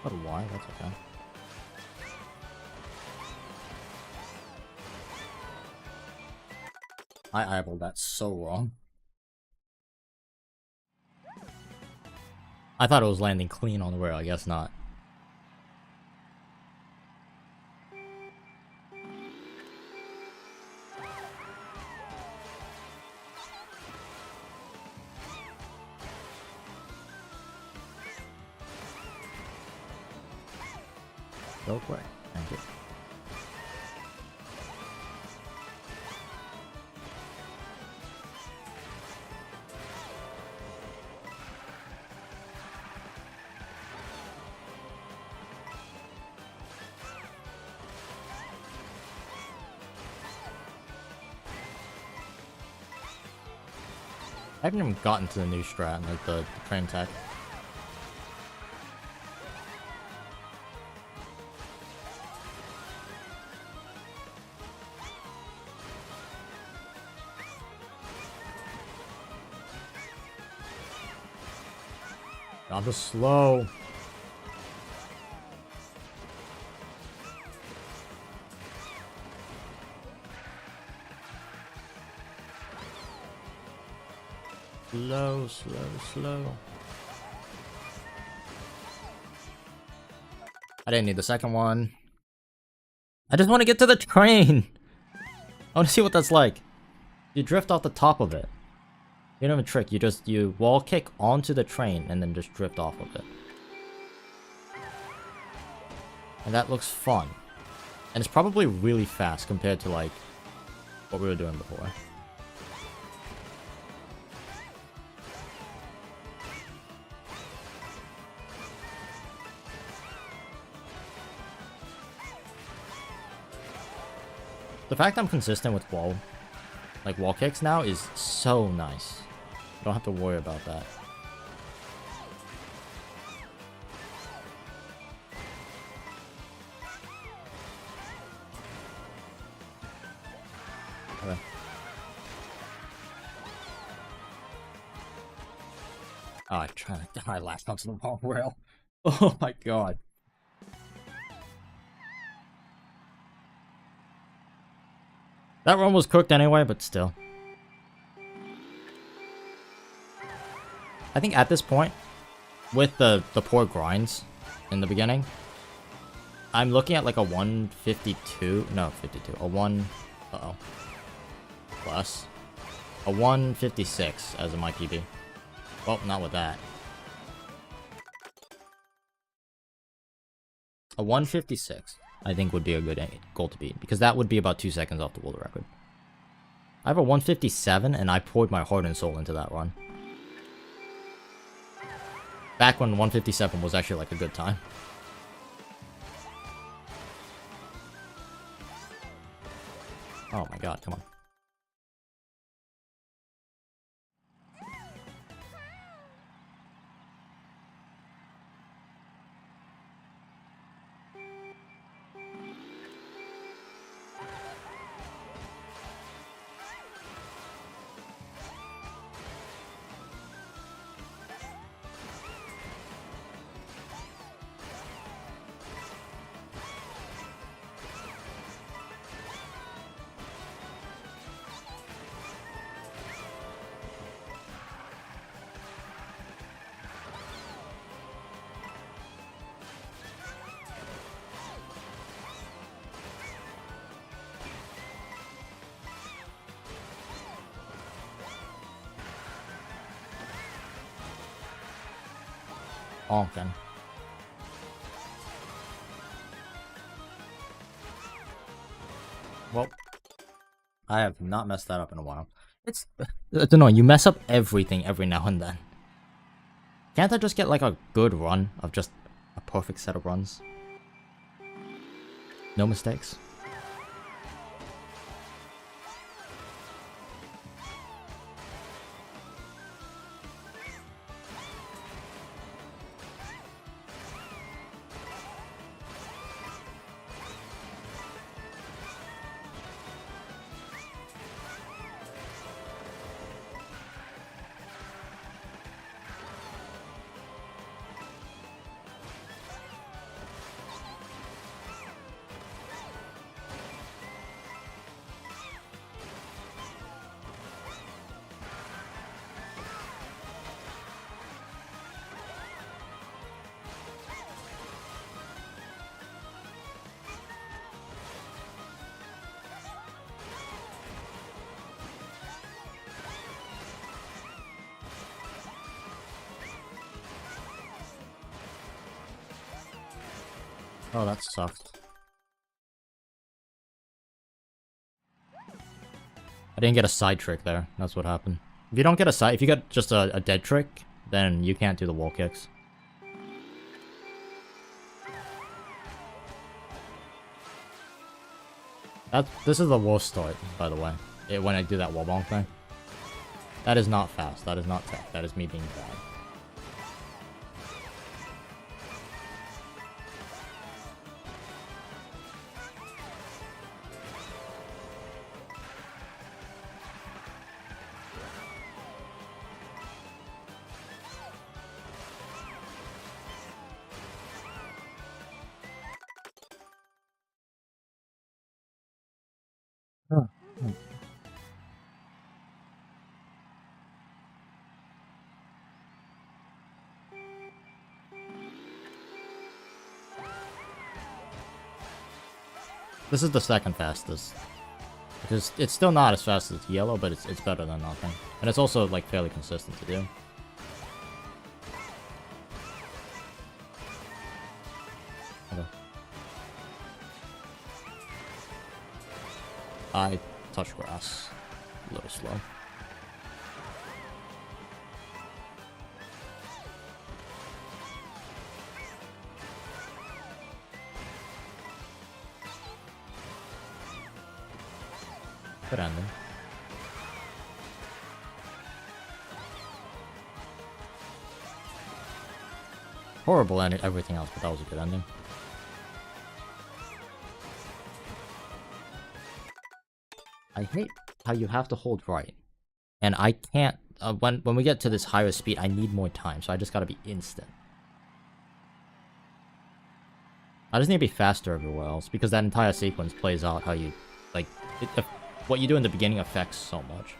What a why? That's okay. I eyeballed that so wrong. I thought it was landing clean on the rail. I guess not. Go quick. Thank you. I haven't even gotten to the new strat, like the train tech. Not the slow. Slow, slow, slow. I didn't need the second one. I just want to get to the train. I want to see what that's like. You drift off the top of it. You don't have a trick. You wall kick onto the train and then just drift off of it. And that looks fun. And it's probably really fast compared to like what we were doing before. The fact I'm consistent with wall kicks now is so nice. I don't have to worry about that. Okay. Oh, I'm trying to die last onto the wrong rail. Oh my god. That run was cooked anyway, but still. I think at this point, with the poor grinds in the beginning, I'm looking at like a 152, no, 52, a 1, uh-oh, plus, a 156 as in my PB. Well, not with that. A 156, I think would be a good goal to beat, because that would be about 2 seconds off the world record. I have a 157, and I poured my heart and soul into that run. Back when 157 was actually like a good time. Oh my god, come on. honking. Well, I have not messed that up in a while. It's... I don't know, you mess up everything every now and then. Can't I just get like a good run of just a perfect set of runs? No mistakes? Oh, that sucked. I didn't get a side trick there. That's what happened. If you don't get a side... If you get just a dead trick, then you can't do the wall kicks. This is the worst start, by the way. When I do that wall bonk thing. That is not fast. That is not tech. That is me being bad. This is the second fastest. Because it's still not as fast as yellow, but it's better than nothing. And it's also like fairly consistent to do. Okay. I touch grass. A little slow. Good ending. Horrible ending, everything else, but that was a good ending. I hate how you have to hold right. And I can't... when we get to this higher speed, I need more time, so I just gotta be instant. I just need to be faster everywhere else, because that entire sequence plays out how you... Like, what you do in the beginning affects so much.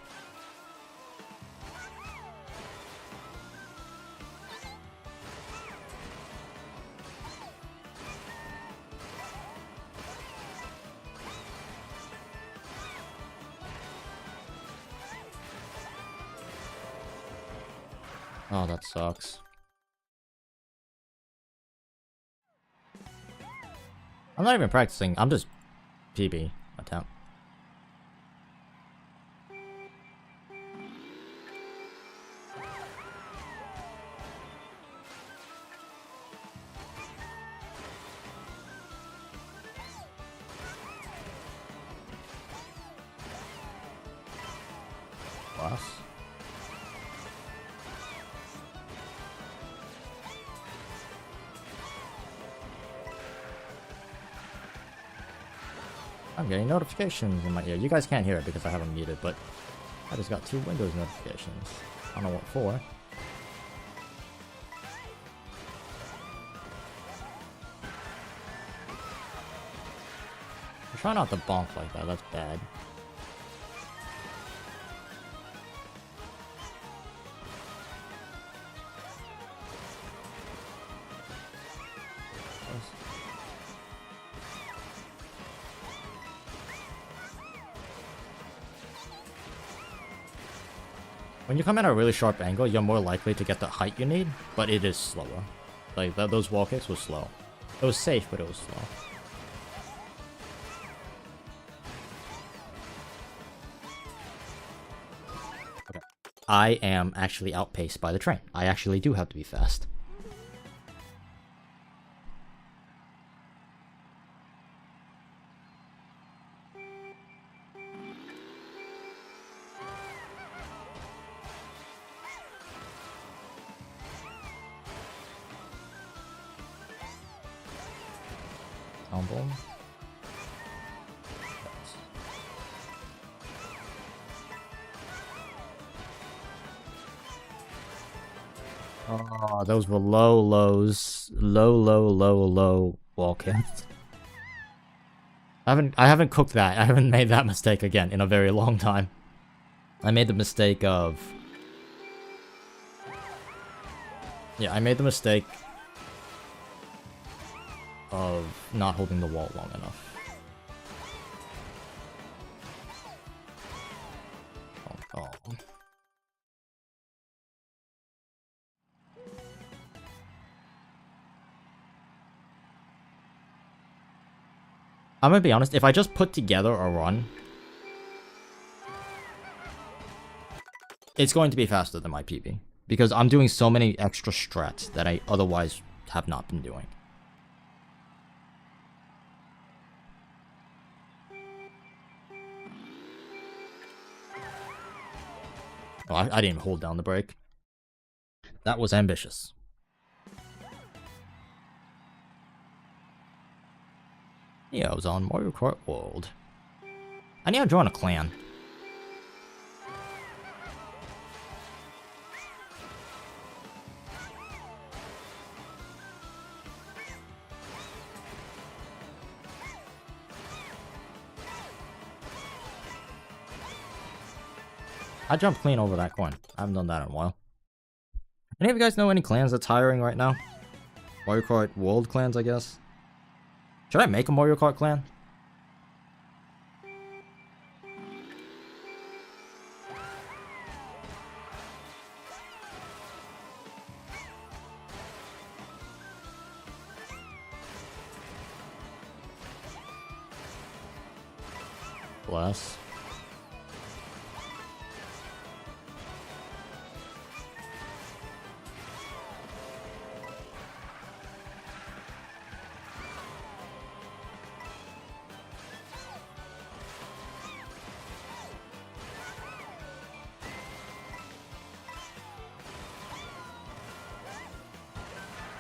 Oh, that sucks. I'm not even practicing, I'm just PB attempt. Plus. I'm getting notifications in my ear. You guys can't hear it because I have them muted, but I just got 2 Windows notifications. I don't know what for. Try not to bonk like that, that's bad. When you come at a really sharp angle, you're more likely to get the height you need, but it is slower. Like, those wall kicks was slow. It was safe, but it was slow. Okay. I am actually outpaced by the train. I actually do have to be fast. Combo. Oh, those were low lows. Low wall kicks. I haven't cooked that. I haven't made that mistake again in a very long time. I made the mistake of... Yeah, I made the mistake of not holding the wall long enough. Oh. I'm gonna be honest, if I just put together a run, it's going to be faster than my PB. Because I'm doing so many extra strats that I otherwise have not been doing. Oh, I didn't even hold down the brake. That was ambitious. Yeah, I was on Mario Kart World. I need to join a clan. I jumped clean over that coin. I haven't done that in a while. Any of you guys know any clans that's hiring right now? Mario Kart World clans, I guess. Should I make a Mario Kart clan? Bless.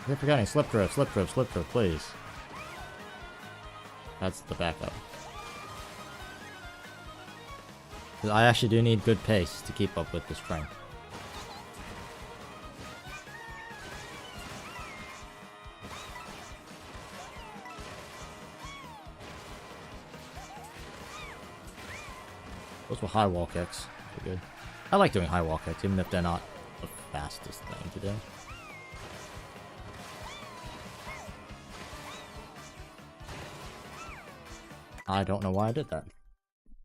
I keep forgetting. Slip drift, please. That's the backup. I actually do need good pace to keep up with this train. Those were high wall kicks. Pretty good. I like doing high wall kicks, even if they're not the fastest thing to do. I don't know why I did that.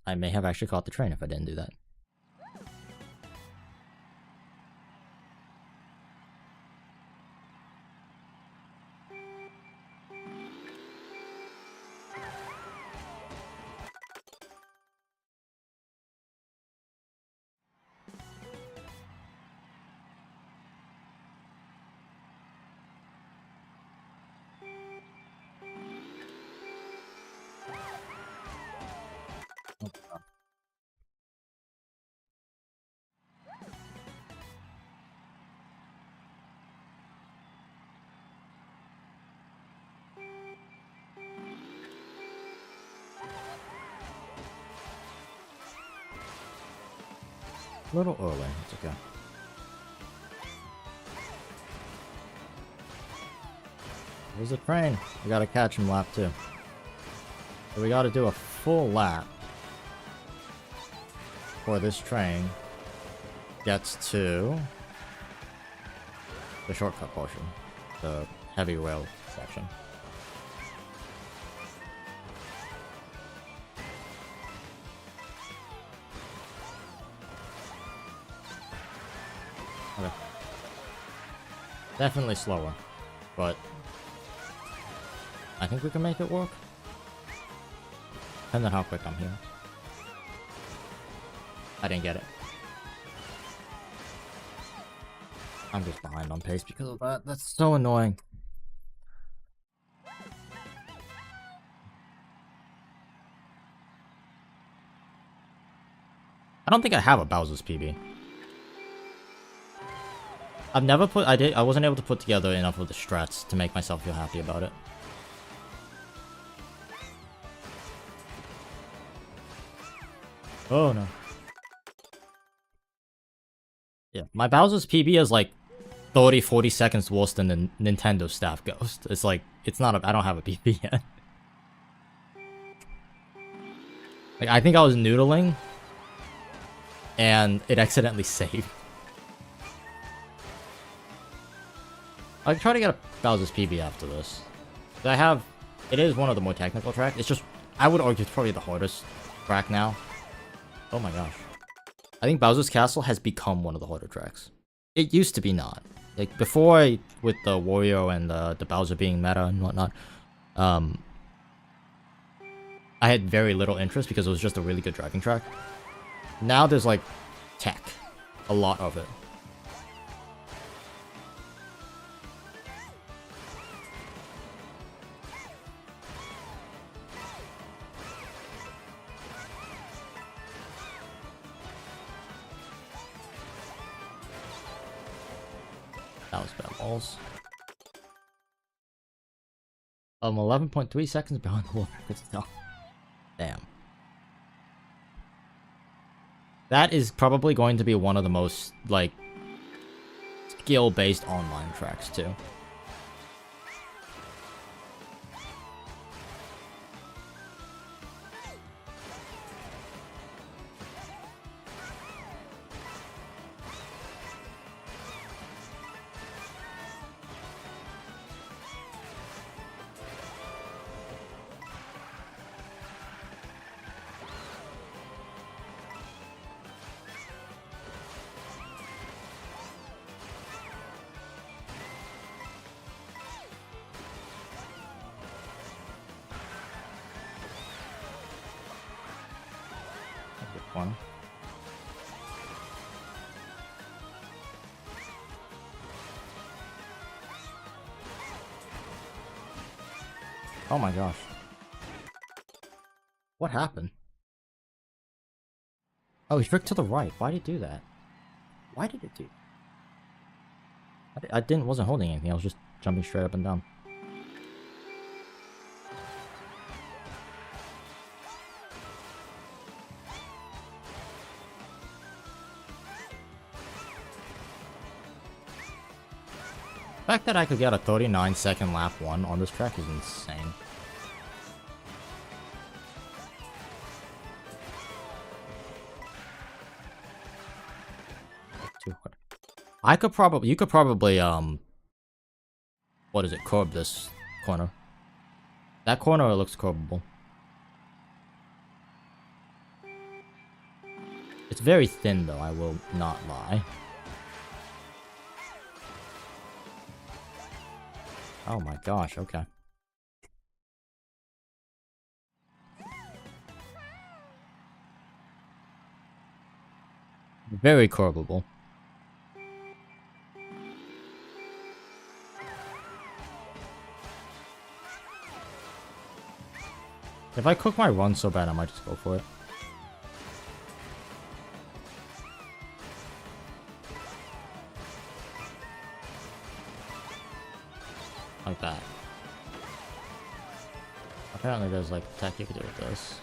I may have actually caught the train if I didn't do that. A little early, it's okay. There's a train. We gotta catch him lap 2. So we gotta do a full lap before this train gets to the shortcut portion, the heavy rail section. Okay. Definitely slower. But I think we can make it work. Depends on how quick I'm here. I didn't get it. I'm just behind on pace because of that. That's so annoying. I don't think I have a Bowser's PB. I've never put... I wasn't able to put together enough of the strats to make myself feel happy about it. Oh no. Yeah, my Bowser's PB is like 30-40 seconds worse than the Nintendo staff ghost. It's like, it's not a... I don't have a PB yet. Like, I think I was noodling and it accidentally saved. I'll try to get a Bowser's PB after this. I have... It is one of the more technical tracks. It's just... I would argue it's probably the hardest track now. Oh my gosh. I think Bowser's Castle has become one of the harder tracks. It used to be not. Like, before, with the Wario and the Bowser being meta and whatnot, I had very little interest because it was just a really good driving track. Now there's, like, tech. A lot of it. That was bad balls. 11.3 seconds behind the wall. Good stuff. Damn. That is probably going to be one of the most, like, skill-based online tracks, too. One. Oh my gosh. What happened? Oh, he tricked to the right. Why did it do that? Why did it do that? I wasn't holding anything. I was just jumping straight up and down. The fact that I could get a 39-second lap 1 on this track is insane. You could probably, what is it, curb this corner. That corner looks curbable. It's very thin though, I will not lie. Oh my gosh, okay. Very curbable. If I cook my run so bad, I might just go for it. Like that. Apparently there's like tech you can do with this.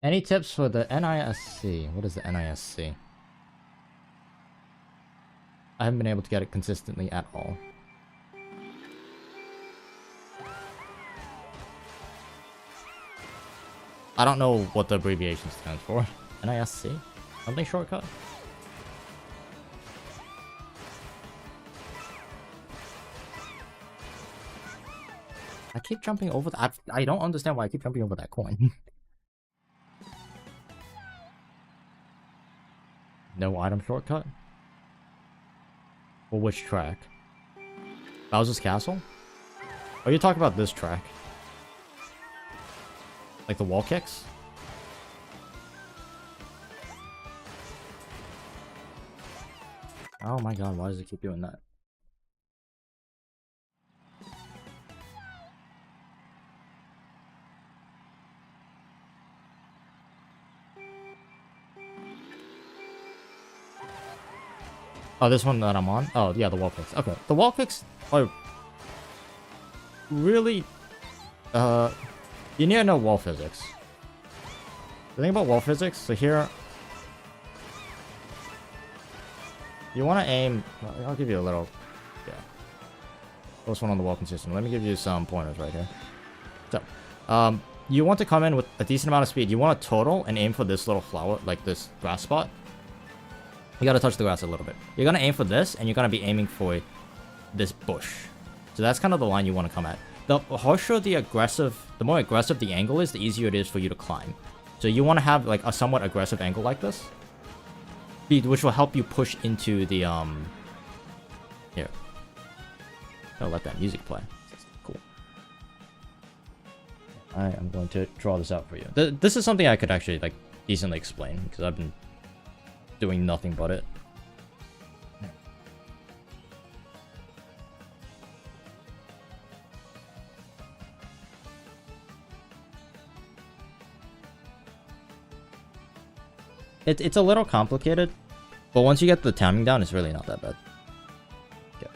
Any tips for the NISC? What is the NISC? I haven't been able to get it consistently at all. I don't know what the abbreviation stands for. NISC? Something shortcut? I keep jumping over that. I don't understand why I keep jumping over that coin. No item shortcut? For which track? Bowser's Castle? Are you talking about this track? Like the wall kicks? Oh my god, why does it keep doing that? Oh, this one that I'm on? Oh, yeah, the wall kicks. Okay, the wall kicks are really... you need to know wall physics. The thing about wall physics, so here... You want to aim... I'll give you a little... Yeah. Close one on the wall consistent. Let me give you some pointers right here. So, you want to come in with a decent amount of speed. You want to total and aim for this little flower, like this grass spot. You gotta touch the grass a little bit. You're gonna aim for this, and you're gonna be aiming for this bush. So that's kind of the line you want to come at. The harsher the more aggressive the angle is, the easier it is for you to climb. So you want to have like a somewhat aggressive angle like this, which will help you push into the Here, I'll let that music play. Cool. I'm going to draw this out for you. This is something I could actually like decently explain because I've been doing nothing but it. It's a little complicated, but once you get the timing down, it's really not that bad. Okay.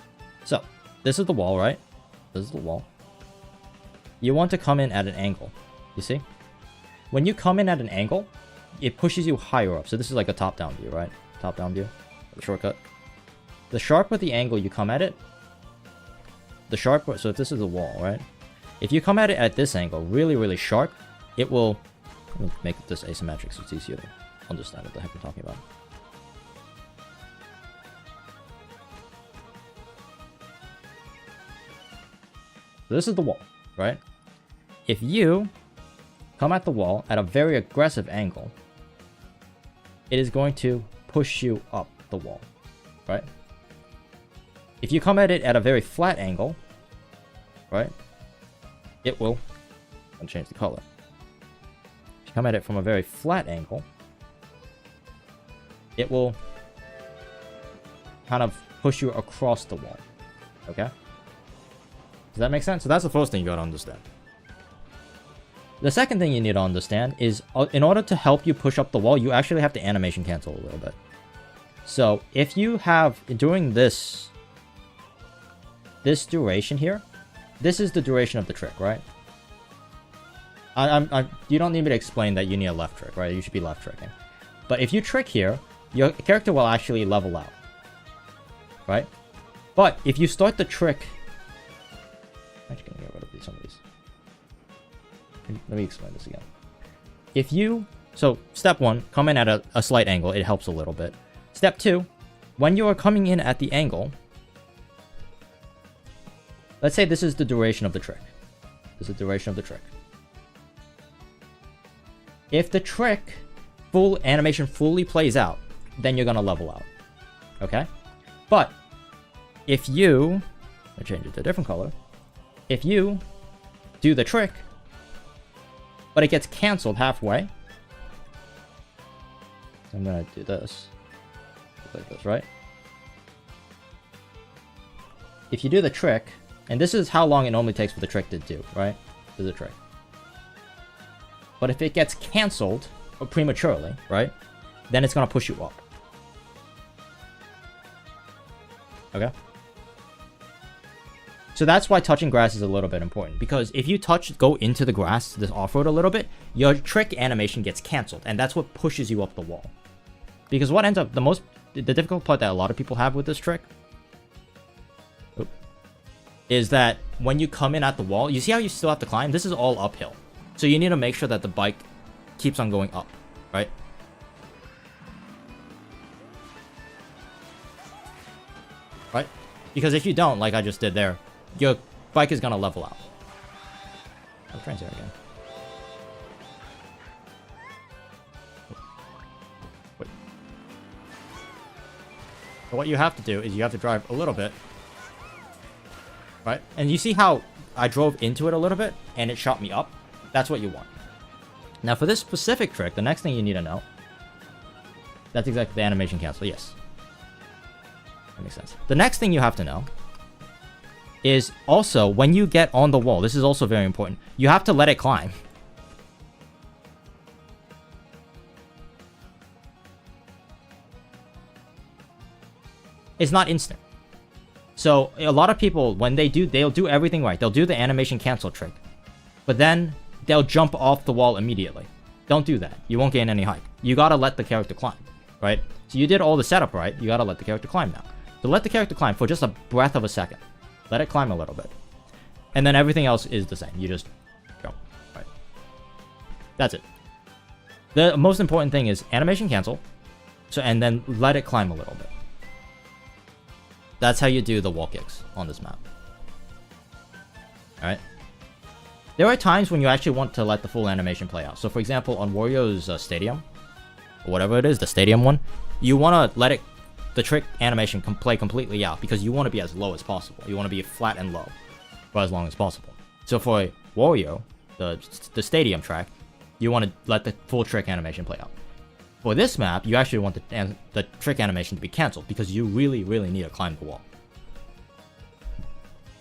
So, this is the wall, right? This is the wall. You want to come in at an angle. You see? When you come in at an angle, it pushes you higher up. So this is like a top-down view, right? Top-down view. The shortcut. The sharper the angle you come at it, the sharper... So if this is a wall, right? If you come at it at this angle, really, really sharp, it will... Let me make this asymmetric so it's easier to understand what the heck I'm talking about. So this is the wall, right? If you come at the wall at a very aggressive angle, it is going to push you up the wall, right? If you come at it at a very flat angle, right, it will... I'll change the color. If you come at it from a very flat angle, it will kind of push you across the wall, okay? Does that make sense? So that's the first thing you gotta understand. The second thing you need to understand is, in order to help you push up the wall, you actually have to animation cancel a little bit. So, if you have, during this duration here, this is the duration of the trick, right? You don't need me to explain that you need a left trick, right? You should be left tricking. But if you trick here, your character will actually level out, right? But if you start the trick... I'm actually gonna get rid of some of these. Let me explain this again. If you... So, step 1, come in at a slight angle. It helps a little bit. Step 2, when you are coming in at the angle... Let's say this is the duration of the trick. This is the duration of the trick. If the trick, full animation fully plays out, then you're gonna level out. Okay? But, if you... I'll change it to a different color. If you do the trick... but it gets cancelled halfway. I'm gonna do this. Like this, right? If you do the trick, and this is how long it normally takes for the trick to do, right? Do the trick. But if it gets cancelled prematurely, right? Then it's gonna push you up. Okay? So that's why touching grass is a little bit important, because if you go into the grass, this off-road a little bit, your trick animation gets cancelled, and that's what pushes you up the wall. Because what ends up the difficult part that a lot of people have with this trick is that when you come in at the wall, you see how you still have to climb? This is all uphill. So you need to make sure that the bike keeps on going up, right? Right? Because if you don't, like I just did there, your bike is gonna level out. I'm trying to say it again. Wait. So what you have to do is you have to drive a little bit. Right? And you see how I drove into it a little bit and it shot me up? That's what you want. Now for this specific trick, the next thing you need to know... That's exactly the animation cancel, yes. That makes sense. The next thing you have to know is also when you get on the wall, this is also very important, you have to let it climb. It's not instant. So a lot of people, when they'll do everything right. They'll do the animation cancel trick, but then they'll jump off the wall immediately. Don't do that. You won't gain any height. You gotta let the character climb, right? So you did all the setup right. You gotta let the character climb now. So let the character climb for just a breath of a second. Let it climb a little bit. And then everything else is the same. You just go, right? That's it. The most important thing is animation cancel. So, and then let it climb a little bit. That's how you do the wall kicks on this map. Alright? There are times when you actually want to let the full animation play out. So for example, on Wario's stadium, or whatever it is, the stadium one, you want to let it, the trick animation play completely out because you want to be as low as possible. You want to be flat and low for as long as possible. So for Wario, the stadium track, you want to let the full trick animation play out. For this map, you actually want the trick animation to be cancelled because you really, really need to climb the wall.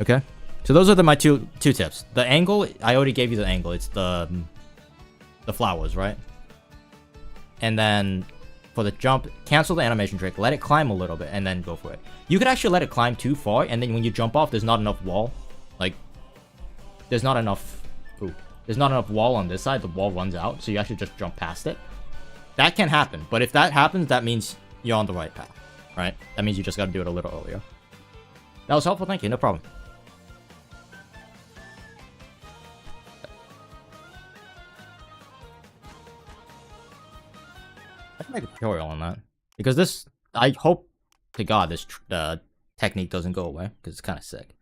Okay? So those are my two tips. The angle, I already gave you the angle. It's the flowers, right? And then for the jump, cancel the animation trick, let it climb a little bit, and then go for it. You could actually let it climb too far, and then when you jump off, there's not enough wall. Like, there's not enough wall on this side. The wall runs out, so you actually just jump past it. That can happen, but if that happens, that means you're on the right path, right? That means you just gotta do it a little earlier. That was helpful, thank you, no problem. I can make a tutorial on that. Because this, I hope to God this technique doesn't go away, because it's kind of sick.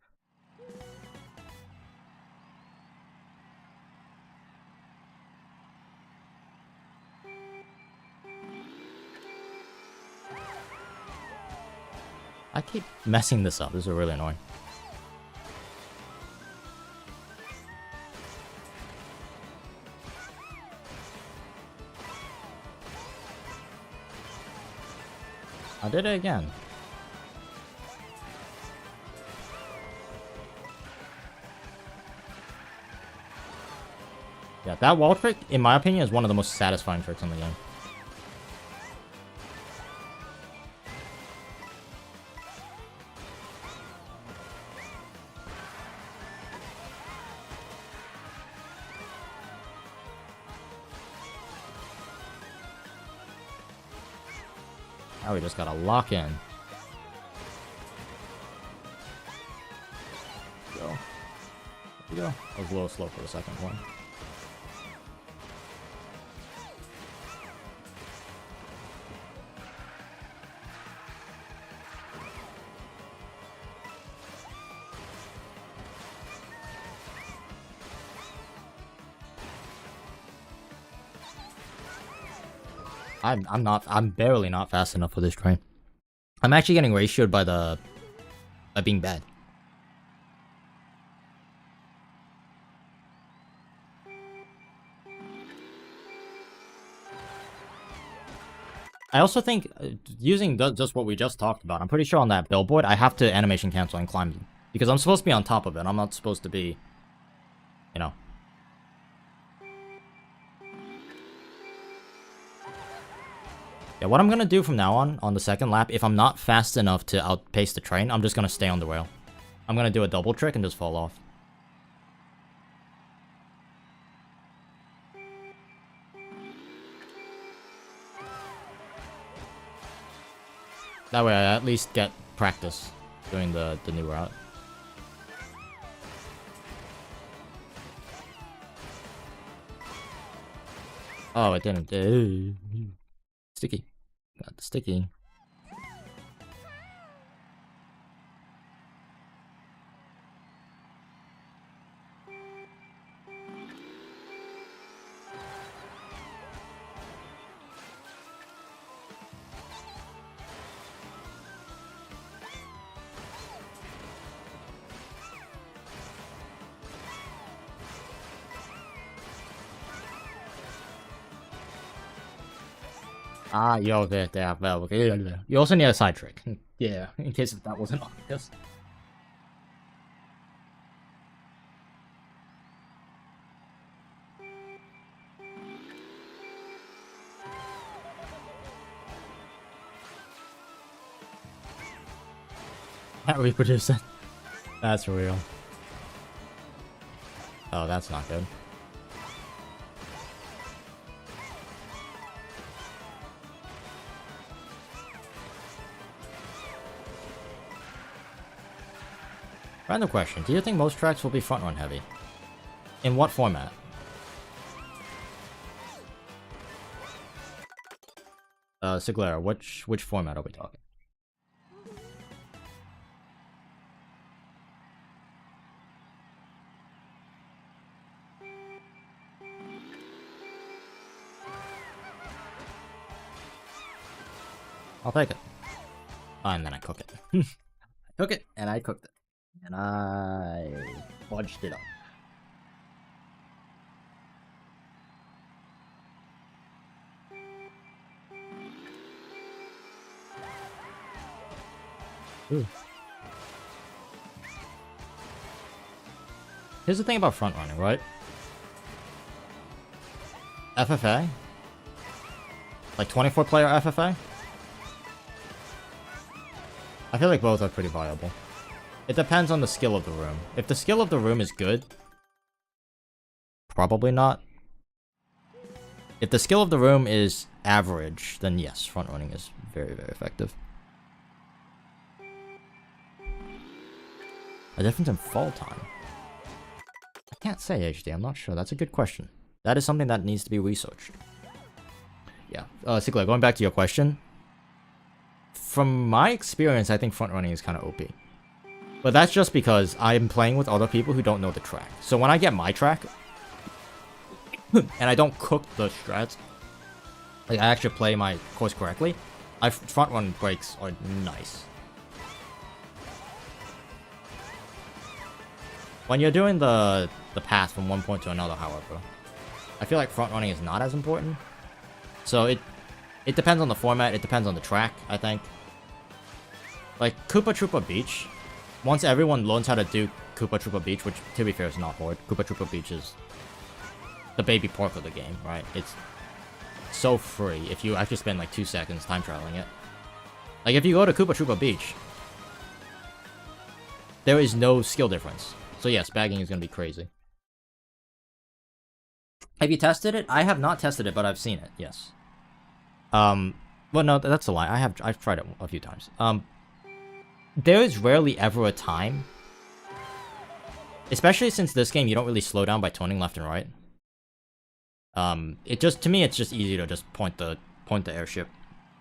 I keep messing this up. This is really annoying. I did it again. Yeah, that wall trick, in my opinion, is one of the most satisfying tricks in the game. Now we just gotta lock in. Go. There we go. I was a little slow for the second one. I'm barely not fast enough for this train. I'm actually getting ratioed by being bad. I also think, using just what we just talked about, I'm pretty sure on that billboard, I have to animation cancel and climb them. Because I'm supposed to be on top of it, I'm not supposed to be, you know. Yeah, what I'm gonna do from now on the second lap, if I'm not fast enough to outpace the train, I'm just gonna stay on the rail. I'm gonna do a double trick and just fall off. That way I at least get practice doing the new route. Oh, it didn't. Sticky. Got the sticky. Ah, yo, there, well, okay. You also need a side trick. Yeah, in case if that wasn't obvious. Can't reproduce it. That's real. Oh, that's not good. Random question. Do you think most tracks will be front run heavy? In what format? Siglera, which format are we talking? I'll take it. And then I cook it. I cook it, and I cooked it. And I fudged it up. Ooh. Here's the thing about front running, right? FFA? Like 24 player FFA? I feel like both are pretty viable. It depends on the skill of the room. If the skill of the room is good, probably not. If the skill of the room is average, then yes, front running is very, very effective. A difference in fall time? I can't say, HD, I'm not sure. That's a good question. That is something that needs to be researched. Yeah, Sigla, going back to your question. From my experience, I think front running is kind of OP. But that's just because I'm playing with other people who don't know the track. So when I get my track, and I don't cook the strats, like I actually play my course correctly, front run breaks are nice. When you're doing the path from one point to another, however, I feel like front running is not as important. So it depends on the format, it depends on the track, I think. Like Koopa Troopa Beach, once everyone learns how to do Koopa Troopa Beach, which to be fair is not hard. Koopa Troopa Beach is the baby pork of the game, right? It's so free if you actually spend like 2 seconds time traveling it. Like if you go to Koopa Troopa Beach, there is no skill difference. So yes, bagging is going to be crazy. Have you tested it? I have not tested it, but I've seen it, yes. Well no, that's a lie. I've tried it a few times. There is rarely ever a time, especially since this game you don't really slow down by turning left and right. It just, to me, it's just easy to just point the airship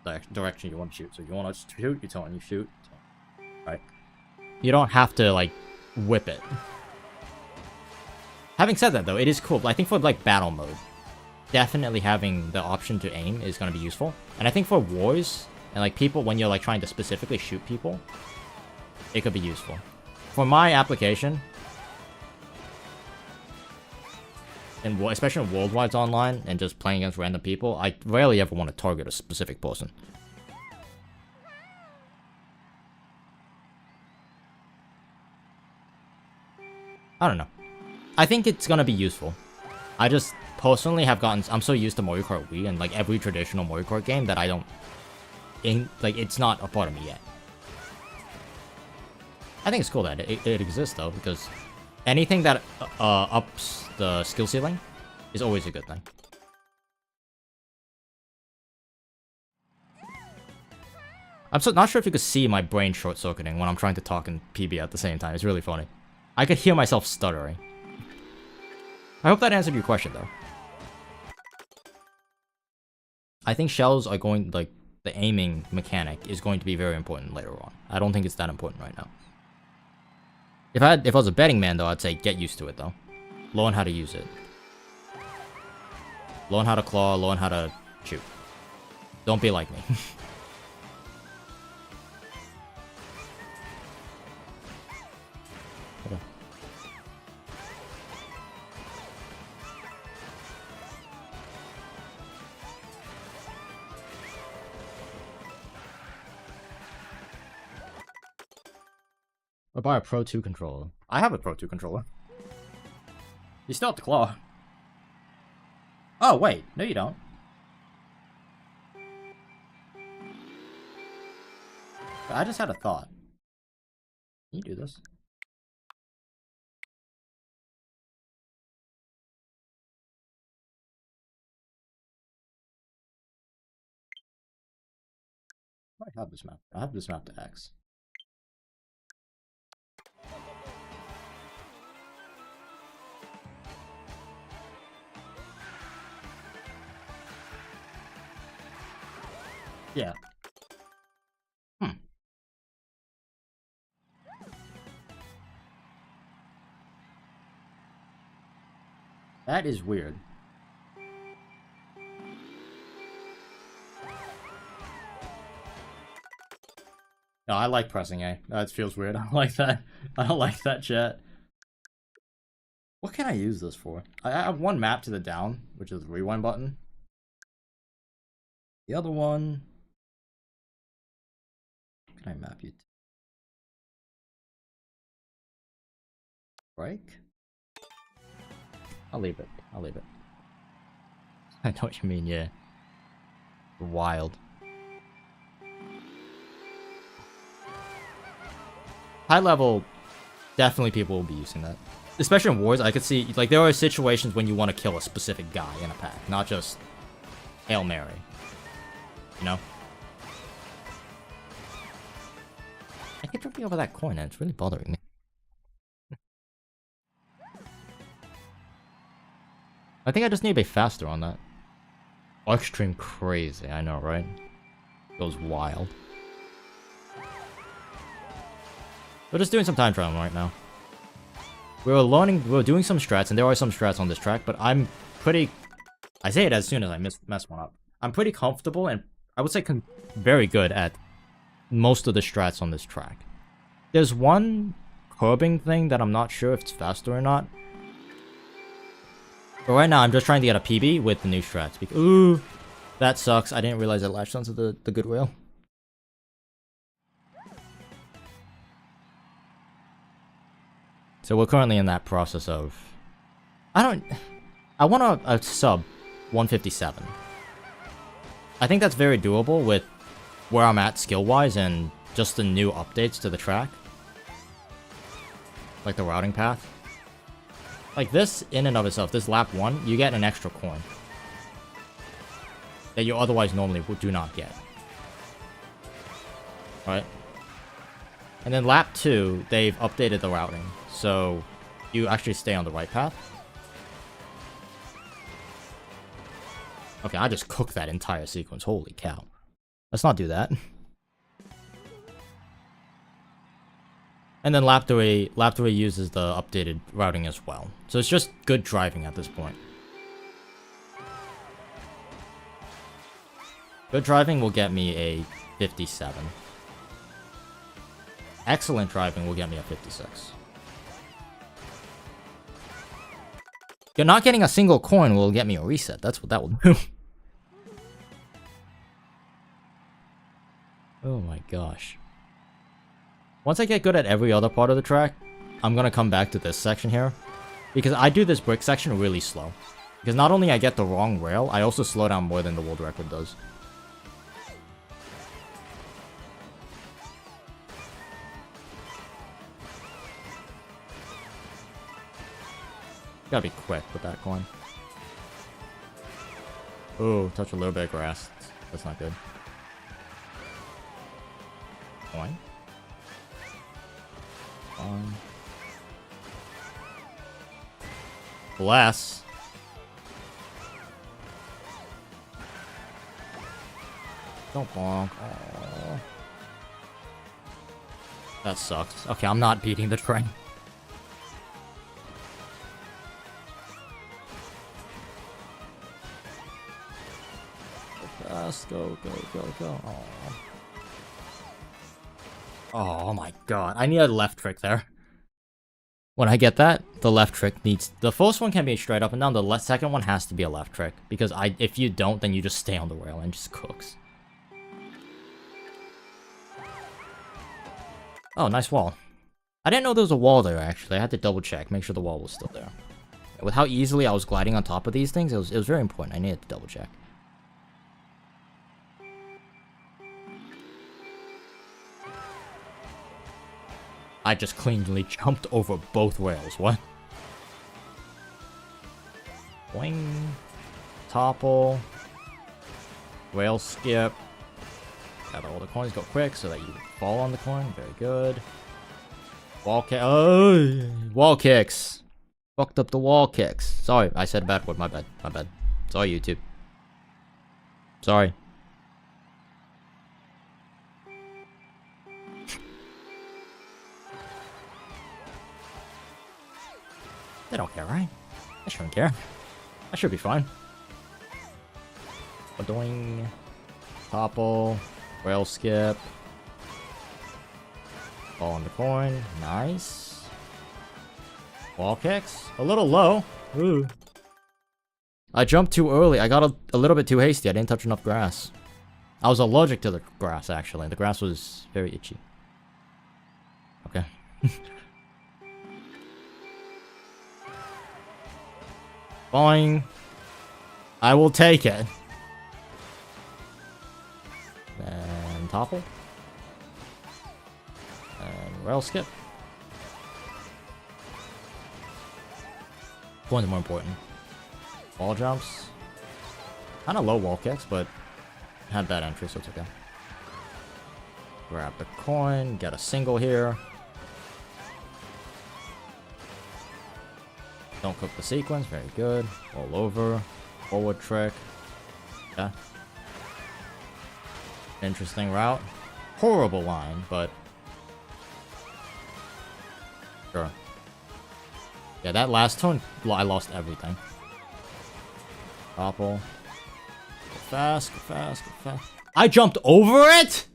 the direction you want to shoot. So if you want to shoot, you turn, you shoot, right? You don't have to like whip it. Having said that, though, it is cool. I think for like battle mode, definitely having the option to aim is going to be useful. And I think for wars and like people, when you're like trying to specifically shoot people, it could be useful. For my application, and especially in Worldwide's online and just playing against random people, I rarely ever want to target a specific person. I don't know. I think it's gonna be useful. I just personally have gotten... I'm so used to Mario Kart Wii and like every traditional Mario Kart game that I don't... like, it's not a part of me yet. I think it's cool that it exists though, because anything that ups the skill ceiling is always a good thing. I'm so not sure if you could see my brain short-circuiting when I'm trying to talk and PB at the same time. It's really funny. I could hear myself stuttering. I hope that answered your question, though. I think shells are going, like, the aiming mechanic is going to be very important later on. I don't think it's that important right now. If I was a betting man, though, I'd say get used to it, though. Learn how to use it. Learn how to claw, learn how to shoot. Don't be like me. Okay. Or buy a Pro 2 controller. I have a Pro 2 controller. You still have the claw. Oh, wait. No, you don't. I just had a thought. Can you do this? I have this map. I have this map to X. Yeah. That is weird. No, I like pressing A. That feels weird. I don't like that. I don't like that, chat. What can I use this for? I have one map to the down, which is the rewind button. The other one... What can I map you to? Break? I'll leave it. I'll leave it. I know what you mean, yeah. Wild. High level, definitely people will be using that. Especially in wars, I could see, like, there are situations when you want to kill a specific guy in a pack, not just Hail Mary. You know? I keep tripping over that coin and it's really bothering me. I think I just need to be faster on that. Extreme crazy, I know, right? Goes wild. We're just doing some time traveling right now. We're doing some strats, and there are some strats on this track, but I'm pretty... I say it as soon as I mess one up. I'm pretty comfortable, and I would say very good at most of the strats on this track. There's one curbing thing that I'm not sure if it's faster or not. But right now, I'm just trying to get a PB with the new strats. Ooh, that sucks. I didn't realize I latched onto the good rail. So we're currently in that process of... I want a sub 157. I think that's very doable with where I'm at skill-wise and just the new updates to the track. Like the routing path. Like this, in and of itself, this lap 1, you get an extra coin. That you otherwise normally do not get. Alright? And then lap 2, they've updated the routing. So, you actually stay on the right path. Okay, I just cooked that entire sequence. Holy cow. Let's not do that. And then lap 3 uses the updated routing as well. So it's just good driving at this point. Good driving will get me a 57. Excellent driving will get me a 56. You're not getting a single coin will get me a reset. That's what that will do. Oh my gosh. Once I get good at every other part of the track, I'm gonna come back to this section here. Because I do this brick section really slow. Because not only I get the wrong rail, I also slow down more than the world record does. Gotta be quick with that coin. Ooh, touch a little bit of grass. That's not good. Coin. Bless. Don't bonk. Aww. That sucks. Okay, I'm not beating the train. Go, go, go, go. Aww. Oh my god. I need a left trick there. When I get that, the left trick needs... The first one can be straight up and down. The second one has to be a left trick. Because if you don't, then you just stay on the rail and just cooks. Oh, nice wall. I didn't know there was a wall there, actually. I had to double check, make sure the wall was still there. With how easily I was gliding on top of these things, it was very important. I needed to double check. I just cleanly jumped over both rails. What? Boing. Topple. Rail skip. Got all the coins go quick so that you fall on the coin. Very good. Wall kick. Oh, wall kicks. Fucked up the wall kicks. Sorry, I said a bad word. My bad. My bad. Sorry, YouTube. Sorry. They don't care, right? I shouldn't care. I should be fine. Doing. Topple. Rail skip. Fall on the coin. Nice. Wall kicks. A little low. Ooh. I jumped too early. I got a little bit too hasty. I didn't touch enough grass. I was allergic to the grass, actually. The grass was very itchy. Okay. Fine. I will take it. And topple. And rail skip. Coins are more important. Wall jumps. Kind of low wall kicks, but had bad entry, so it's okay. Grab the coin. Get a single here. Don't cook the sequence. Very good. Roll over. Forward trick. Yeah. Interesting route. Horrible line, but sure. Yeah, that last turn, I lost everything. Topple. Go fast, go fast, go fast. I jumped over it?!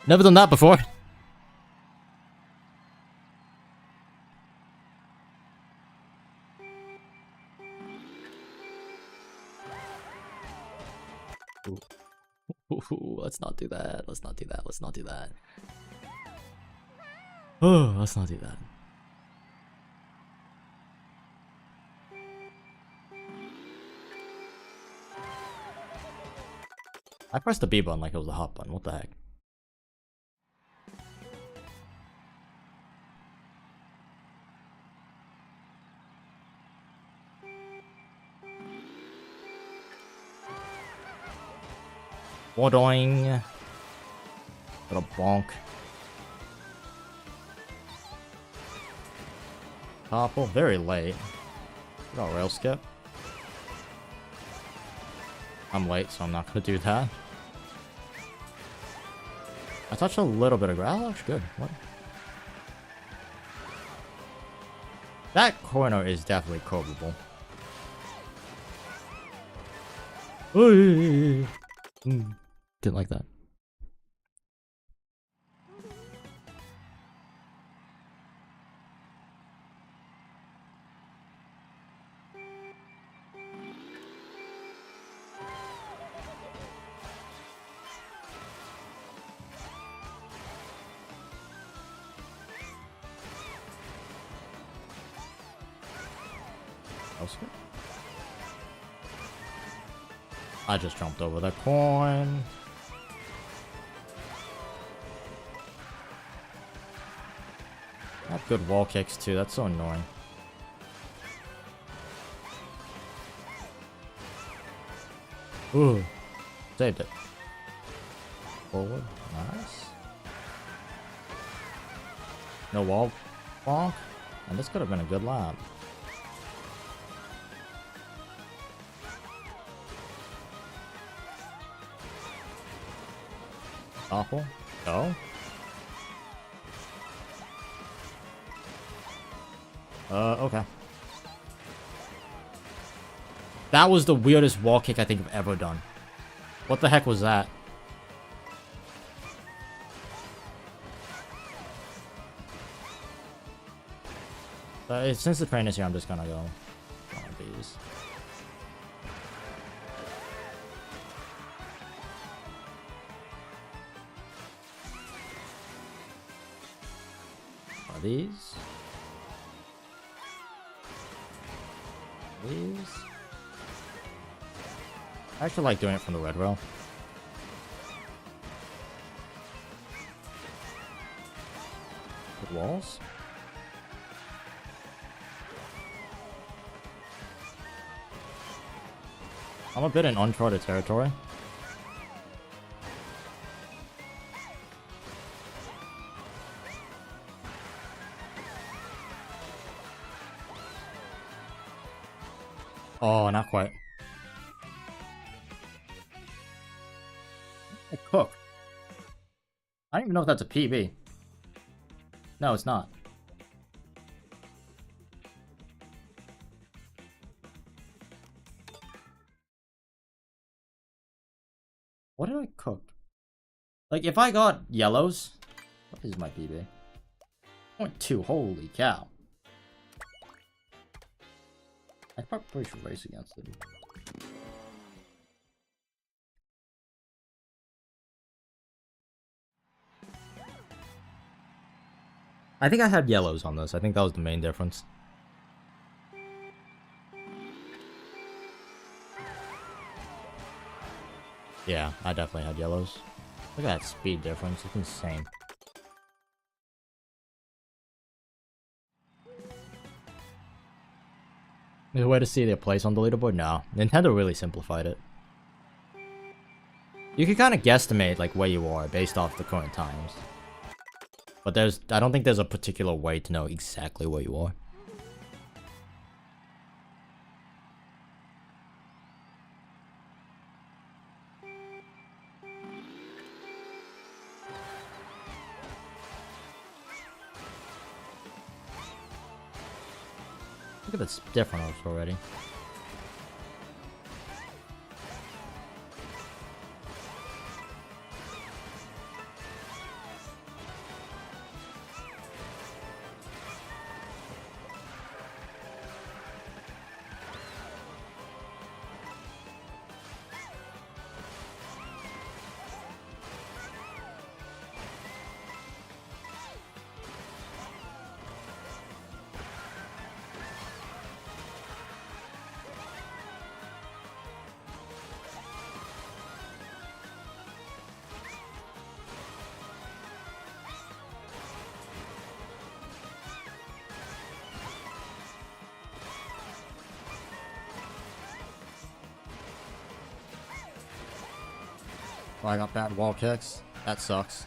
Never done that before. Ooh, let's not do that. Let's not do that. Let's not do that. Oh, let's not do that. I pressed the B button like it was a hot button. What the heck? Boing. Little bonk. Topple. Very late. Got rail skip. I'm late, so I'm not gonna do that. I touched a little bit of grass. That looks good. What? That corner is definitely coverable. Didn't like that. I just jumped over the coin. Not good wall kicks too, that's so annoying. Ooh. Saved it. Forward. Nice. No wall bonk. And this could have been a good lap. Awful. Oh. Okay. That was the weirdest wall kick I think I've ever done. What the heck was that? Since the train is here, I'm just gonna go on these. these. These. I actually like doing it from the red rail. Good walls. I'm a bit in uncharted territory. Oh, not quite. A cook. I don't even know if that's a PB. No, it's not. What did I cook? Like, if I got yellows... What is my PB? 0.2, holy cow. I probably should race against it. I think I had yellows on this. I think that was the main difference. Yeah, I definitely had yellows. Look at that speed difference. It's insane. There's a way to see their place on the leaderboard? No. Nintendo really simplified it. You can kind of guesstimate like where you are based off the current times. But I don't think there's a particular way to know exactly where you are. Look at this difference already. Oh, I got bad wall kicks. That sucks.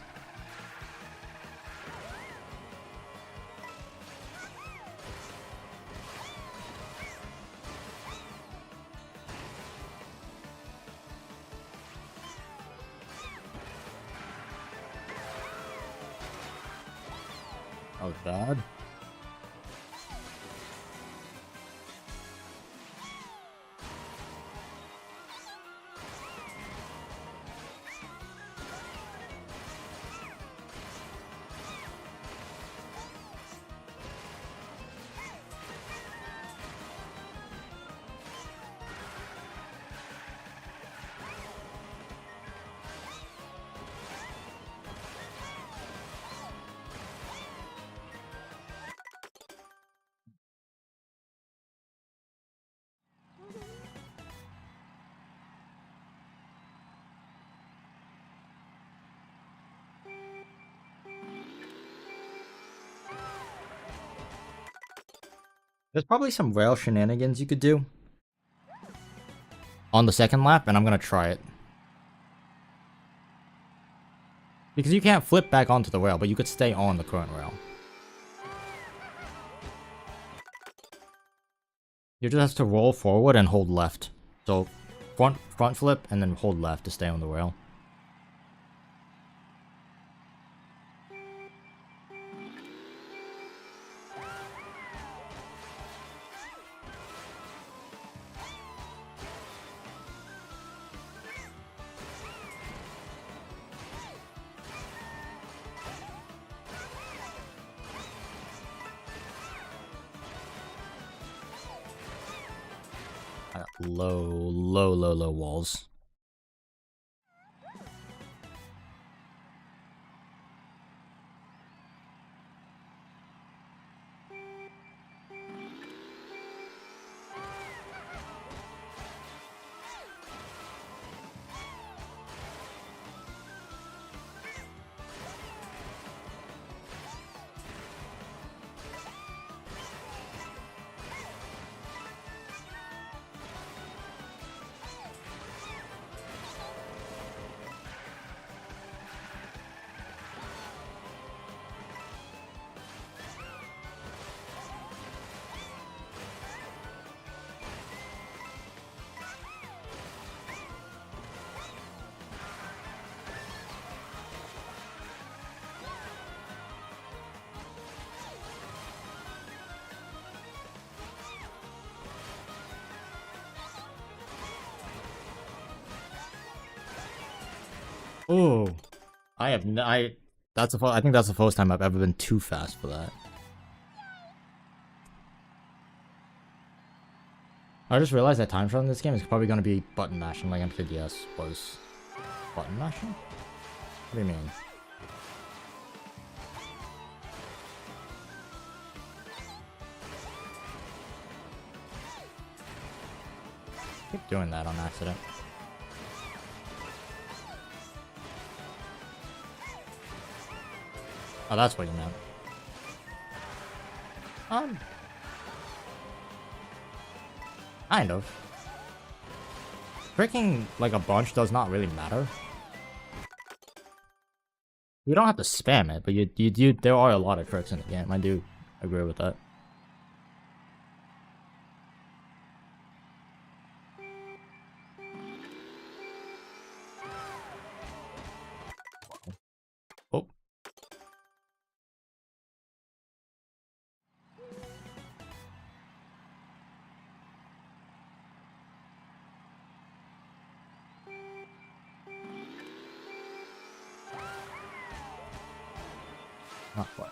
That was bad. There's probably some rail shenanigans you could do on the second lap, and I'm gonna try it. Because you can't flip back onto the rail, but you could stay on the current rail. You just have to roll forward and hold left. So front flip and then hold left to stay on the rail. I got low walls. Oh, I have I think that's the first time I've ever been too fast for that. I just realized that time travel in this game is probably gonna be button mashing, like MKDS was button mashing. What do you mean? Keep doing that on accident. Oh, that's what you meant. Kind of. Tricking like a bunch does not really matter. You don't have to spam it, but you there are a lot of tricks in the game. I do agree with that. Oh. Not quite.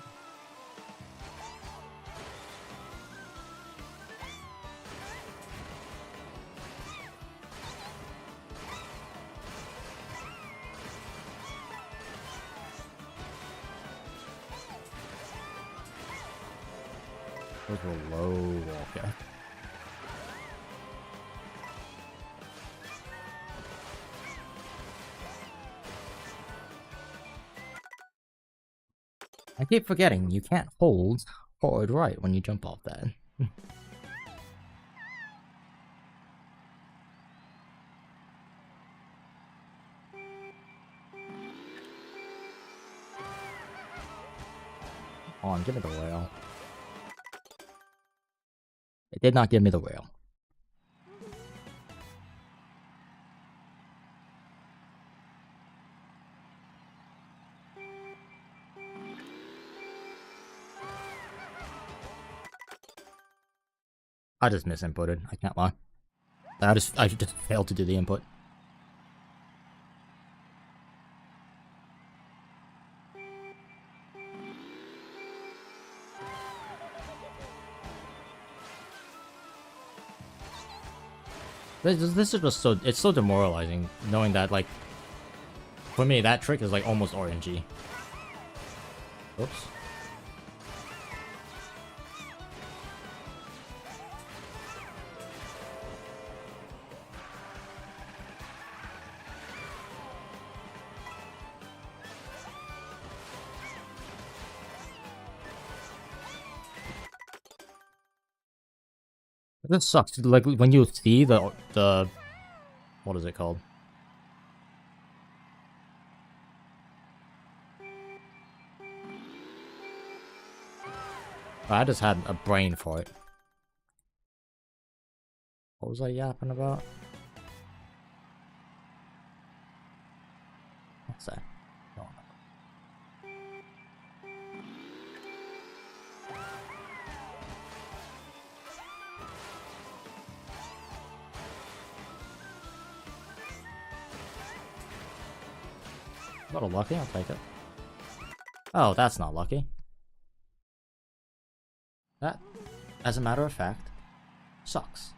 Those were low. Okay. I keep forgetting you can't hold forward right when you jump off that. Come on, give me the rail. It did not give me the rail. I just misinputted. I can't lie. I just failed to do the input. This is just so, it's so demoralizing knowing that, like, for me that trick is like almost RNG. Oops. This sucks. Like when you see the what is it called? I just had a brain for it. What was I yapping about? What's that? Oh. A little lucky, I'll take it. Oh, that's not lucky. That, as a matter of fact, sucks.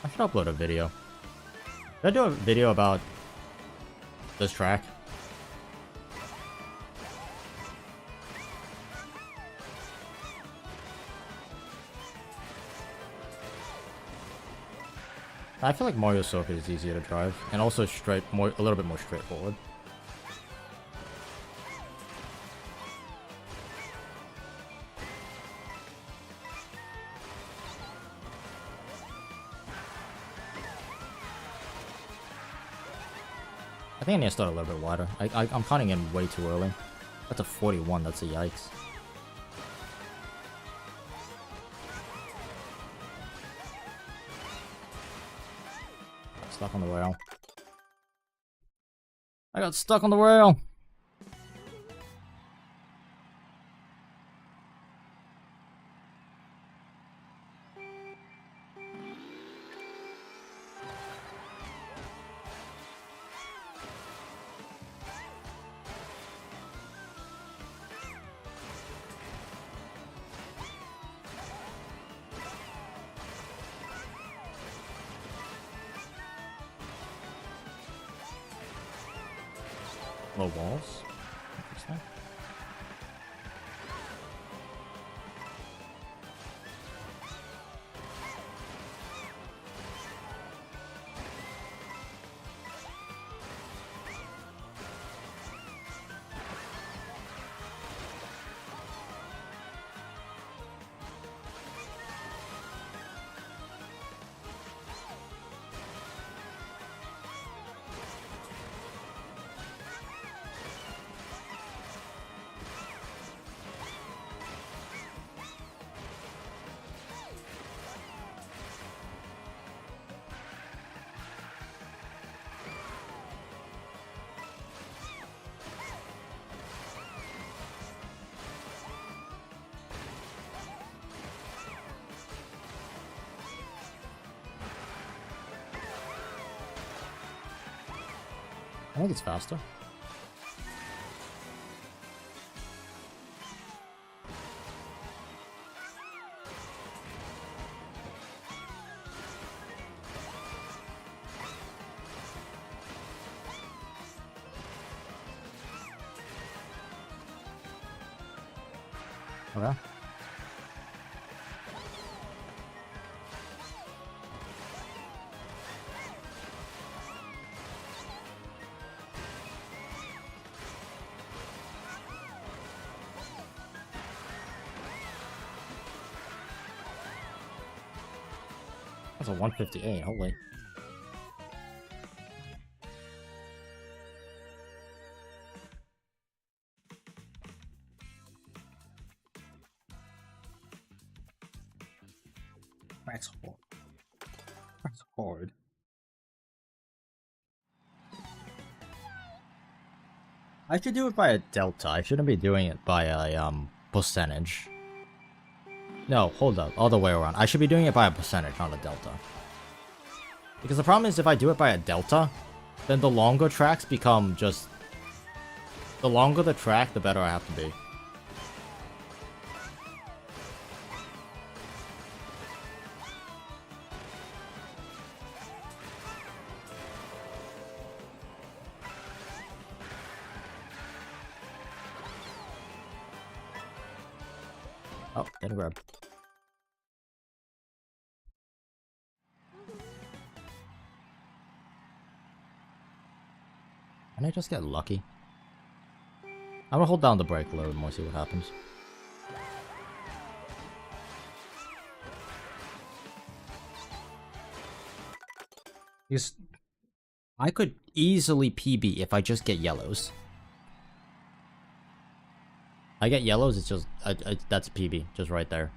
I should upload a video. Should I do a video about this track? I feel like Mario Circuit is easier to drive, and also a little bit more straightforward. I think I need to start a little bit wider. I'm counting in way too early. That's a 41, that's a yikes. Stuck on the rail. I got stuck on the rail! Low walls. Interesting. I think it's faster. Okay. That's a 158, holy. That's hard. That's hard. I should do it by a delta. I shouldn't be doing it by a percentage. No, hold up. Other way around. I should be doing it by a percentage, not a delta. Because the problem is if I do it by a delta, then the longer tracks become just... The longer the track, the better I have to be. Oh, didn't grab. Can I just get lucky? I'm gonna hold down the brake a little more, see what happens. Because I could easily PB if I just get yellows. I get yellows, it's just... that's a PB, just right there.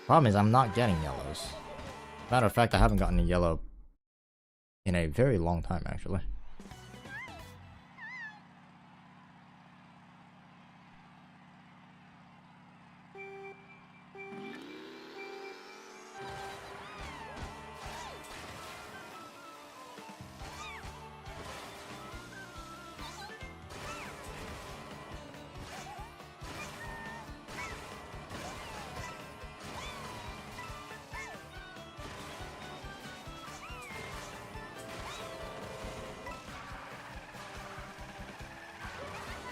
Problem is, I'm not getting yellows. Matter of fact, I haven't gotten a yellow in a very long time, actually.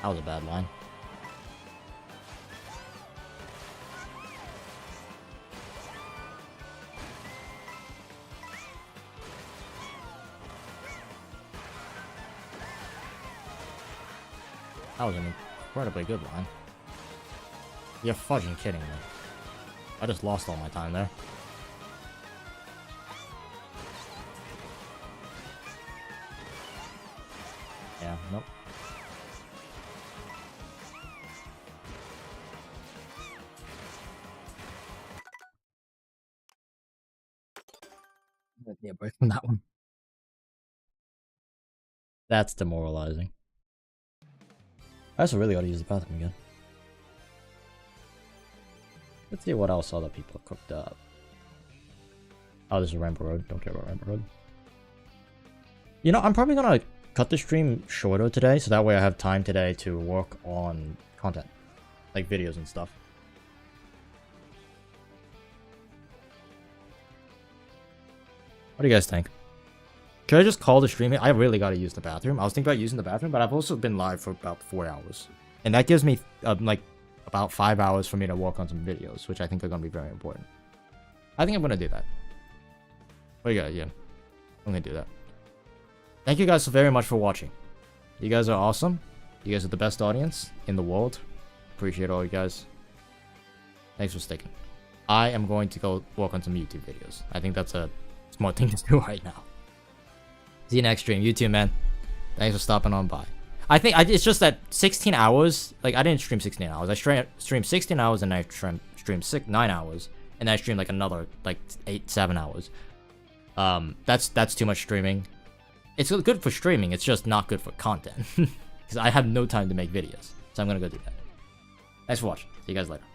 That was a bad line. That was an incredibly good line. You're fudging kidding me. I just lost all my time there. Yeah, nope. Yeah, break from that one. That's demoralizing. I also really gotta use the bathroom again. Let's see what else other people cooked up. Oh, this is Rainbow Road. Don't care about Rainbow Road. You know, I'm probably gonna cut the stream shorter today, so that way I have time today to work on content. Like videos and stuff. What do you guys think? Could I just call the stream? I really gotta use the bathroom. I was thinking about using the bathroom, but I've also been live for about 4 hours. And that gives me, like, about 5 hours for me to work on some videos, which I think are gonna be very important. I think I'm gonna do that. But yeah, I'm gonna do that. Thank you guys so very much for watching. You guys are awesome. You guys are the best audience in the world. Appreciate all you guys. Thanks for sticking. I am going to go work on some YouTube videos. I think that's a smart thing to do right now. See you next stream. You too, man. Thanks for stopping on by. I think it's just that 16 hours. Like, I didn't stream 16 hours. I streamed 16 hours and I streamed 9 hours. And then I streamed like another like 7 hours. That's too much streaming. It's good for streaming. It's just not good for content. Because I have no time to make videos. So I'm going to go do that. Thanks for watching. See you guys later.